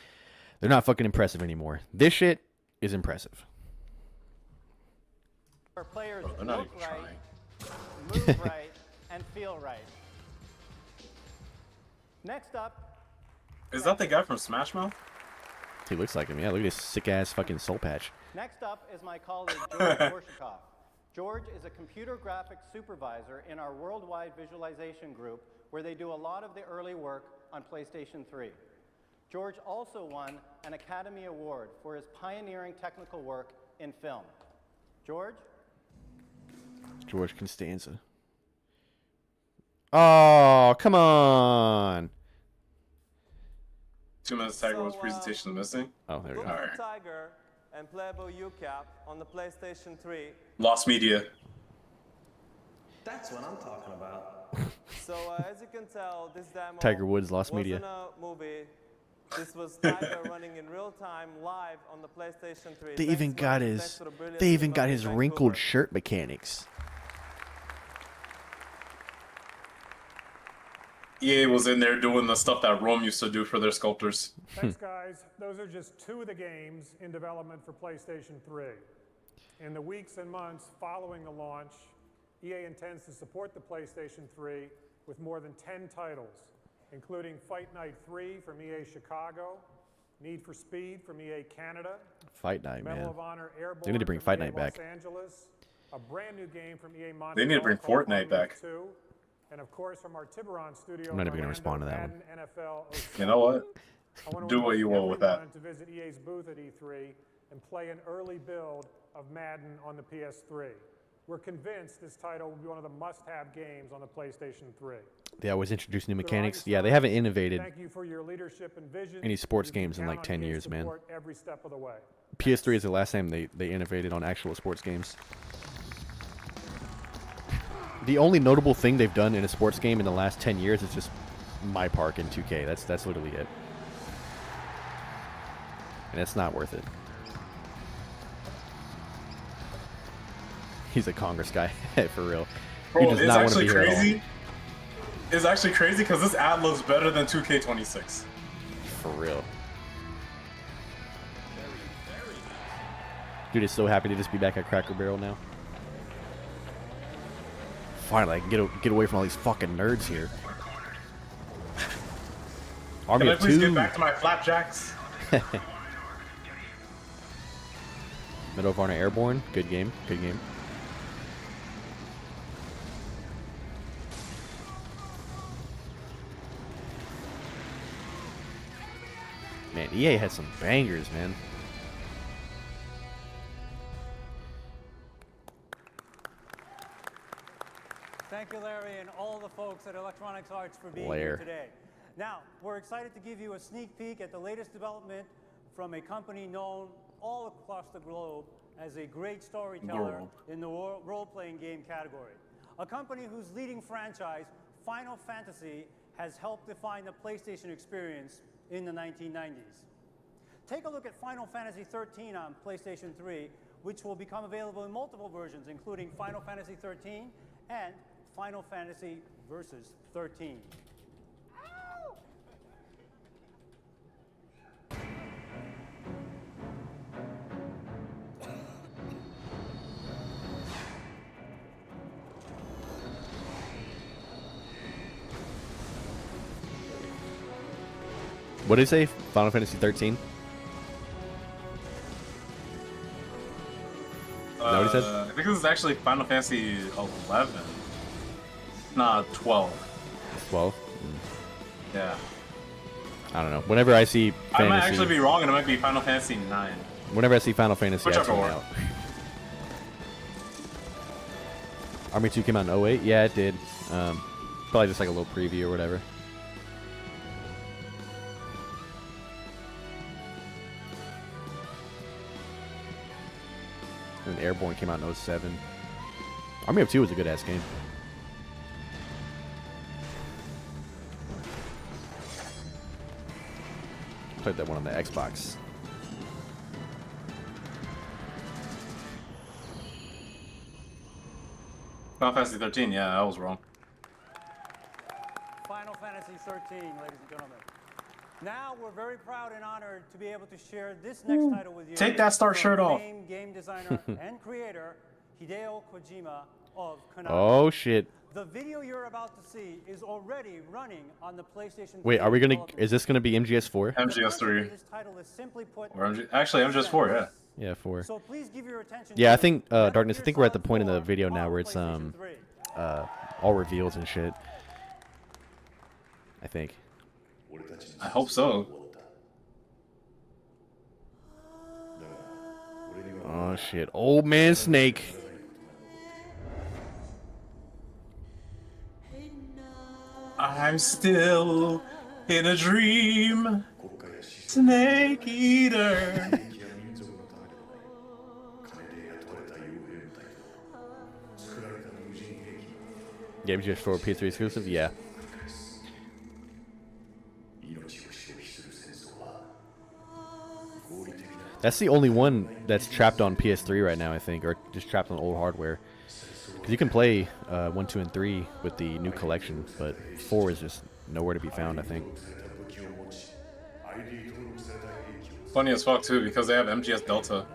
they're not fucking impressive anymore. This shit is impressive. Where players look right, move right, and feel right. Next up. Is that the guy from Smash Mouth? He looks like him, yeah. Look at this sick-ass fucking soul patch. Next up is my colleague, George Gorshikoff. George is a computer graphics supervisor in our worldwide visualization group where they do a lot of the early work on PlayStation 3. George also won an Academy Award for his pioneering technical work in film. George? George Constanza. Oh, come on. 2 minutes Tiger Woods presentation is missing. Oh, there we go. All right. Tiger and playable UCAP on the PlayStation 3. Lost Media. That's what I'm talking about. So as you can tell, this demo Tiger Woods Lost Media. wasn't a movie. This was Tiger running in real time live on the PlayStation 3. They even got his wrinkled shirt mechanics. EA was in there doing the stuff that Rome used to do for their sculptors. Thanks, guys. Those are just 2 of the games in development for PlayStation 3. In the weeks and months following the launch, EA intends to support the PlayStation 3 with more than 10 titles, including Fight Night 3 from EA Chicago, Need for Speed from EA Canada, Fight Night, Medal man. of Honor Airborne They need to bring from Fight EA Night back. Los Angeles, a brand new game from EA Montreal. They need to bring called Fortnite back. 2, and of course from our Tiburon studio. I'm not even in gonna respond to that Orlando, one. Madden NFL 07. You know what? I want Do to what you invite will with that. everyone to visit EA's booth at E3 and play an early build of Madden on the PS3. We're convinced this title will be one of the must-have games on the PlayStation 3. They always introduce new mechanics. Yeah, they haven't innovated Thank you for your leadership and vision. any sports You can games in count like on 10 EA years, man. support every step of the way. PS3 is the last time they innovated on actual sports games. The only notable thing they've done in a sports game in the last 10 years is just My Park in 2K. That's literally it. And it's not worth it. He's a Congress guy, for real. Bro, He does it's not want to actually be here at all. crazy. It's actually crazy because this ad looks better than 2K26. For real. Dude is so happy to just be back at Cracker Barrel now. Finally, I can get away from all these fucking nerds here. Army Can I of please Two. get back to my flapjacks? Medal of Honor Airborne. Good game. Good game. Man, EA had some bangers, man. Thank you, Larry, and all the folks at Electronics Arts for being Lair. here today. Now, we're excited to give you a sneak peek at the latest development from a company known all across the globe as a great storyteller in the role-playing game category. A company whose leading franchise, Final Fantasy, has helped define the PlayStation experience in the 1990s. Take a look at Final Fantasy 13 on PlayStation 3, which will become available in multiple versions, including Final Fantasy 13 and Final Fantasy Versus 13. What did it say? Final Fantasy 13? Is that what he said? I think this is actually Final Fantasy 11. Nah, 12. 12? Yeah. I don't know. Whenever I see Fantasy... I might actually be wrong, and it might be Final Fantasy 9. Whenever I see Final Fantasy, I Whichever tune one. out. Army 2 came out in 08? Yeah, it did. Probably just like a little preview or whatever. And Airborne came out in 07. Army of Two was a good ass game. Played that one on the Xbox. Final Fantasy 13, yeah, I was wrong. Final Fantasy 13, ladies and gentlemen. Now we're very proud and honored to be able to share this next title with you. Take that Star shirt off. Game designer and creator Hideo Kojima of Konami. Oh shit. The video you're about to see is already running on the PlayStation 3. Wait, are we gonna? Is this gonna be MGS4? MGS3. This title is simply put, Or actually, MGS4, yeah. Yeah, 4. so please give your attention Yeah, I to think Metal Darkness. I Gear think we're at the Solid point in the 4 video now on where it's PlayStation 3. all reveals and shit. I think. I hope so. Oh shit! Old man Snake. I'm still in a dream. Snake Eater. Yeah, MGS4 PS3 exclusive. Yeah. That's the only one that's trapped on PS3 right now, I think, or just trapped on old hardware. Because you can play 1, 2, and 3 with the new collection, but 4 is just nowhere to be found, I think. Funny as fuck, too, because they have MGS Delta.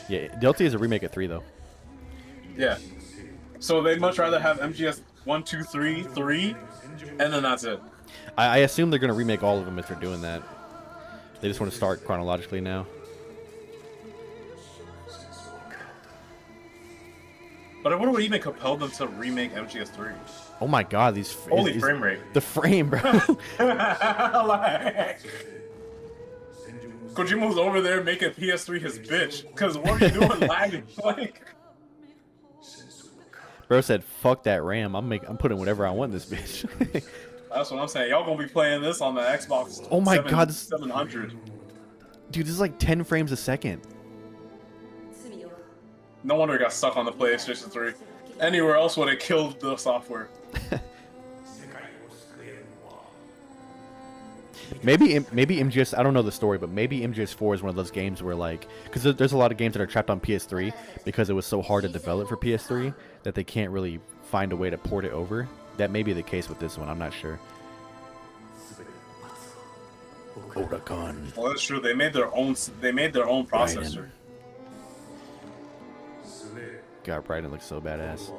Yeah, Delta is a remake of 3, though. Yeah. So they'd much rather have MGS 1, 2, 3, 3, and then that's it. I assume they're going to remake all of them if they're doing that. They just want to start chronologically now. But what would even compel them to remake MGS3? Oh my god, these... Holy frame rate. The frame, bro. Like, Kojima was over there making PS3 his bitch. Because what are you doing lagging? Like... Bro said, fuck that RAM. I'm putting whatever I want in this bitch. That's what I'm saying. Y'all gonna be playing this on the Xbox. Oh my god, 700. Dude, this is like 10 frames a second. No wonder it got stuck on the PlayStation 3. Anywhere else would have killed the software. Maybe MGS, I don't know the story, but maybe MGS4 is one of those games where, like, because there's a lot of games that are trapped on PS3 because it was so hard to develop for PS3 that they can't really find a way to port it over. That may be the case with this one, I'm not sure. Odakan. Well, that's true. They made their own processor. God, Bryden looks so badass.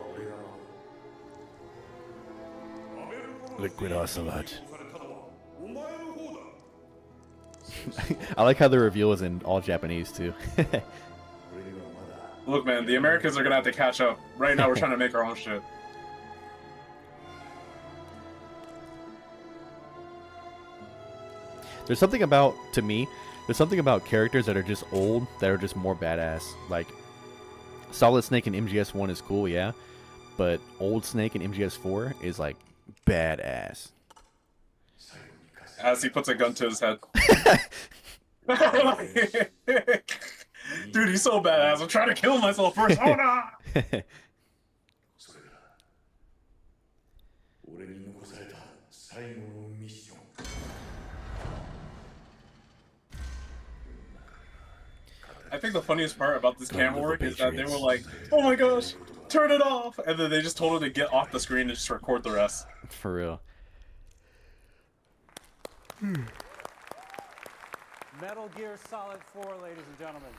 Liquid Ocelot. I like how the reveal is in all Japanese too. Look, man, the Americans are gonna have to catch up. Right now, we're trying to make our own shit. There's something about, to me, there's something about characters that are just old that are just more badass. Like, Solid Snake in MGS1 is cool, yeah, but Old Snake in MGS4 is like badass. As he puts a gun to his head. Dude, he's so badass. I'm trying to kill myself first. Oh no! I think the funniest part about this camera work is that they were like, oh my gosh, turn it off! And then they just told her to get off the screen and just record the rest. For real. Metal Gear Solid 4, ladies and gentlemen.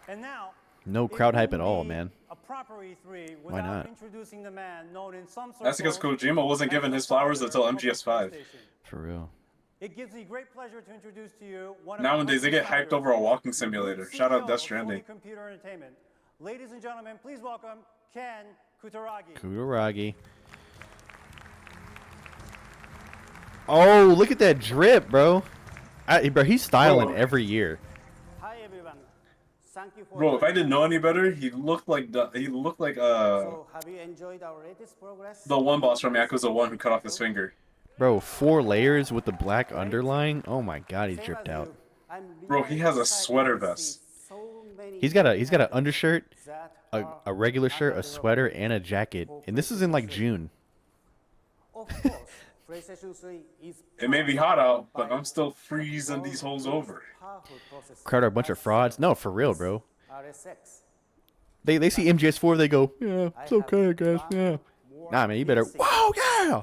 And now, No crowd hype at all, man. a proper E3 Why not? introducing the man known in some That's because Kojima wasn't given his flowers until MGS5. For real. It gives me great pleasure to introduce to you one of Nowadays, they get hyped over a walking simulator. Shout out Death Sony Stranding. Computer Entertainment. Ladies and gentlemen, please welcome Ken Kutaragi. Kutaragi. Oh, look at that drip, bro. Bro, he's styling every year. Hi everyone. Thank you for Bro, if I didn't know any better, he looked like So, have you enjoyed our latest progress? the one boss from Yakuza 1 who cut off his finger. Bro, 4 layers with the black underline. Oh my god, he's dripped out. Bro, he has a sweater vest. He's got an undershirt, a regular shirt, a sweater, and a jacket, and this is in like June. Of course, PlayStation 3 is It may be hot out, but I'm still freezing these holes over. Crowd are a bunch of frauds. No, for real, bro. They see MGS4, they go, yeah, it's okay, I guess, yeah. Nah, man, you better. Whoa, yeah.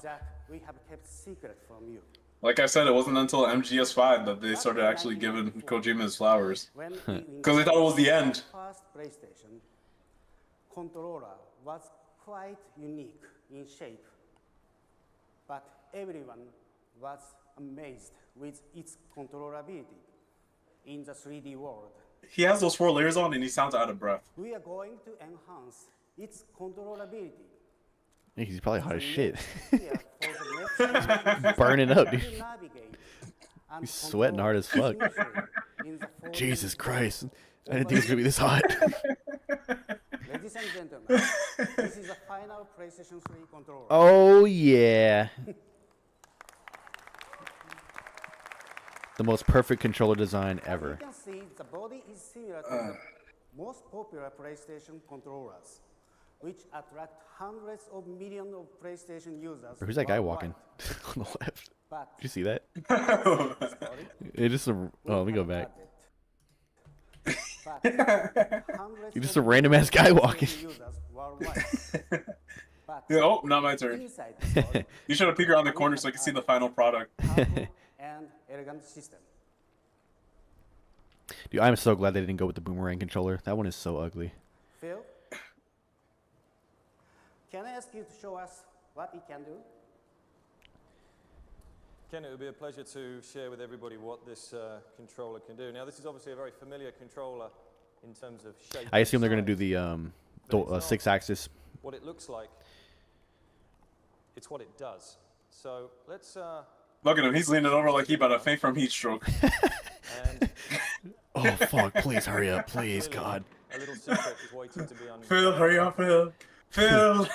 we have kept secret from you. Like I said, it wasn't until MGS5 that they started actually giving Kojima his flowers. Because they thought it was the end. First PlayStation controller was quite unique in shape, but everyone was amazed with its controllability in the 3D world. He has those 4 layers on and he sounds out of breath. We are going to enhance its controllability. He's probably hot as shit. Burning up, dude. He's sweating hard as fuck. Jesus Christ. I didn't think it was going to be this hot. Ladies and gentlemen, this is the final PlayStation 3 controller. Oh, yeah. The most perfect controller design ever. You can see the body is similar to the most popular PlayStation controllers, which attract hundreds of millions of PlayStation users. Who's that guy walking on the left? But Did you see that? It just a, oh, let me go back. You're just a random ass guy walking. Yeah, oh, not my turn. You should have peeked around the corner so I can see the final product. and elegant system. Dude, I'm so glad they didn't go with the boomerang controller. That one is so ugly. Phil, can I ask you to show us what it can do? Ken, it would be a pleasure to share with everybody what this controller can do. Now, this is obviously a very familiar controller in terms of shape. I assume they're going to do the 6-axis. What it looks like, it's what it does. So let's... Look at him. He's leaning over like he about to faint from heat stroke. Oh, fuck. Please hurry up. Please, God. A little secret is waiting to be unveiled. Phil, hurry up, Phil. Phil.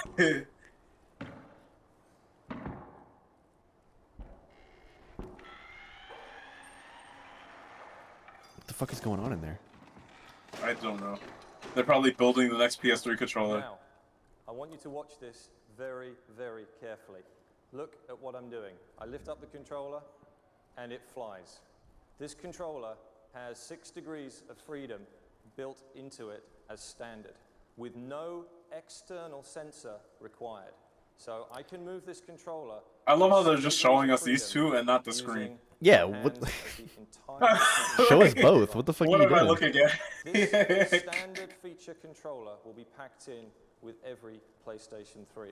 What the fuck is going on in there? I don't know. They're probably building the next PS3 controller. Now, I want you to watch this very, very carefully. Look at what I'm doing. I lift up the controller and it flies. This controller has 6 degrees of freedom built into it as standard, with no external sensor required. So I can move this controller. I love how they're just showing us these two and not the screen. Yeah, what? Show us both. What the fuck what are you doing? What am I looking at? This standard feature controller will be packed in with every PlayStation 3.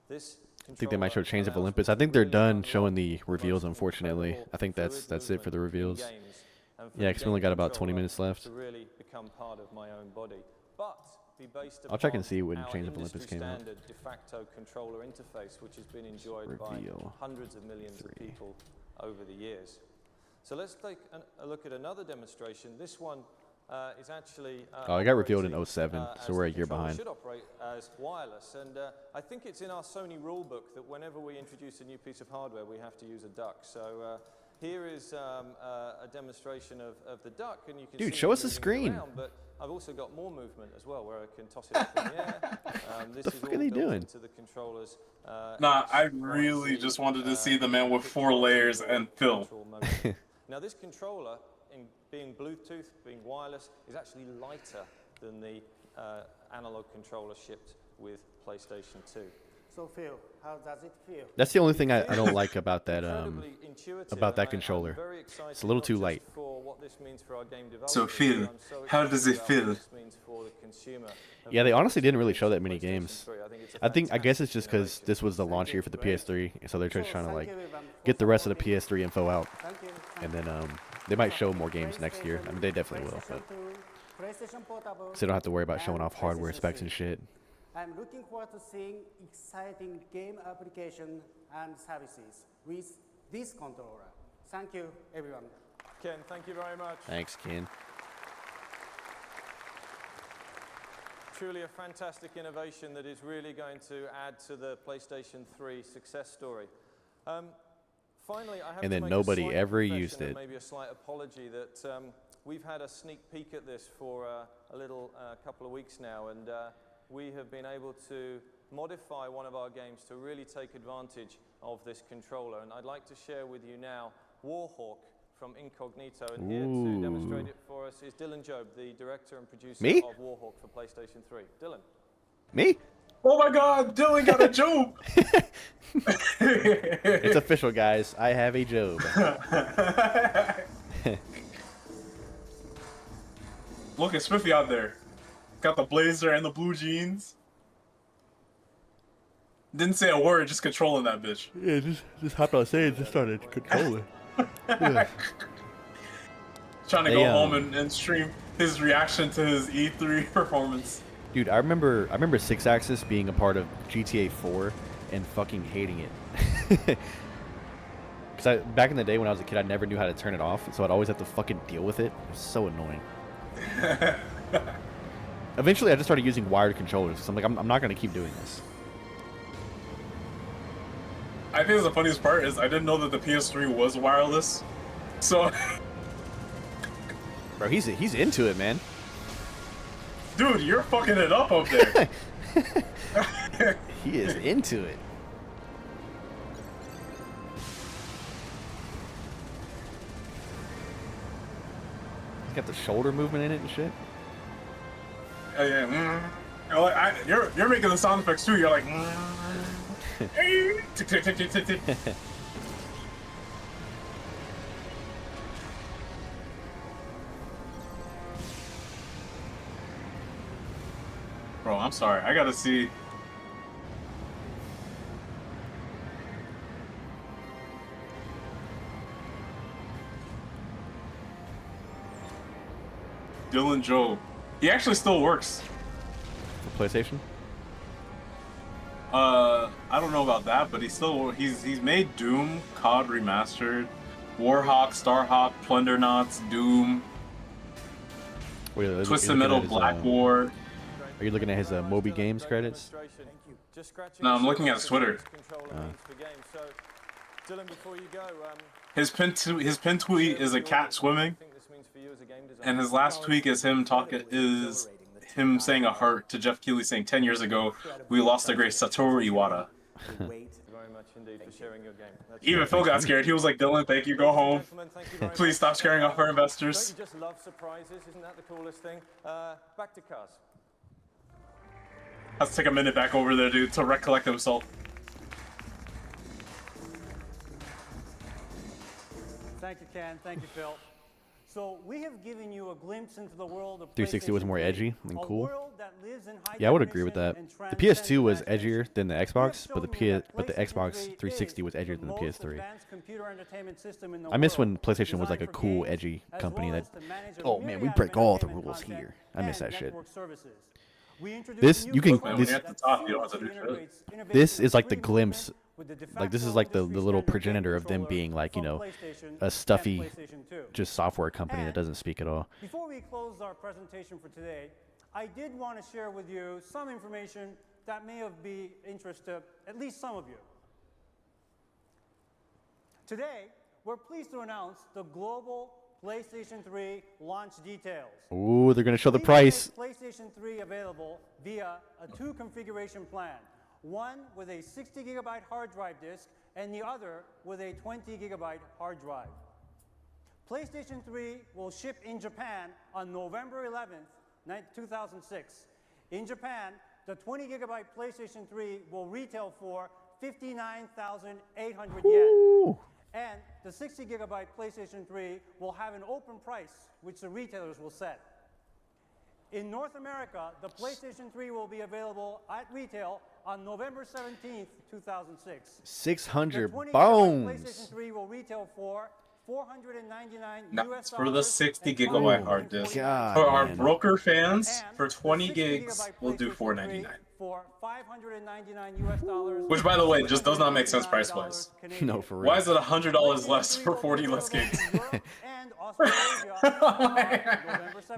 This I think they might show Chains of Olympus. I think they're done showing the reveals, unfortunately. I think that's it for the reveals. Yeah, because we only got about 20 minutes left. To really become part of my own body. But be based I'll check and upon see when our Chains of Olympus came out. standard de facto controller interface, which has been enjoyed by hundreds of millions of people over the years. So let's take a look at another demonstration. This one is actually oh, it got revealed in 07, so we're a year behind. Should operate as wireless, and I think it's in our Sony rulebook that whenever we introduce a new piece of hardware, we have to use a duck. So here is a demonstration of the duck, and you can Dude, see show it us the moving screen. around, but I've also got more movement as well, where I can toss it up in the air. This the is fuck all are they built doing? into the controllers. Nah, I really just wanted to see the man with 4 layers and Phil. Now this controller, in being Bluetooth, being wireless, is actually lighter than the analog controller shipped with PlayStation 2. So Phil, how does it feel? That's the only thing I don't like about that controller. It's a little too light. So Phil, how does it feel? Yeah, they honestly didn't really show that many games. I guess it's just because this was the launch year for the PS3, so they're just trying to like get the rest of the PS3 info out, and then they might show more games next year. I mean, they definitely will, but so they don't have to worry about showing off hardware specs and shit. I'm looking forward to seeing exciting game application and services with this controller. Thank you, everyone. Ken, thank you very much. Thanks, Ken. Truly a fantastic innovation that is really going to add to the PlayStation 3 success story. Finally, I have And to then make nobody a slight ever confession used and it. Maybe a slight apology that we've had a sneak peek at this for a little couple of weeks now, and we have been able to modify one of our games to really take advantage of this controller. And I'd like to share with you now Warhawk from Incognito. And here to demonstrate it for us is Dylan Job, the director and producer of Warhawk for PlayStation 3. Dylan. Me? Oh my god, Dylan got a Job! It's official, guys. I have a Job. Look at Spiffy out there. Got the blazer and the blue jeans. Didn't say a word, just controlling that bitch. Yeah, just hopped on stage and just started controlling. Yeah. Trying to go home and stream his reaction to his E3 performance. Dude, I remember Six Axis being a part of GTA 4 and fucking hating it. Because back in the day when I was a kid, I never knew how to turn it off, so I'd always have to fucking deal with it. It was so annoying. Eventually, I just started using wired controllers. So I'm like, I'm not going to keep doing this. I think the funniest part is I didn't know that the PS3 was wireless. So, bro, he's into it, man. Dude, you're fucking it up there. He is into it. He's got the shoulder movement in it and shit. Yeah. You're making the sound effects too. You're like. Tick, tick, tick, tick, tick, tick. Bro, I'm sorry. I gotta see. Dylan Job. He actually still works. For PlayStation? I don't know about that, but he's made Doom, COD Remastered, Warhawk, Starhawk, Plundernauts, Doom, Twisted Metal, Black War. Are you looking at his Moby Games credits? No, I'm looking at his Twitter. His pin tweet is a cat swimming, and his last tweet is him saying a heart to Jeff Keighley saying 10 years ago we lost the great Satoru Iwata. Even Phil got scared. He was like, Dylan, thank you, go home. Please stop scaring off our investors. Don't you just love surprises? Isn't that the coolest thing? Back to cars. Let's take a minute back over there, dude, to recollect himself. Thank you, Ken. Thank you, Phil. So we have given you a glimpse into the world of 360 was more edgy and cool. That lives in high Yeah, I would agree with that. The PS2 was edgier than the Xbox, but the Xbox 360 was edgier than the PS3. I miss when PlayStation was like a cool, edgy company that, oh man, we break all the rules here. I miss that shit. This this is like the glimpse. Like this is like the little progenitor of them being like, you know, a stuffy just software company that doesn't speak at all. Before we close our presentation for today, I did want to share with you some information that may be interest to at least some of you. Today, we're pleased to announce the global PlayStation 3 launch details. Ooh, they're going to show the price. PlayStation 3 available via a 2 configuration plan. One with a 60 gigabyte hard drive disk and the other with a 20 gigabyte hard drive. PlayStation 3 will ship in Japan on November 11th, 2006. In Japan, the 20 gigabyte PlayStation 3 will retail for 59,800 yen. And the 60 gigabyte PlayStation 3 will have an open price, which the retailers will set. In North America, the PlayStation 3 will be available at retail on November 17th, 2006. 600 bones. PlayStation 3 will retail for $499 US. For the 60 gigabyte hard disk. God, for our broker fans, for 20 gigs, we'll do $499. For $599 US. Which, by the way, just does not make sense price-wise. No, for real. Why is it $100 less for 40 less gigs?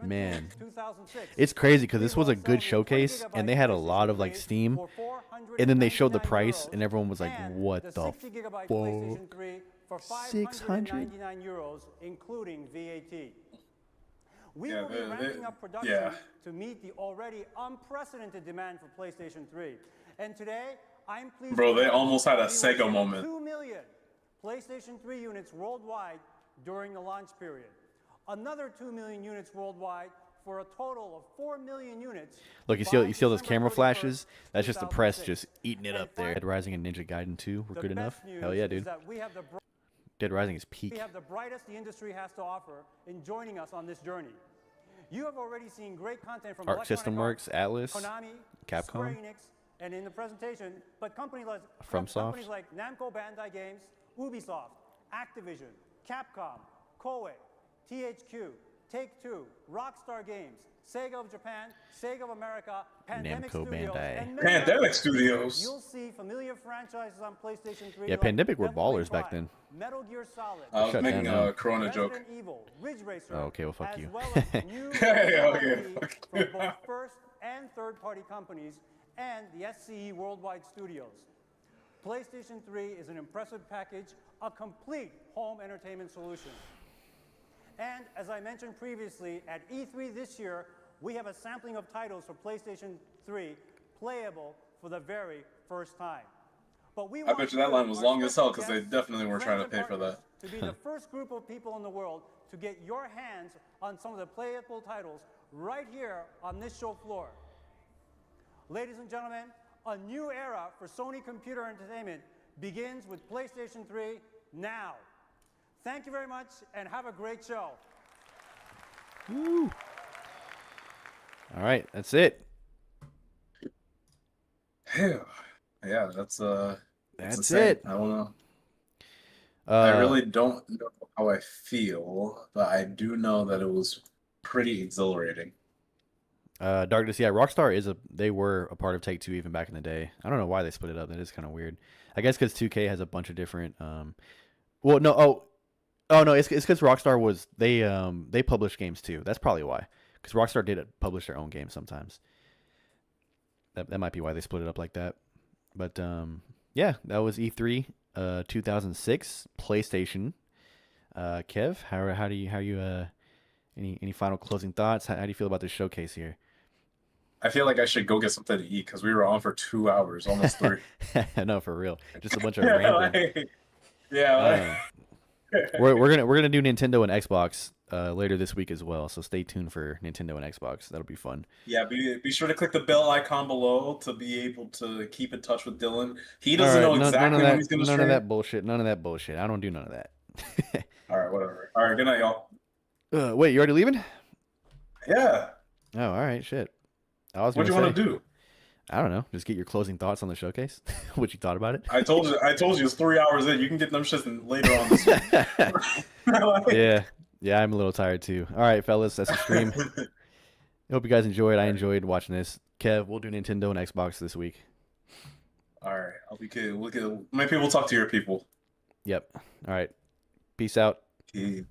Man, it's crazy because this was a good showcase and they had a lot of like Steam, and then they showed the price and everyone was like, what the fuck? For 699 euros, including VAT. We Yeah, will be ramping up production to meet the already unprecedented demand for PlayStation 3. And today, I'm pleased Bro, to they announce almost had a we will Sega ship moment. 2 million PlayStation 3 units worldwide during the launch period. Another 2 million units worldwide for a total of 4 million units. Look, you see all those camera flashes? That's just the press just eating it up there. Dead Rising and Ninja Gaiden 2 were good enough. Hell yeah, dude. Dead Rising is peak. We have the brightest the industry has to offer in joining us on this journey. You have already seen great content from Arc System Works, Atlas, Konami, Capcom, Square Enix, and in the presentation, but companies like Namco Bandai Games, Ubisoft, Activision, Capcom, Koei, THQ, Take-Two, Rockstar Games, Sega of Japan, Sega of America, Pandemic Namco Studios, Bandai. and many Pandemic others. Studios. You'll see familiar franchises on PlayStation 3. Yeah, like Pandemic were Devil May ballers back Cry, then. Metal Gear Solid, I was making a Corona Resident joke. Evil, Ridge Racer, Oh, okay, well, fuck as you. well as new Okay, IP from both first and third-party companies and the SCE Worldwide Studios. PlayStation 3 is an impressive package, a complete home entertainment solution. And as I mentioned previously, at E3 this year, we have a sampling of titles for PlayStation 3 playable for the very first time. But we I bet you that line was long as hell because they definitely were trying to pay for that. to be the first group of people in the world to get your hands on some of the playable titles right here on this show floor. Ladies and gentlemen, a new era for Sony Computer Entertainment begins with PlayStation 3 now. Thank you very much and have a great show. Woo. All right, that's it. Yeah, that's That's insane. it. I don't know. I really don't know how I feel, but I do know that it was pretty exhilarating. Darkness, yeah, Rockstar they were a part of Take-Two even back in the day. I don't know why they split it up. That is kind of weird. I guess because 2K has a bunch of different. Well, no, no, it's because Rockstar was they published games too. That's probably why. Because Rockstar did publish their own games sometimes. That might be why they split it up like that. But yeah, that was E3 2006 PlayStation. Kev, how do you any final closing thoughts? How do you feel about this showcase here? I feel like I should go get something to eat because we were on for 2 hours, almost 3. No, for real. Just a bunch of random. Yeah. We're gonna do Nintendo and Xbox later this week as well. So stay tuned for Nintendo and Xbox. That'll be fun. Yeah, be sure to click the bell icon below to be able to keep in touch with Dylan. He doesn't know exactly when he's gonna stream. None of that bullshit. None of that bullshit. I don't do none of that. All right, whatever. All right, good night, y'all. Wait, you already leaving? Yeah. Oh, all right. Shit. What do you want to do? I don't know. Just get your closing thoughts on the showcase. What you thought about it? I told you it's 3 hours in. You can get them shits later on this week. Yeah, I'm a little tired too. All right, fellas, that's the stream. I hope you guys enjoyed. I enjoyed watching this. Kev, we'll do Nintendo and Xbox this week. All right, I'll be good. Maybe we'll talk to your people. Yep. All right. Peace out. Okay.